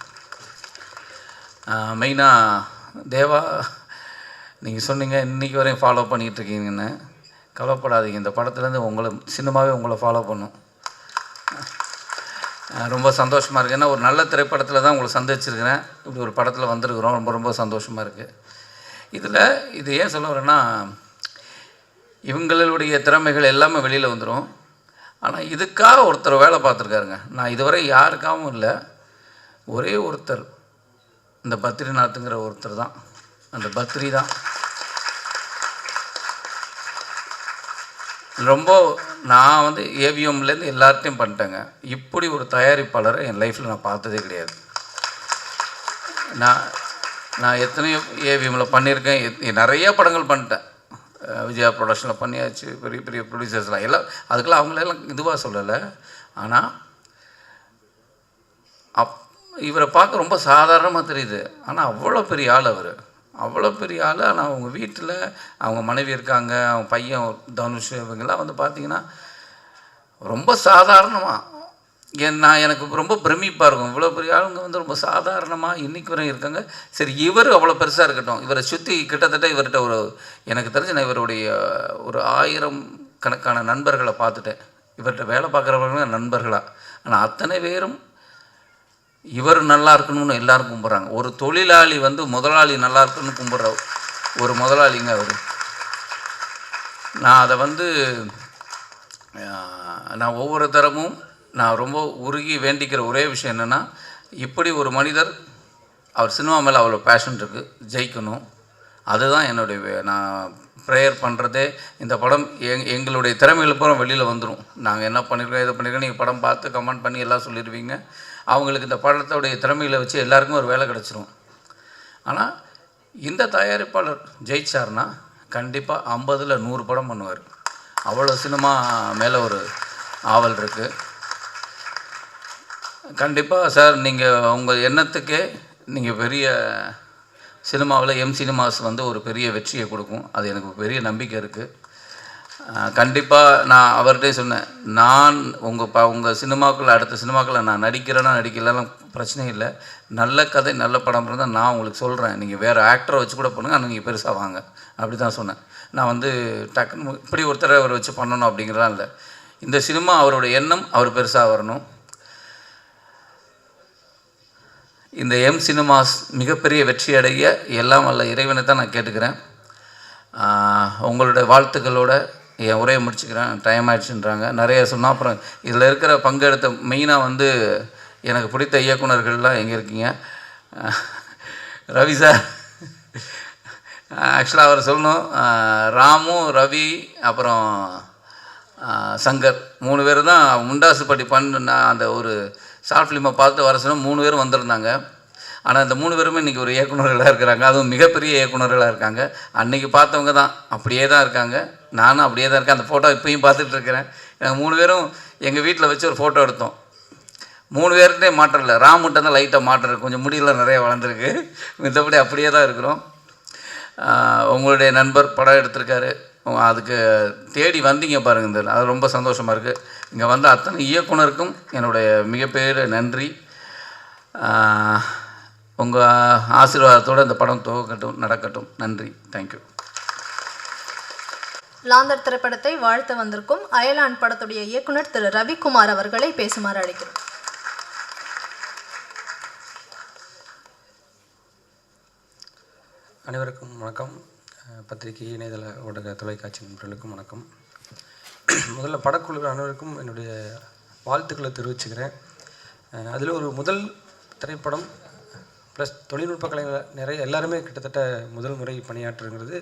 மெயினாக தேவா, நீங்கள் சொன்னீங்க இன்றைக்கி வரையும் ஃபாலோ பண்ணிகிட்ருக்கீங்கன்னு. கவலைப்படாதீங்க, இந்த படத்துலேருந்து சினிமாவே உங்களை ஃபாலோ பண்ணும். ரொம்ப சந்தோஷமாக இருக்குது. ஏன்னா ஒரு நல்ல திரைப்படத்தில் தான் உங்களை சந்திச்சிருக்கிறேன், இப்படி ஒரு படத்தில் வந்திருக்கிறோம். ரொம்ப சந்தோஷமாக இருக்குது. இது ஏன் சொல்ல வரேன்னா, இவங்களுடைய திறமைகள் எல்லாமே வெளியில் வந்துடும். ஆனால் இதுக்காக ஒருத்தர் வேலை பார்த்துருக்காருங்க. நான் இதுவரை யாருக்காகவும் இல்லை, ஒரே ஒருத்தர், இந்த பத்ரிநாத்துங்கிற ஒருத்தர் தான். அந்த பத்ரி தான் ரொம்ப, நான் வந்து ஏவிஎம்லேருந்து எல்லார்ட்டையும் பண்ணிட்டேங்க. இப்படி ஒரு தயாரிப்பாளரை என் லைஃப்பில் நான் பார்த்ததே கிடையாது. நான் எத்தனையோ ஏவிஎம்மில் பண்ணியிருக்கேன், நிறைய படங்கள் பண்ணிட்டேன். விஜயா ப்ரொடக்ஷனில் பண்ணியாச்சு, பெரிய பெரிய ப்ரொடியூசர்ஸ்லாம் எல்லாம், அதுக்கெல்லாம் அவங்களெல்லாம் இதுவாக சொல்லலை. ஆனால் இவரை பார்க்க ரொம்ப சாதாரணமாக தெரியுது, ஆனால் அவ்வளோ பெரிய ஆள் அவர், அவ்வளோ பெரிய ஆள். ஆனால் அவங்க வீட்டில் அவங்க மனைவி இருக்காங்க, அவங்க பையன் தனுஷ், இவங்கெல்லாம் வந்து பார்த்திங்கன்னா ரொம்ப சாதாரணமாக எனக்கு ரொம்ப பிரமிப்பாக இருக்கும். இவ்வளோ பெரிய ஆளுங்க வந்து ரொம்ப சாதாரணமாக இன்றைக்கி வரையும் இருக்காங்க. சரி, இவர் அவ்வளோ பெருசாக இருக்கட்டும், இவரை சுற்றி கிட்டத்தட்ட இவர்கிட்ட எனக்கு தெரிஞ்சு நான் இவருடைய ஒரு 1000 கணக்கான நண்பர்களை பார்த்துட்டேன். இவர்கிட்ட வேலை பார்க்குறவங்க நண்பர்களாக. ஆனால் அத்தனை பேரும் இவர் நல்லா இருக்கணும்னு எல்லாரும் கும்பிட்றாங்க. ஒரு தொழிலாளி வந்து முதலாளி நல்லா இருக்கணும்னு கும்பிட்ற ஒரு முதலாளிங்க அவர். நான் அதை வந்து நான் ஒவ்வொரு தரமும் நான் ரொம்ப உருகி வேண்டிக்கிற ஒரே விஷயம் என்னென்னா, இப்படி ஒரு மனிதர், அவர் சினிமா மேலே அவ்வளோ பேஷன் இருக்குது, ஜெயிக்கணும். அதுதான் என்னுடைய நான் ப்ரேயர் பண்ணுறதே. இந்த படம் எங்களுடைய திறமைகள் பூரா வெளியில் வந்துடும். நாங்கள் என்ன பண்ணியிருக்கோம், எதை பண்ணியிருக்கோம், நீங்கள் படம் பார்த்து கமெண்ட் பண்ணி எல்லாம் சொல்லிடுவீங்க. அவங்களுக்கு இந்த படத்தோடைய திறமைகளை வச்சு எல்லாருக்குமே ஒரு வேலை கிடச்சிரும். ஆனால் இந்த தயாரிப்பாளர் ஜெயிச்சார்னா கண்டிப்பாக 50ல் 100 படம் பண்ணுவார். அவ்வளோ சினிமா மேலே ஒரு ஆவல் இருக்குது. கண்டிப்பாக சார், நீங்கள் உங்கள் எண்ணத்துக்கே நீங்கள் பெரிய சினிமாவில் சினிமாஸ் வந்து ஒரு பெரிய வெற்றியை கொடுக்கும். அது எனக்கு பெரிய நம்பிக்கை இருக்குது. கண்டிப்பாக நான் அவர்கிட்டே சொன்னேன், நான் உங்கள் சினிமாக்கள் அடுத்த சினிமாக்களில் நான் நடிக்கிறேன்னா நடிக்கலாம் பிரச்சனை இல்லை, நல்ல கதை நல்ல படம் இருந்தால் நான் உங்களுக்கு சொல்கிறேன், நீங்கள் வேறு ஆக்டரை வச்சு கூட பண்ணுங்கள், ஆனால் நீங்கள் பெருசாக வாங்க அப்படி தான் சொன்னேன். நான் வந்து டக்குன்னு இப்படி ஒருத்தரை அவரை வச்சு பண்ணணும் அப்படிங்கிறலாம் இல்லை. இந்த சினிமா அவரோட எண்ணம், அவர் பெருசாக வரணும். இந்த எம் சினிமாஸ் மிகப்பெரிய வெற்றி அடைய எல்லாம் வல்ல இறைவனை தான் நான் கேட்டுக்கிறேன். உங்களுடைய வாழ்த்துக்களோட என் உரையை முடிச்சுக்கிறேன். டைம் ஆயிடுச்சுன்றாங்க நிறைய சொன்னால். அப்புறம் இதில் இருக்கிற பங்கெடுத்த மெயினாக வந்து எனக்கு பிடித்த இயக்குனர்கள்லாம் எங்கே இருக்கீங்க? ரவி சார், ஆக்சுவலாக அவர் சொல்லணும், ராமு, ரவி, அப்புறம் சங்கர் 3 பேர் தான் முண்டாசுப்பட்டி நான் அந்த ஒரு ஷார்ட் ஃபிலிமை பார்த்து வர சொன்னால் 3 பேரும் வந்திருந்தாங்க. ஆனால் இந்த 3 பேருமே இன்றைக்கி ஒரு இயக்குநர்களாக இருக்கிறாங்க, அதுவும் மிகப்பெரிய இயக்குநர்களாக இருக்காங்க. அன்றைக்கி பார்த்தவங்க தான் அப்படியே தான் இருக்காங்க, நானும் அப்படியே தான் இருக்கேன். அந்த ஃபோட்டோ இப்போயும் பார்த்துட்டு இருக்கிறேன். நாங்கள் 3 பேரும் எங்கள் வீட்டில் வச்சு ஒரு ஃபோட்டோ எடுத்தோம். 3 பேர்கிட்டே மாற்றம் இல்லை, ராமுட்ட தான் லைட்டாக மாற்றம் இருக்குது, கொஞ்சம் முடியெல்லாம் நிறைய வளர்ந்துருக்கு, மற்றபடி அப்படியே தான் இருக்கிறோம். உங்களுடைய நண்பர் படம் எடுத்திருக்காரு, அதுக்கு தேடி வந்தீங்க பாருங்கள், அது ரொம்ப சந்தோஷமாக இருக்குது. இங்கே வந்த அத்தனை இயக்குனருக்கும் என்னுடைய மிகப்பெரிய நன்றி. உங்கள் ஆசீர்வாதத்தோடு இந்த படம் துவக்கட்டும், நடக்கட்டும். நன்றி, தேங்க்யூ. லாந்தர் திரைப்படத்தை வாழ்த்த வந்திருக்கும் அயலான் படத்துடைய இயக்குனர் திரு ரவிக்குமார் அவர்களை பேசுமாறு அழைக்கிறோம். அனைவருக்கும் வணக்கம். பத்திரிகை, இணையதள ஊடக, தொலைக்காட்சி நண்பர்களுக்கும் வணக்கம். முதல்ல படக்குழு அனைவருக்கும் என்னுடைய வாழ்த்துக்களை தெரிவிச்சுக்கிறேன். அதில் ஒரு முதல் திரைப்படம் ப்ளஸ் தொழில்நுட்ப கலைஞர் எல்லாருமே கிட்டத்தட்ட முதல் முறை பணியாற்றுங்கிறது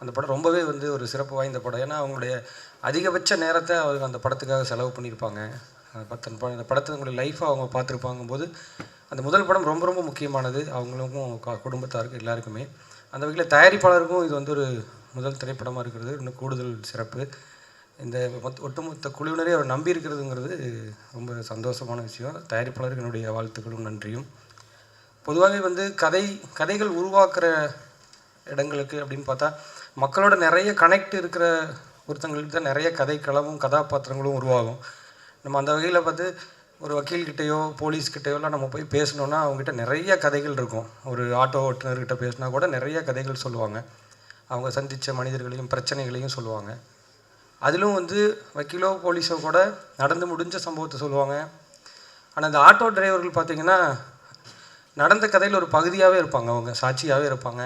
அந்த படம் ரொம்பவே வந்து ஒரு சிறப்பு வாய்ந்த படம். ஏன்னா அவங்களுடைய அதிகபட்ச நேரத்தை அவங்க அந்த படத்துக்காக செலவு பண்ணியிருப்பாங்க. அந்த படத்தை அவங்களுடைய லைஃப்பை அவங்க பார்த்துருப்பாங்கும் போது அந்த முதல் படம் ரொம்ப ரொம்ப முக்கியமானது அவங்களுக்கும் குடும்பத்தாருக்கு எல்லாருக்குமே. அந்த வகையில் தயாரிப்பாளருக்கும் இது வந்து ஒரு முதல் திரைப்படமாக இருக்கிறது இன்னும் கூடுதல் சிறப்பு. இந்த ஒட்டுமொத்த குழுவினரே அவர் நம்பி இருக்கிறதுங்கிறது ரொம்ப சந்தோஷமான விஷயம். தயாரிப்பாளருக்கு என்னுடைய வாழ்த்துக்களும் நன்றியும். பொதுவாகவே வந்து கதைகள் உருவாக்குற இடங்களுக்கு அப்படின்னு பார்த்தா மக்களோட நிறைய கனெக்ட் இருக்கிற ஒருத்தங்களுக்கு தான் நிறைய கதைக்களமும் கதாபாத்திரங்களும் உருவாகும். நம்ம அந்த வகையில் பார்த்து ஒரு வக்கீல்கிட்டையோ போலீஸ்கிட்டையோலாம் நம்ம போய் பேசணுன்னா அவங்ககிட்ட நிறைய கதைகள் இருக்கும். ஒரு ஆட்டோ ஓட்டுநர்கிட்ட பேசினா கூட நிறைய கதைகள் சொல்லுவாங்க, அவங்க சந்தித்த மனிதர்களையும் பிரச்சனைகளையும் சொல்லுவாங்க. அதிலும் வந்து வக்கீலோ போலீஸோ கூட நடந்து முடிஞ்ச சம்பவத்தை சொல்லுவாங்க. ஆனால் இந்த ஆட்டோ டிரைவர்கள் பார்த்திங்கன்னா நடந்த கதையில் ஒரு பகுதியாகவே இருப்பாங்க, அவங்க சாட்சியாகவே இருப்பாங்க.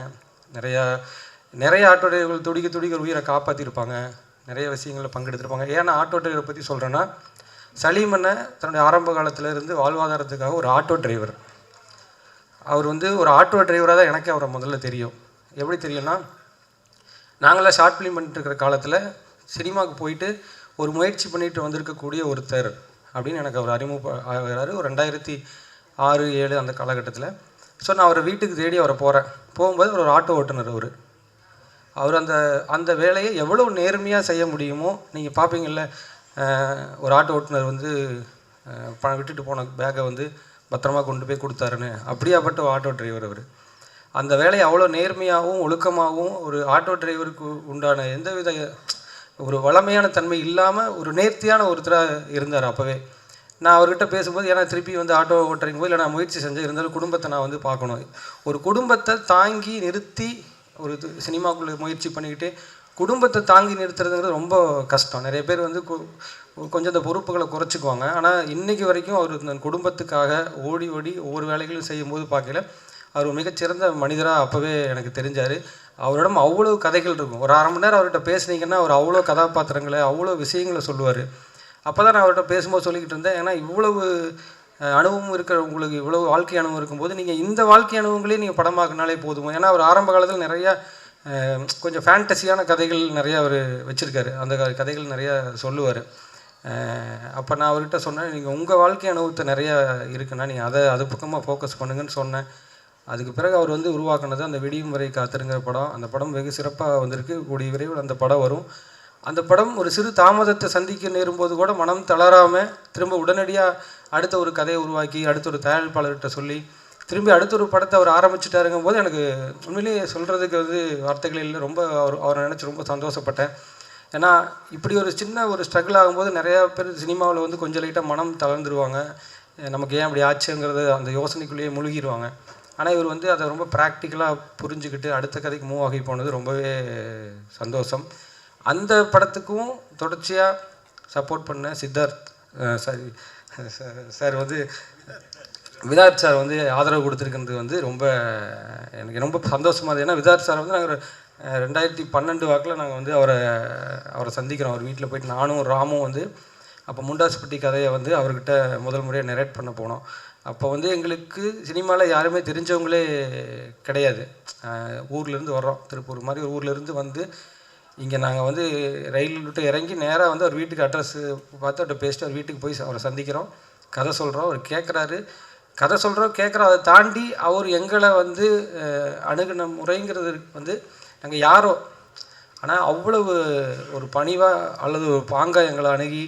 நிறைய ஆட்டோ டிரைவர்கள் துடிக்க உயிரை காப்பாற்றிருப்பாங்க, நிறைய விஷயங்களில் பங்கெடுத்திருப்பாங்க. ஏன்னா ஆட்டோ டிரைவரை பற்றி சொல்கிறேன்னா, சலீம் அண்ணன் தன்னுடைய ஆரம்ப காலத்திலேருந்து வாழ்வாதாரத்துக்காக ஒரு ஆட்டோ டிரைவர். அவர் வந்து ஒரு ஆட்டோ டிரைவராக தான் எனக்கு அவரை முதல்ல தெரியும். எப்படி தெரியும்னா, நாங்களாம் ஷார்ட் ஃபிலிம் பண்ணிட்டு இருக்கிற காலத்தில் சினிமாவுக்கு போயிட்டு ஒரு முயற்சி பண்ணிட்டு வந்திருக்கக்கூடிய ஒருத்தர் அப்படின்னு எனக்கு அவர் அறிமுகப்படுறாரு. ஒரு 2006-07 அந்த காலகட்டத்தில். ஸோ நான் அவரை வீட்டுக்கு தேடி அவரை போகும்போது ஒரு ஆட்டோ ஓட்டுநர். அவர் அந்த வேலையை எவ்வளோ நேர்மையாக செய்ய முடியுமோ நீங்கள் பார்ப்பீங்கள்ல, ஒரு ஆட்டோ ஓட்டுநர் வந்து விட்டுட்டு போன பேக்கை வந்து பத்திரமா கொண்டு போய் கொடுத்தாருன்னு, அப்படியாப்பட்ட ஒரு ஆட்டோ டிரைவர் அவர். அந்த வேலையை அவ்வளோ நேர்மையாகவும் ஒழுக்கமாகவும் ஒரு ஆட்டோ டிரைவருக்கு உண்டான எந்தவித ஒரு வளமையான தன்மை இல்லாமல் ஒரு நேர்த்தியான ஒருத்தராக இருந்தார் அப்போவே. நான் அவர்கிட்ட பேசும்போது, ஏன்னா திருப்பி வந்து ஆட்டோ ஓட்டுறீங்க போது இல்லை நான் முயற்சி செஞ்சேன், இருந்தாலும் குடும்பத்தை நான் வந்து பார்க்கணும். ஒரு குடும்பத்தை தாங்கி நிறுத்தி ஒரு சினிமாக்குள்ளே முயற்சி பண்ணிக்கிட்டு குடும்பத்தை தாங்கி நிறுத்துறதுங்கிறது ரொம்ப கஷ்டம். நிறைய பேர் வந்து கொஞ்சம் இந்த பொறுப்புகளை குறைச்சிக்குவாங்க. ஆனால் இன்றைக்கி வரைக்கும் அவர் இந்த குடும்பத்துக்காக ஓடி ஒவ்வொரு வேலைகளும் செய்யும்போது பார்க்கல அவர் மிகச்சிறந்த மனிதராக அப்போவே எனக்கு தெரிஞ்சார். அவரிடம் அவ்வளோ கதைகள் இருக்கும். ஒரு 1/2 மணி நேரம் அவர்கிட்ட பேசுனீங்கன்னா அவர் அவ்வளோ கதாபாத்திரங்களை அவ்வளோ விஷயங்களை சொல்லுவார். அப்போ தான் நான் அவர்கிட்ட பேசும்போது சொல்லிக்கிட்டு இருந்தேன், ஏன்னா இவ்வளவு அனுபவம் இருக்கிற உங்களுக்கு இவ்வளவு வாழ்க்கை அனுபவம் இருக்கும்போது நீங்கள் இந்த வாழ்க்கை அனுபவங்களே நீங்கள் படமாக்கினாலே போதும். ஏன்னா அவர் ஆரம்ப காலத்தில் நிறையா கொஞ்சம் ஃபேண்டஸியான கதைகள் நிறையா அவர் வச்சுருக்காரு, அந்த கதைகள் நிறையா சொல்லுவார். அப்போ நான் அவர்கிட்ட சொன்னேன், நீங்கள் உங்கள் வாழ்க்கை அனுபவத்தை நிறையா இருக்குன்னா நீங்கள் அது பக்கமாக ஃபோக்கஸ் பண்ணுங்கன்னு சொன்னேன். அதுக்கு பிறகு அவர் வந்து உருவாக்குனது அந்த விடியும் வரை காத்திருங்கிற படம். அந்த படம் வெகு சிறப்பாக வந்திருக்கு. கூடிய விரைவில் அந்த படம் வரும். அந்த படம் ஒரு சிறு தாமதத்தை சந்திக்க நேரும்போது கூட மனம் தளராமல் திரும்ப உடனடியாக அடுத்த ஒரு கதையை உருவாக்கி அடுத்த ஒரு தயாரிப்பாளர்கிட்ட சொல்லி திரும்பி அடுத்த ஒரு படத்தை அவர் ஆரம்பிச்சுட்டாருங்கும் போது எனக்கு உண்மையிலேயே சொல்கிறதுக்கு வந்து வார்த்தைகள் இல்லை. ரொம்ப அவரை நினச்சி ரொம்ப சந்தோஷப்பட்டேன். ஏன்னா இப்படி ஒரு சின்ன ஒரு ஸ்ட்ரகிள் ஆகும்போது நிறையா பேர் சினிமாவில் வந்து கொஞ்சம் லைட்டாக மனம் தளர்ந்துருவாங்க. நமக்கு ஏன் அப்படி ஆச்சுங்கிறது அந்த யோசனைக்குள்ளேயே முழுகிடுவாங்க. ஆனால் இவர் வந்து அதை ரொம்ப ப்ராக்டிக்கலாக புரிஞ்சுக்கிட்டு அடுத்த கதைக்கு மூவ் ஆகி போனது ரொம்பவே சந்தோஷம். அந்த படத்துக்கும் தொடர்ச்சியாக சப்போர்ட் பண்ண சித்தார்த் சார் வந்து விதார்த் சார் வந்து ஆதரவு கொடுத்துருக்கிறது வந்து எனக்கு ரொம்ப சந்தோஷமாக இருக்குது. ஏன்னா விதார்த் சார் வந்து நாங்கள் 2012 வாக்கில் நாங்கள் வந்து அவரை சந்திக்கிறோம். அவர் வீட்டில் போயிட்டு நானும் ராமும் வந்து அப்போ முண்டாசுப்பட்டி கதையை வந்து அவர்கிட்ட முதல் முறையாக நெரேட் பண்ண போனோம். அப்போ வந்து எங்களுக்கு சினிமாவில் யாருமே தெரிஞ்சவங்களே கிடையாது. ஊர்லேருந்து வர்றோம், திருப்பூர் மாதிரி ஒரு ஊர்லேருந்து வந்து இங்கே நாங்கள் வந்து ரயில் விட்டு இறங்கி நேராக வந்து அவர் வீட்டுக்கு அட்ரஸ் பார்த்து அவர்கிட்ட பேசிட்டு அவர் வீட்டுக்கு போய் அவரை சந்திக்கிறோம், கதை சொல்கிறோம். அவர் கேட்குறாரு, கதை சொல்கிறோம், கேட்குறோம். அதை தாண்டி அவர் எங்களை வந்து அணுகுன முறைங்கிறது வந்து நாங்கள் யாரோ, ஆனால் அவ்வளவு ஒரு பணிவாக அல்லது ஒரு பாங்காக எங்களை அணுகி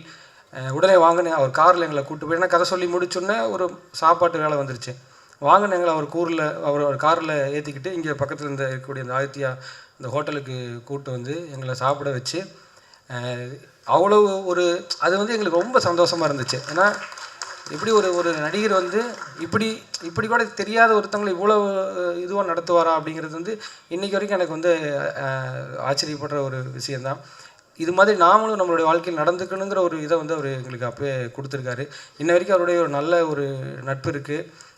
உடனே வாங்கினேன். அவர் காரில் எங்களை கூப்பிட்டு போய், ஏன்னா கதை சொல்லி முடிச்சோன்னே ஒரு சாப்பாட்டு வேலை வந்துருச்சு. வாங்கின எங்களை அவர் காரில் ஏற்றிக்கிட்டு இங்கே பக்கத்தில் இருக்கக்கூடிய இந்த ஆதித்யா இந்த ஹோட்டலுக்கு கூப்பிட்டு வந்து எங்களை சாப்பிட வச்சு அவ்வளவு அது வந்து எங்களுக்கு ரொம்ப சந்தோஷமாக இருந்துச்சு. ஏன்னா இப்படி ஒரு நடிகர் வந்து இப்படி கூட தெரியாத ஒருத்தவங்களை இவ்வளோ இதுவாக நடத்துவாரா அப்படிங்கிறது வந்து இன்றைக்கி வரைக்கும் எனக்கு வந்து ஆச்சரியப்படுற ஒரு விஷயந்தான். இது மாதிரி நாமளும் நம்மளுடைய வாழ்க்கையில் நடந்துக்கணுங்கிற ஒரு இதை வந்து அவர் எங்களுக்கு அப்போயே கொடுத்துருக்காரு. இன்ன வரைக்கும் அவருடைய ஒரு நல்ல ஒரு நட்பு இருக்குது.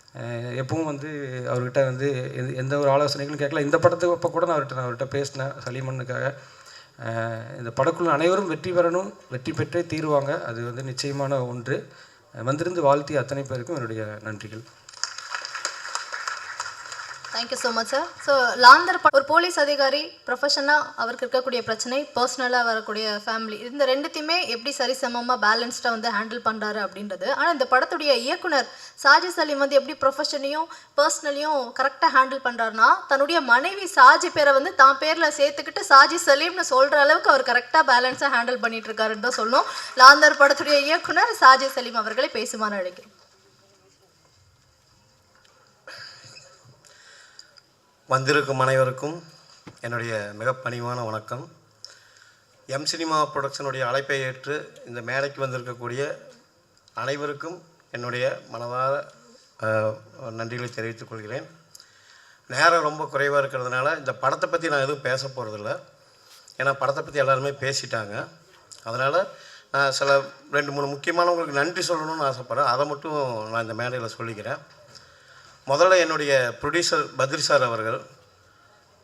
எப்பவும் வந்து அவர்கிட்ட வந்து எந்த ஒரு ஆலோசனைகளும் கேட்கல. இந்த படத்துக்கு அப்போ கூட நான் அவர்கிட்ட பேசினேன் சலீமனுக்காக. இந்த படக்குழு அனைவரும் வெற்றி பெறணும், வெற்றி பெற்றே தீருவாங்க, அது வந்து நிச்சயமான ஒன்று. வந்திருந்து வாழ்த்திய அத்தனை பேருக்கும் என்னுடைய நன்றிகள். Thank you so much sir. So Laandhar ஒரு போலீஸ் அதிகாரி ப்ரொஃபஷனாக அவருக்கு இருக்கக்கூடிய பிரச்சனை, பர்சனலாக வரக்கூடிய ஃபேமிலி, இந்த ரெண்டுத்தையுமே எப்படி சரிசமமாக பேலன்ஸ்டாக வந்து ஹேண்டில் பண்ணுறாரு அப்படின்றது. ஆனால் இந்த படத்துடைய இயக்குனர் சாஜி சலீம் வந்து எப்படி ப்ரொஃபஷனையும் பர்சனலையும் கரெக்டாக ஹேண்டில் பண்ணுறாருனா, தன்னுடைய மனைவி சாஜி பேரை வந்து தான் பேரில் சேர்த்துக்கிட்டு சாஜி சலீம்னு சொல்கிற அளவுக்கு அவர் கரெக்டாக பேலன்ஸாக ஹேண்டில் பண்ணிட்டு இருக்காருன்னு தான் சொல்லணும். லாந்தர் படத்துடைய இயக்குனர் சாஜி சலீம் அவர்களை பேசுமாறு அழைக்கிறேன். வந்திருக்கும் அனைவருக்கும் என்னுடைய மிக பணிவான வணக்கம். எம் சினிமா ப்ரொடக்ஷனுடைய அழைப்பை ஏற்று இந்த மேடைக்கு வந்திருக்கக்கூடிய அனைவருக்கும் என்னுடைய மனதார நன்றிகளை தெரிவித்துக் கொள்கிறேன். நேரம் ரொம்ப குறைவாக இருக்கிறதுனால இந்த படத்தை பற்றி நான் எதுவும் பேச போகிறதில்ல. ஏன்னா படத்தை பற்றி எல்லாருமே பேசிட்டாங்க. அதனால் நான் சில 2-3 முக்கியமானவங்களுக்கு நன்றி சொல்லணும்னு ஆசைப்பட்றேன். அதை மட்டும் நான் இந்த மேடையில் சொல்லிக்கிறேன். முதல்ல என்னுடைய ப்ரொடியூசர் பத்ரி சார் அவர்கள்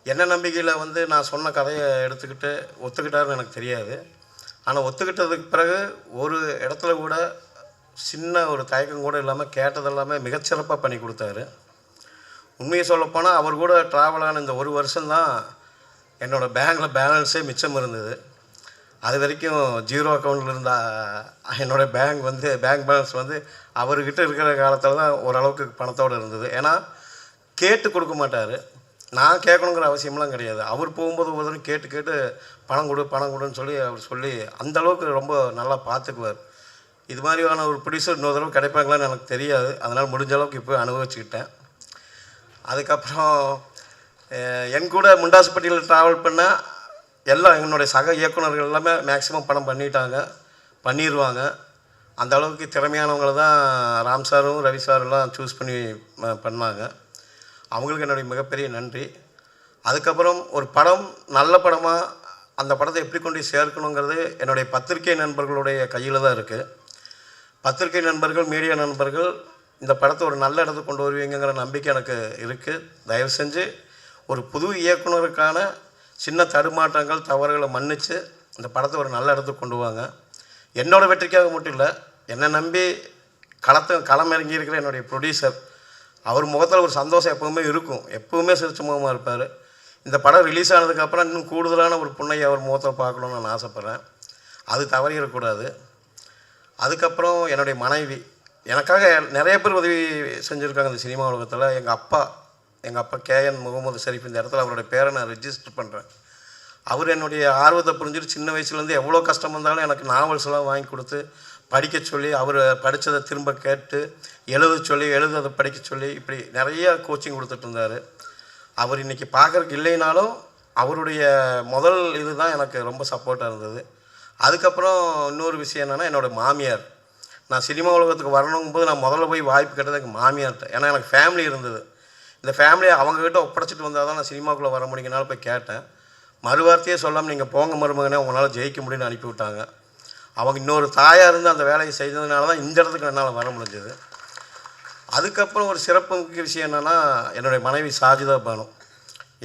என்ன நம்பிக்கையில் வந்து நான் சொன்ன கதையை எடுத்துக்கிட்டு ஒத்துக்கிட்டாருன்னு எனக்கு தெரியாது. ஆனால் ஒத்துக்கிட்டதுக்கு பிறகு ஒரு இடத்துல கூட சின்ன ஒரு தயக்கம் கூட இல்லாமல் கேட்டதெல்லாமே மிகச்சிறப்பாக பண்ணி கொடுத்தாரு. உண்மையை சொல்லப்போனால் அவர் கூட ட்ராவல் ஆன இந்த 1 வருஷம்தான் என்னோடய பேங்கில் பேலன்ஸே மிச்சம் இருந்தது. அது வரைக்கும் 0 அக்கௌண்ட்டில் இருந்த என்னோடய பேங்க் பேலன்ஸ் வந்து அவர்கிட்ட இருக்கிற காலத்தில் தான் ஓரளவுக்கு பணத்தோடு இருந்தது. ஏன்னா கேட்டு கொடுக்க மாட்டார், நான் கேட்கணுங்கிற அவசியம்லாம் கிடையாது. அவர் போகும்போது ஒவ்வொரு கேட்டு பணம் கொடுன்னு சொல்லி அந்தளவுக்கு ரொம்ப நல்லா பார்த்துக்குவார். இது மாதிரியான ஒரு ப்ரொடியூசர் இன்னொரு தடவை கிடைப்பாங்களான்னு எனக்கு தெரியாது. அதனால் முடிஞ்ச அளவுக்கு இப்போ அனுபவிச்சுக்கிட்டேன். அதுக்கப்புறம் என் கூட முண்டாசுப்பட்டியில் ட்ராவல் பண்ண எல்லாம் என்னுடைய சக இயக்குநர்கள் எல்லாமே மேக்ஸிமம் படம் பண்ணிடுவாங்க. அந்த அளவுக்கு திறமையானவங்களை தான் ராம் சாரும் ரவி சாரெல்லாம் சூஸ் பண்ணி பண்ணாங்க. அவங்களுக்கு என்னுடைய மிகப்பெரிய நன்றி. அதுக்கப்புறம் ஒரு படம் நல்ல படமாக அந்த படத்தை எப்படி கொண்டு சேர்க்கணுங்கிறது என்னுடைய பத்திரிகை நண்பர்களுடைய கையில் தான் இருக்குது. பத்திரிகை நண்பர்கள், மீடியா நண்பர்கள் இந்த படத்தை ஒரு நல்ல இடத்துக்கு கொண்டு வருவீங்கிற நம்பிக்கை எனக்கு இருக்குது. தயவு செஞ்சு ஒரு புது இயக்குனருக்கான சின்ன தடுமாற்றங்கள் தவறுகளை மன்னித்து இந்த படத்தை ஒரு நல்ல இடத்துக்கு கொண்டு வாங்க. என்னோடய வெற்றிக்காக மட்டும் இல்லை, என்னை நம்பி களம் இறங்கி இருக்கிற என்னுடைய ப்ரொடியூசர், அவர் முகத்தில் ஒரு சந்தோஷம் எப்போவுமே இருக்கும், எப்போவுமே சிரிச்ச முகமாக இருப்பார். இந்த படம் ரிலீஸ் ஆனதுக்கப்புறம் இன்னும் கூடுதலான ஒரு புண்ணையை அவர் முகத்தில் பார்க்கணுன்னு நான் ஆசைப்பட்றேன். அது தவறிடக்கூடாது. அதுக்கப்புறம் என்னுடைய மனைவி எனக்காக நிறைய பேர் உதவி செஞ்சுருக்காங்க இந்த சினிமா உலகத்தில். எங்கள் அப்பா KN முகமது ஷரீஃப், இந்த இடத்துல அவருடைய பேரை நான் ரெஜிஸ்டர் பண்ணுறேன். அவர் என்னுடைய ஆர்வத்தை புரிஞ்சுட்டு சின்ன வயசுலேருந்து எவ்வளோ கஷ்டம் வந்தாலும் எனக்கு நாவல்ஸ்லாம் வாங்கி கொடுத்து படிக்க சொல்லி, அவர் படித்ததை திரும்ப கேட்டு எழுத படிக்க சொல்லி இப்படி நிறைய கோச்சிங் கொடுத்துட்டு இருந்தார். அவர் இன்றைக்கி பார்க்குறதுக்கு இல்லைனாலும் அவருடைய முதல் இதுதான் எனக்கு ரொம்ப சப்போர்ட்டாக இருந்தது. அதுக்கப்புறம் இன்னொரு விஷயம் என்னென்னா, என்னோடய மாமியார். நான் சினிமா உலகத்துக்கு வரணுங்கும்போது நான் முதல்ல போய் வாய்ப்பு கேட்டது எங்கள் மாமியார்கிட்ட. ஏன்னா எனக்கு ஃபேமிலி இருந்தது. இந்த ஃபேமிலியை அவங்கக்கிட்ட ஒப்படைச்சிட்டு வந்தால் தான் நான் சினிமாக்குள்ளே வர முடியுங்கனால போய் கேட்டேன். மறுவார்த்தையே சொல்லாமல் நீங்கள் போங்க மருமகனே, உங்களால் ஜெயிக்க முடியும்னு அனுப்பி விட்டாங்க. அவங்க இன்னொரு தாயாக இருந்து அந்த வேலையை செய்ததுனால தான் இந்த இடத்துக்கு என்னால் வர முடிஞ்சது. அதுக்கப்புறம் ஒரு சிறப்பு முக்கிய விஷயம் என்னென்னா, என்னுடைய மனைவி சாஜிதா பானு.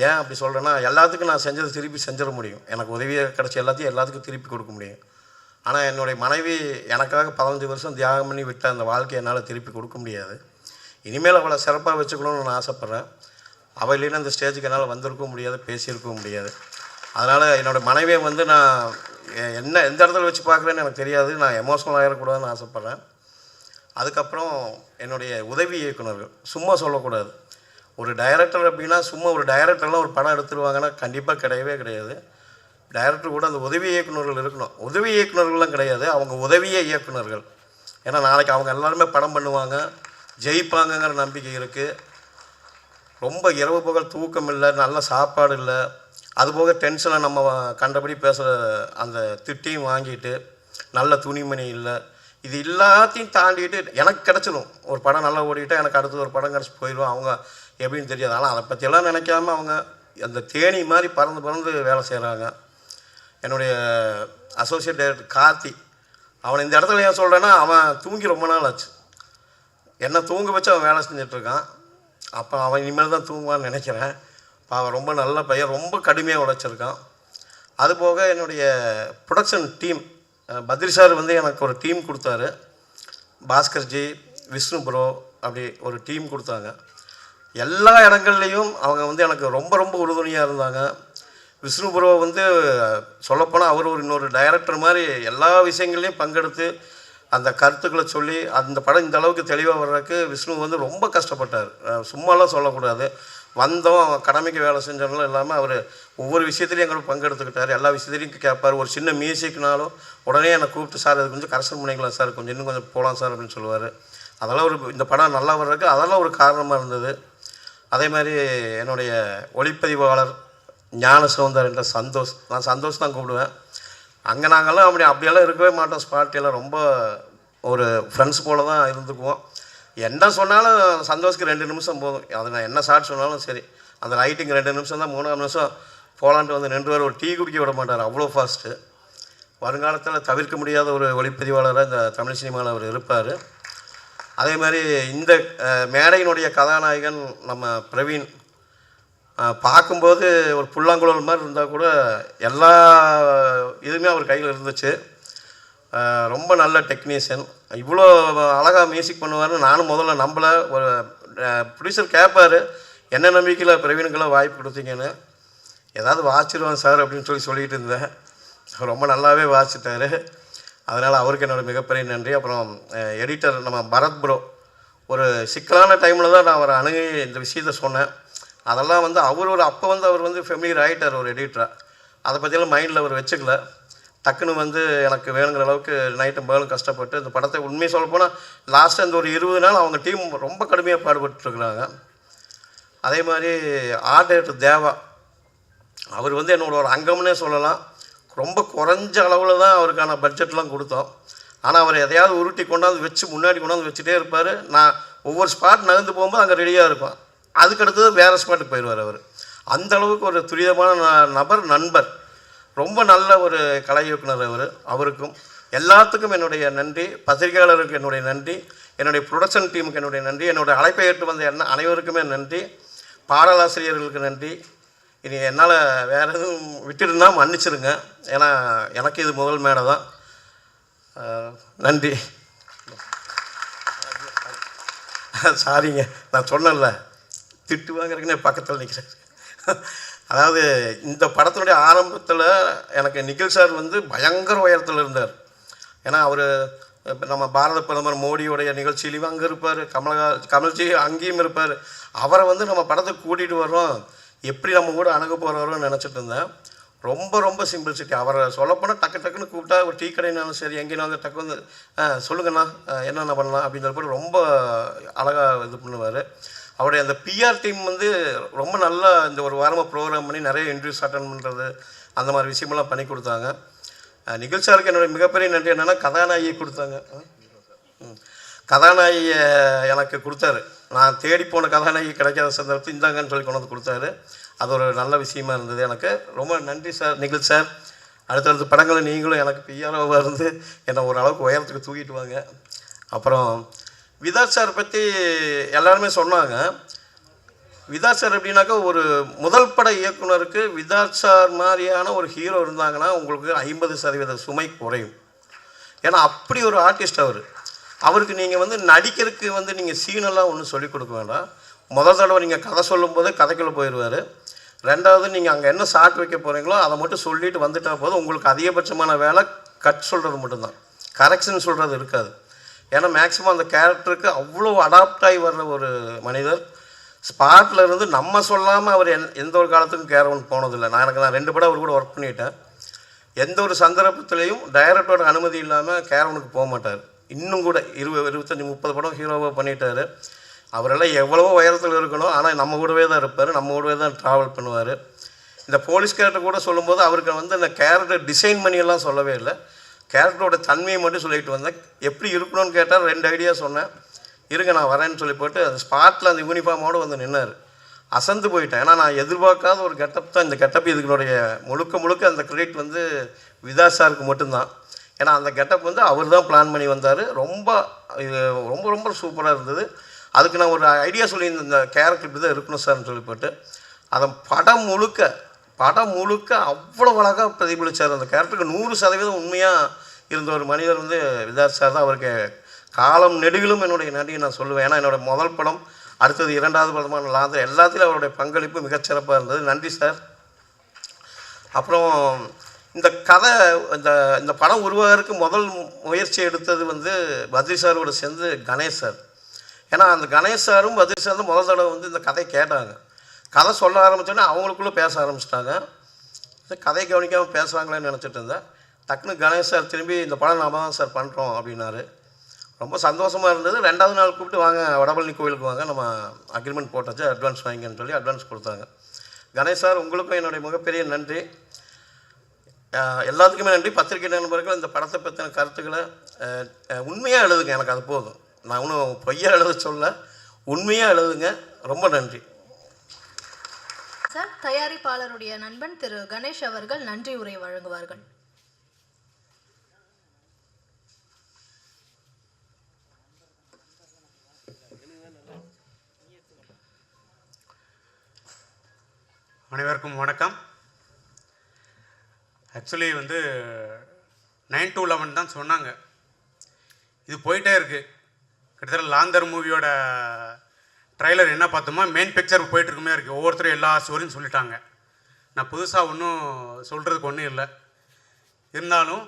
ஏன் அப்படி சொல்கிறேன்னா, எல்லாத்துக்கும் நான் செஞ்சதை திருப்பி செஞ்சிட முடியும். எனக்கு உதவியாக கிடச்ச எல்லாத்துக்கும் திருப்பி கொடுக்க முடியும். ஆனால் என்னுடைய மனைவி எனக்காக 15 வருஷம் தியாகம் பண்ணி விட்ட அந்த வாழ்க்கையை என்னால் திருப்பி கொடுக்க முடியாது. இனிமேல் அவளை சிறப்பாக வச்சுக்கணும்னு நான் ஆசைப்பட்றேன். அவள் இல்லைன்னா இந்த ஸ்டேஜுக்கு என்னால் வந்திருக்கவும் முடியாது, பேசியிருக்கவும் முடியாது. அதனால் என்னோடய மனைவியை வந்து நான் எந்த இடத்துல வச்சு பார்க்குறேன்னு எனக்கு தெரியாது. நான் எமோஷ்னல் ஆகிடக்கூடாதுன்னு ஆசைப்பட்றேன். அதுக்கப்புறம் என்னுடைய உதவி இயக்குனர்கள், சும்மா சொல்லக்கூடாது. ஒரு டைரக்டர் அப்படின்னா சும்மா ஒரு டைரக்டர்லாம் ஒரு படம் எடுத்துருவாங்கன்னா கண்டிப்பாக கிடையவே கிடையாது. டைரக்டர் கூட அந்த உதவி இயக்குனர்கள் இருக்கணும். உதவி இயக்குனர்கள்லாம் கிடையாது, அவங்க உதவிய இயக்குனர்கள். ஏன்னா நாளைக்கு அவங்க எல்லாருமே படம் பண்ணுவாங்க, ஜெயிப்பாங்கங்கிற நம்பிக்கை இருக்குது. ரொம்ப இரவு பகல் தூக்கம் இல்லை, நல்ல சாப்பாடு இல்லை, அதுபோக டென்ஷனை நம்ம கண்டபடி பேசுகிற அந்த திட்டியும் வாங்கிட்டு, நல்ல துணிமணி இல்லை, இது எல்லாத்தையும் தாண்டிட்டு எனக்கு கிடச்சிடும். ஒரு படம் நல்லா ஓடிக்கிட்டால் எனக்கு அடுத்தது ஒரு படம் கிடச்சி போயிடுவோம். அவங்க எப்படின்னு தெரியாது. ஆனால் அதை பற்றியெல்லாம் நினைக்காம அவங்க அந்த தேனி மாதிரி பறந்து வேலை செய்கிறாங்க. என்னுடைய அசோசியேட் டைரக்டர் கார்த்தி, அவனை இந்த இடத்துல ஏன் சொல்கிறேன்னா, அவன் தூங்கி ரொம்ப நாள் ஆச்சு. என்னை தூங்க வச்சு அவன் வேலை செஞ்சிட்ருக்கான். அப்போ அவன் இனிமேல் தான் தூங்குவான்னு நினைக்கிறேன். அவன் ரொம்ப நல்ல பையன், ரொம்ப கடுமையாக உழைச்சிருக்கான். அதுபோக என்னுடைய ப்ரொடக்ஷன் டீம், பத்ரி சார் வந்து எனக்கு ஒரு டீம் கொடுத்தாரு. பாஸ்கர்ஜி, விஷ்ணு ப்ரோ, அப்படி ஒரு டீம் கொடுத்தாங்க. எல்லா இடங்கள்லையும் அவங்க வந்து எனக்கு ரொம்ப ரொம்ப உறுதுணையாக இருந்தாங்க. விஷ்ணு ப்ரோ வந்து சொல்லப்போனால் அவர் ஒரு இன்னொரு டைரக்டர் மாதிரி எல்லா விஷயங்கள்லையும் பங்கெடுத்து அந்த கருத்துக்களை சொல்லி அந்த படம் இந்த அளவுக்கு தெளிவாக வர்றதுக்கு விஷ்ணு வந்து ரொம்ப கஷ்டப்பட்டார். சும்மாலாம் சொல்லக்கூடாது. வந்தோம் கடமைக்கு வேலை செஞ்சவங்களும் இல்லாமல் அவர் ஒவ்வொரு விஷயத்துலையும் எங்களுக்கு பங்கெடுத்துக்கிட்டார். எல்லா விஷயத்துலையும் கேட்பார். ஒரு சின்ன மியூசிக்னாலும் உடனே என்னை கூப்பிட்டு, சார் அது கொஞ்சம் கரெக்ஷன் பண்ணிக்கலாம் சார், கொஞ்சம் இன்னும் கொஞ்சம் போகலாம் சார் அப்படின்னு சொல்லுவார். அதெல்லாம் ஒரு இந்த படம் நல்லா வர்றதுக்கு அதெல்லாம் ஒரு காரணமாக இருந்தது. அதே மாதிரி என்னுடைய ஒளிப்பதிவாளர் ஞான சௌந்தர் என்ற சந்தோஷ், நான் சந்தோஷ் தான் கூப்பிடுவேன். அங்கே நாங்கள்லாம் அப்படியெல்லாம் இருக்கவே மாட்டோம். ஸ்பாட்டியெல்லாம் ரொம்ப ஒரு ஃப்ரெண்ட்ஸ் போல் தான் இருந்துக்குவோம். என்ன சொன்னாலும் சந்தோஷ்க்கு 2 நிமிஷம் போதும். அது நான் என்ன ஷார்ட் சொன்னாலும் சரி, அந்த ரைட்டிங் 2 நிமிஷம் தான், 3ஆம் நிமிஷம் போலான்ட்டு வந்து 2 பேர் ஒரு டீ குடிக்க விட மாட்டார், அவ்வளோ ஃபாஸ்ட்டு. வருங்காலத்தில் தவிர்க்க முடியாத ஒரு ஒளிப்பதிவாளராக இந்த தமிழ் சினிமாவில் அவர் இருப்பார். அதே மாதிரி இந்த மேடையினுடைய கதாநாயகன் நம்ம பிரவீன், பார்க்கும்போது ஒரு புல்லாங்குழல் மாதிரி இருந்தால் கூட எல்லா இதுவுமே அவர் கையில் இருந்துச்சு. ரொம்ப நல்ல டெக்னீஷியன். இவ்வளோ அழகாக மியூசிக் பண்ணுவார்னு நானும் முதல்ல நம்பலை. ஒரு ப்ரொடியூசர் கேட்பார், என்ன நம்பிக்கையில் பிரவீனுக்கெல்லாம் வாய்ப்பு கொடுத்தீங்கன்னு. ஏதாவது வாசிடுவான் சார் அப்படின்னு சொல்லிட்டு இருந்தேன். ரொம்ப நல்லாவே வாசிட்டார். அதனால் அவருக்கு என்னோடய மிகப்பெரிய நன்றி. அப்புறம் எடிட்டர் நம்ம பரத் ப்ரோ, ஒரு சிக்கலான டைமில் தான் நான் அவரை அணுகி இந்த விஷயத்த சொன்னேன். அதெல்லாம் வந்து அப்போ வந்து அவர் வந்து ஃபெமிலியர் ஆகிட்டார் ஒரு எடிட்டராக. அதை பற்றியெல்லாம் மைண்டில் அவர் வச்சுக்கல. டக்குன்னு வந்து எனக்கு வேணுங்கிற அளவுக்கு நைட்டும் பகலும் கஷ்டப்பட்டு இந்த படத்தை உண்மையை சொல்லப்போனால் லாஸ்ட்டாக இந்த ஒரு 20 நாள் அவங்க டீம் ரொம்ப கடுமையாக பாடுபட்டுருக்குறாங்க. அதே மாதிரி ஆர்ட் டைரக்டர் தேவா, அவர் வந்து என்னோட ஒரு அங்கம்னே சொல்லலாம். ரொம்ப குறைஞ்ச அளவில் தான் அவருக்கான பட்ஜெட்லாம் கொடுத்தோம். ஆனால் அவர் எதையாவது உருட்டி கொண்டாந்து வச்சு முன்னாடி கொண்டாந்து வச்சுட்டே இருப்பார். நான் ஒவ்வொரு ஸ்பாட் நகர்ந்து போகும்போது அங்கே ரெடியாக இருப்பேன். அதுக்கடுத்தது வேறு ஸ்பாட்டுக்கு போயிடுவார் அவர். அந்தளவுக்கு ஒரு துரிதமான நண்பர். ரொம்ப நல்ல ஒரு கலை இயக்குனர் அவருக்கும் எல்லாத்துக்கும் என்னுடைய நன்றி. பத்திரிகையாளருக்கு என்னுடைய நன்றி, என்னுடைய ப்ரொடக்ஷன் டீமுக்கு என்னுடைய நன்றி, என்னுடைய அழைப்பை ஏற்று வந்த அனைவருக்குமே நன்றி, பாடலாசிரியர்களுக்கு நன்றி. இனி என்னால் வேறு எதுவும் விட்டுருந்தா மன்னிச்சிருங்க. ஏன்னா எனக்கு இது முதல் மேடை தான். நன்றி. சாரிங்க, நான் சொன்னேன்ல திட்டு வாங்குறதுக்குன்னே பக்கத்தில் நிற்கிறேன். அதாவது இந்த படத்தினுடைய ஆரம்பத்தில் எனக்கு நிகில் சார் வந்து பயங்கர உயரத்தில் இருந்தார். ஏன்னா அவர் நம்ம பாரத பிரதமர் மோடியோடைய நிகழ்ச்சியிலையும் அங்கே இருப்பார், கமல்ஜி அங்கேயும் இருப்பார். அவரை வந்து நம்ம படத்துக்கு கூட்டிகிட்டு வர்றோம், எப்படி நம்ம கூட அணுக போகிறவரோன்னு நினச்சிட்டு இருந்தேன். ரொம்ப ரொம்ப சிம்பிள்சிட்டி. அவரை சொல்லப்போனால் டக்குன்னு கூப்பிட்டா ஒரு டீ கடைனாலும் சரி எங்கேனாலும் டக்கு வந்து சொல்லுங்கண்ணா என்னென்ன பண்ணலாம் அப்படின்னு சொல்லி ரொம்ப அழகாக இது பண்ணுவார். அவருடைய அந்த பிஆர் டீம் வந்து ரொம்ப நல்லா இந்த ஒரு வாரமாக ப்ரோக்ராம் பண்ணி நிறைய இன்டர்வியூஸ் அட்டன் பண்ணுறது அந்த மாதிரி விஷயமெல்லாம் பண்ணி கொடுத்தாங்க. நிகில் சாருக்கு என்னுடைய மிகப்பெரிய நன்றி என்னென்னா கதாநாயகியை கொடுத்தாங்க. கதாநாயகியை எனக்கு கொடுத்தாரு. நான் தேடி போன கதாநாயகி கிடைக்காத சந்தர்ப்பத்தில் இந்தாங்கன்னு சொல்லி கொண்டு வந்து கொடுத்தாரு. அது ஒரு நல்ல விஷயமா இருந்தது எனக்கு. ரொம்ப நன்றி சார், நிகில் சார். அடுத்தடுத்த படங்களை நீங்களும் எனக்கு பிஆர்ஓவாக இருந்து என்னை ஓரளவுக்கு உயரத்துக்கு தூக்கிட்டு வாங்க. அப்புறம் விதாத் சார் பற்றி எல்லாருமே சொன்னாங்க. விதாத் சார் எப்படின்னாக்கா ஒரு முதல் பட இயக்குனருக்கு விதாத் சார் மாதிரியான ஒரு ஹீரோ இருந்தாங்கன்னா உங்களுக்கு 50% சுமை குறையும். ஏன்னா அப்படி ஒரு ஆர்டிஸ்ட் அவருக்கு நீங்கள் வந்து நடிக்கிறதுக்கு வந்து நீங்கள் சீனெல்லாம் ஒன்றும் சொல்லிக் கொடுக்க வேண்டாம். முதல் தடவை நீங்கள் கதை சொல்லும்போது கதைக்குள்ளே போயிடுவார். ரெண்டாவது நீங்கள் அங்கே என்ன ஷாட் வைக்க போகிறீங்களோ அதை மட்டும் சொல்லிட்டு வந்துட்டால் போதும். உங்களுக்கு அதிகபட்சமான வேலை கட் சொல்கிறது மட்டும்தான், கரெக்ஷன் சொல்கிறது இருக்காது. ஏன்னா மேக்ஸிமம் அந்த கேரக்டருக்கு அவ்வளோ அடாப்ட் ஆகி வர்ற ஒரு மனிதர். ஸ்பாட்டில் இருந்து நம்ம சொல்லாமல் அவர் எந்த ஒரு காலத்துக்கும் கேரவன் போனதில்லை. நான் 2 படம் அவர் கூட ஒர்க் பண்ணிட்டேன். எந்த ஒரு சந்தர்ப்பத்திலையும் டைரக்டரோட அனுமதி இல்லாமல் கேரவனுக்கு போக மாட்டார். இன்னும் கூட 25-30 படம் ஹீரோவாக பண்ணிட்டார். அவரெல்லாம் எவ்வளவோ உயரத்தில் இருக்கணும், ஆனால் நம்ம கூடவே தான் இருப்பார், நம்ம கூடவே தான் ட்ராவல் பண்ணுவார். இந்த போலீஸ் கேரக்டர் கூட சொல்லும்போது அவருக்கு வந்து இந்த கேரக்டர் டிசைன் பண்ணியெல்லாம் சொல்லவே இல்லை, கேரக்டரோட தன்மையை மட்டும் சொல்லிட்டு வந்தேன். எப்படி இருக்கணும்னு கேட்டால் 2 ஐடியா சொன்னேன். இருங்க நான் வரேன்னு சொல்லி போட்டு அந்த ஸ்பாட்டில் அந்த யூனிஃபார்மோடு வந்து நின்னார். அசந்து போயிட்டேன். ஏன்னா நான் எதிர்பார்க்காத ஒரு கெட்டப் தான் இந்த கெட்டப். இதுகளுடைய முழுக்க அந்த கிரெடிட் வந்து விதாத் சாருக்கு மட்டும்தான். ஏன்னா அந்த கெட்டப் வந்து அவர் தான் பிளான் பண்ணி வந்தார். ரொம்ப ரொம்ப ரொம்ப சூப்பராக இருந்தது. அதுக்கு நான் ஒரு ஐடியா சொல்லியிருந்தேன், இந்த கேரக்டர் இப்படி தான் இருக்கணும் சார்னு சொல்லி போட்டு அதை படம் முழுக்க அவ்வளோ அழகாக பிரதிபலித்தார். அந்த கேரக்டருக்கு 100% உண்மையாக இருந்த ஒரு மனிதர் வந்து விதாத் சார் தான். அவருக்கு காலம் நெடுகிலும் என்னுடைய நன்றியை நான் சொல்லுவேன். ஏன்னா என்னோடய முதல் படம், அடுத்தது 2வது படமான லாந்தர், எல்லாத்திலும் அவருடைய பங்களிப்பு மிகச்சிறப்பாக இருந்தது. நன்றி சார். அப்புறம் இந்த கதை இந்த படம் உருவாகிறதுக்கு முதல் முயற்சி எடுத்தது வந்து பத்ரி சாரோட சேர்ந்து கணேஷ் சார். ஏன்னா அந்த கணேஷ் சாரும் பத்ரி சார் தான் முதல் தடவை வந்து இந்த கதை கேட்டாங்க. கதை சொல்ல ஆரம்பித்தோன்னே அவங்களுக்குள்ளே பேச ஆரம்பிச்சிட்டாங்க. கதை கவனிக்காமல் பேசுகிறாங்களேன்னு நினச்சிட்டு இருந்தேன். டக்குன்னு கணேஷ் சார் திரும்பி இந்த படம் நாம தான் சார் பண்ணுறோம் அப்படின்னாரு. ரொம்ப சந்தோஷமாக இருந்தது. 2வது நாள் கூப்பிட்டு வாங்க வடபழனி கோவிலுக்கு வாங்க, நம்ம அக்ரிமெண்ட் போட்டாச்சு, அட்வான்ஸ் வாங்கிங்கன்னு சொல்லி அட்வான்ஸ் கொடுத்தாங்க. கணேஷ் சார் உங்களுக்கும் என்னுடைய மிகப்பெரிய நன்றி. எல்லாத்துக்குமே நன்றி. பத்திரிகை நண்பர்கள் இந்த படத்தை பற்றின கருத்துக்களை உண்மையாக எழுதுங்க, எனக்கு அது போதும். நான் ஒன்றும் பொய்யா எழுத சொல்ல, உண்மையாக எழுதுங்க. ரொம்ப நன்றி சார். தயாரிப்பாளருடைய நண்பன் திரு கணேஷ் அவர்கள் நன்றி உரை வழங்குவார்கள். அனைவருக்கும் வணக்கம். ஆக்சுவலி வந்து 9 to 11 தான் சொன்னாங்க. இது போயிட்டே இருக்குது. கிட்டத்தட்ட லாந்தர் மூவியோட ட்ரைலர் என்ன பார்த்தோமா மெயின் பிக்சர் போயிட்டுருக்குமே இருக்குது. ஒவ்வொருத்தரும் எல்லா ஸ்டோரியும் சொல்லிட்டாங்க. நான் புதுசாக ஒன்றும் சொல்கிறதுக்கு ஒன்றும் இல்லை. இருந்தாலும்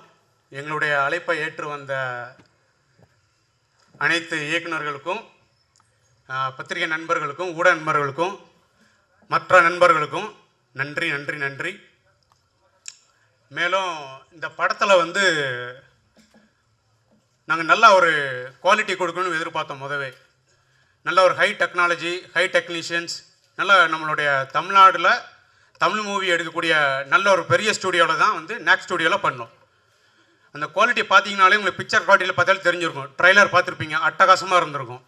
எங்களுடைய அழைப்பை ஏற்று வந்த அனைத்து இயக்குநர்களுக்கும், பத்திரிகை நண்பர்களுக்கும், ஊடக நண்பர்களுக்கும், மற்ற நண்பர்களுக்கும் நன்றி நன்றி நன்றி. மேலும் இந்த படத்தில் வந்து நாங்கள் நல்ல ஒரு குவாலிட்டி கொடுக்கணும்னு எதிர்பார்த்தோம். முதவே நல்ல ஒரு ஹை டெக்னாலஜி, ஹை டெக்னீஷியன்ஸ், நல்ல நம்மளுடைய தமிழ்நாட்டில் தமிழ் மூவி எடுக்கக்கூடிய நல்ல ஒரு பெரிய ஸ்டூடியோவில் தான் வந்து நேக் ஸ்டூடியோவில் பண்ணோம். அந்த குவாலிட்டி பார்த்தீங்கனாலே உங்களுக்கு பிக்சர் குவாலிட்டியில் பார்த்தாலும் தெரிஞ்சிருக்கும். ட்ரைலர் பார்த்துருப்பீங்க, அட்டகாசமாக இருந்திருக்கும்.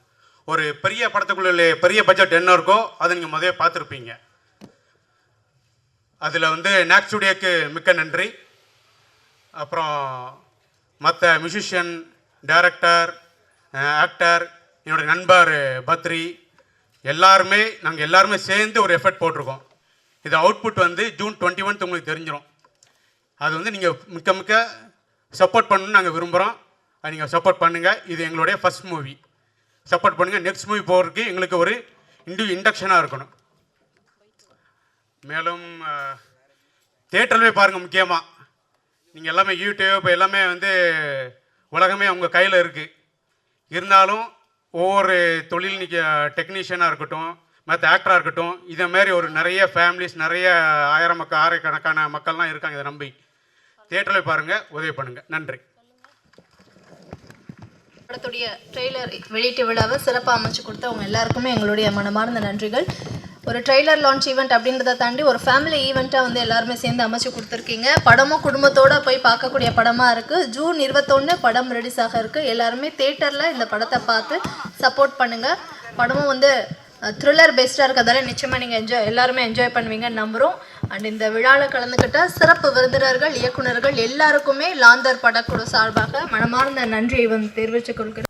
ஒரு பெரிய படத்துக்குள்ளே பெரிய பட்ஜெட் என்ன இருக்கோ அதை நீங்கள் முதவே பார்த்துருப்பீங்க. அதில் வந்து நேக் ஸ்டூடியோக்கு மிக்க நன்றி. அப்புறம் மற்ற மியூசிஷியன், டைரக்டர், ஆக்டர், என்னுடைய நண்பர் பத்ரி, நாங்கள் எல்லாருமே சேர்ந்து ஒரு எஃபர்ட் போட்டிருக்கோம். இது அவுட்புட் வந்து June 21 உங்களுக்கு தெரிஞ்சிடும். அது வந்து நீங்கள் மிக்க சப்போர்ட் பண்ணணும்னு நாங்கள் விரும்புகிறோம். அது நீங்கள் சப்போர்ட் பண்ணுங்கள். இது எங்களுடைய ஃபஸ்ட் மூவி. சப்போர்ட் பண்ணுங்கள். நெக்ஸ்ட் மூவி போகிறதுக்கு எங்களுக்கு ஒரு இண்டக்ஷனாக இருக்கணும். மேலும் தியேட்டரில் போய் பாருங்கள். முக்கியமாக நீங்கள் எல்லாமே யூடியூப் எல்லாமே வந்து உலகமே உங்கள் கையில் இருக்குது. இருந்தாலும் ஒவ்வொரு தொழில் நீங்கள் டெக்னீஷியனாக இருக்கட்டும், மற்ற ஆக்டராக இருக்கட்டும், இதேமாரி ஒரு நிறைய ஃபேமிலிஸ், நிறைய ஆயிரக்கணக்கான மக்கள்லாம் இருக்காங்க. இதை நம்பி தியேட்டரில் பாருங்கள், உதவி பண்ணுங்கள். நன்றி. படத்துடைய ட்ரெய்லர் வெளியீட்டு விழாவை சிறப்பாக அமைச்சு கொடுத்தவங்க எல்லாருக்குமே எங்களுடைய மனமார்ந்த நன்றிகள். ஒரு ட்ரெய்லர் லான்ச் ஈவெண்ட் அப்படின்றத தாண்டி ஒரு ஃபேமிலி ஈவெண்ட்டாக வந்து எல்லாருமே சேர்ந்து அமைச்சு கொடுத்துருக்கீங்க. படமும் குடும்பத்தோடு போய் பார்க்கக்கூடிய படமாக இருக்குது. ஜூன் 21 படம் ரிலீஸ் ஆக இருக்குது. எல்லாருமே தேட்டரில் இந்த படத்தை பார்த்து சப்போர்ட் பண்ணுங்கள். படமும் வந்து த்ரில்லர் பேஸ்டாக இருக்கிறதால நிச்சயமாக நீங்கள் எல்லாருமே என்ஜாய் பண்ணுவீங்கன்னு நம்புகிறோம். அண்ட் இந்த விழாவில் கலந்துக்கிட்ட சிறப்பு விருந்தினர்கள், இயக்குனர்கள் எல்லாருக்குமே லாந்தர் படக்குழு சார்பாக மனமார்ந்த நன்றியை வந்து தெரிவித்துக் கொள்கிறேன்.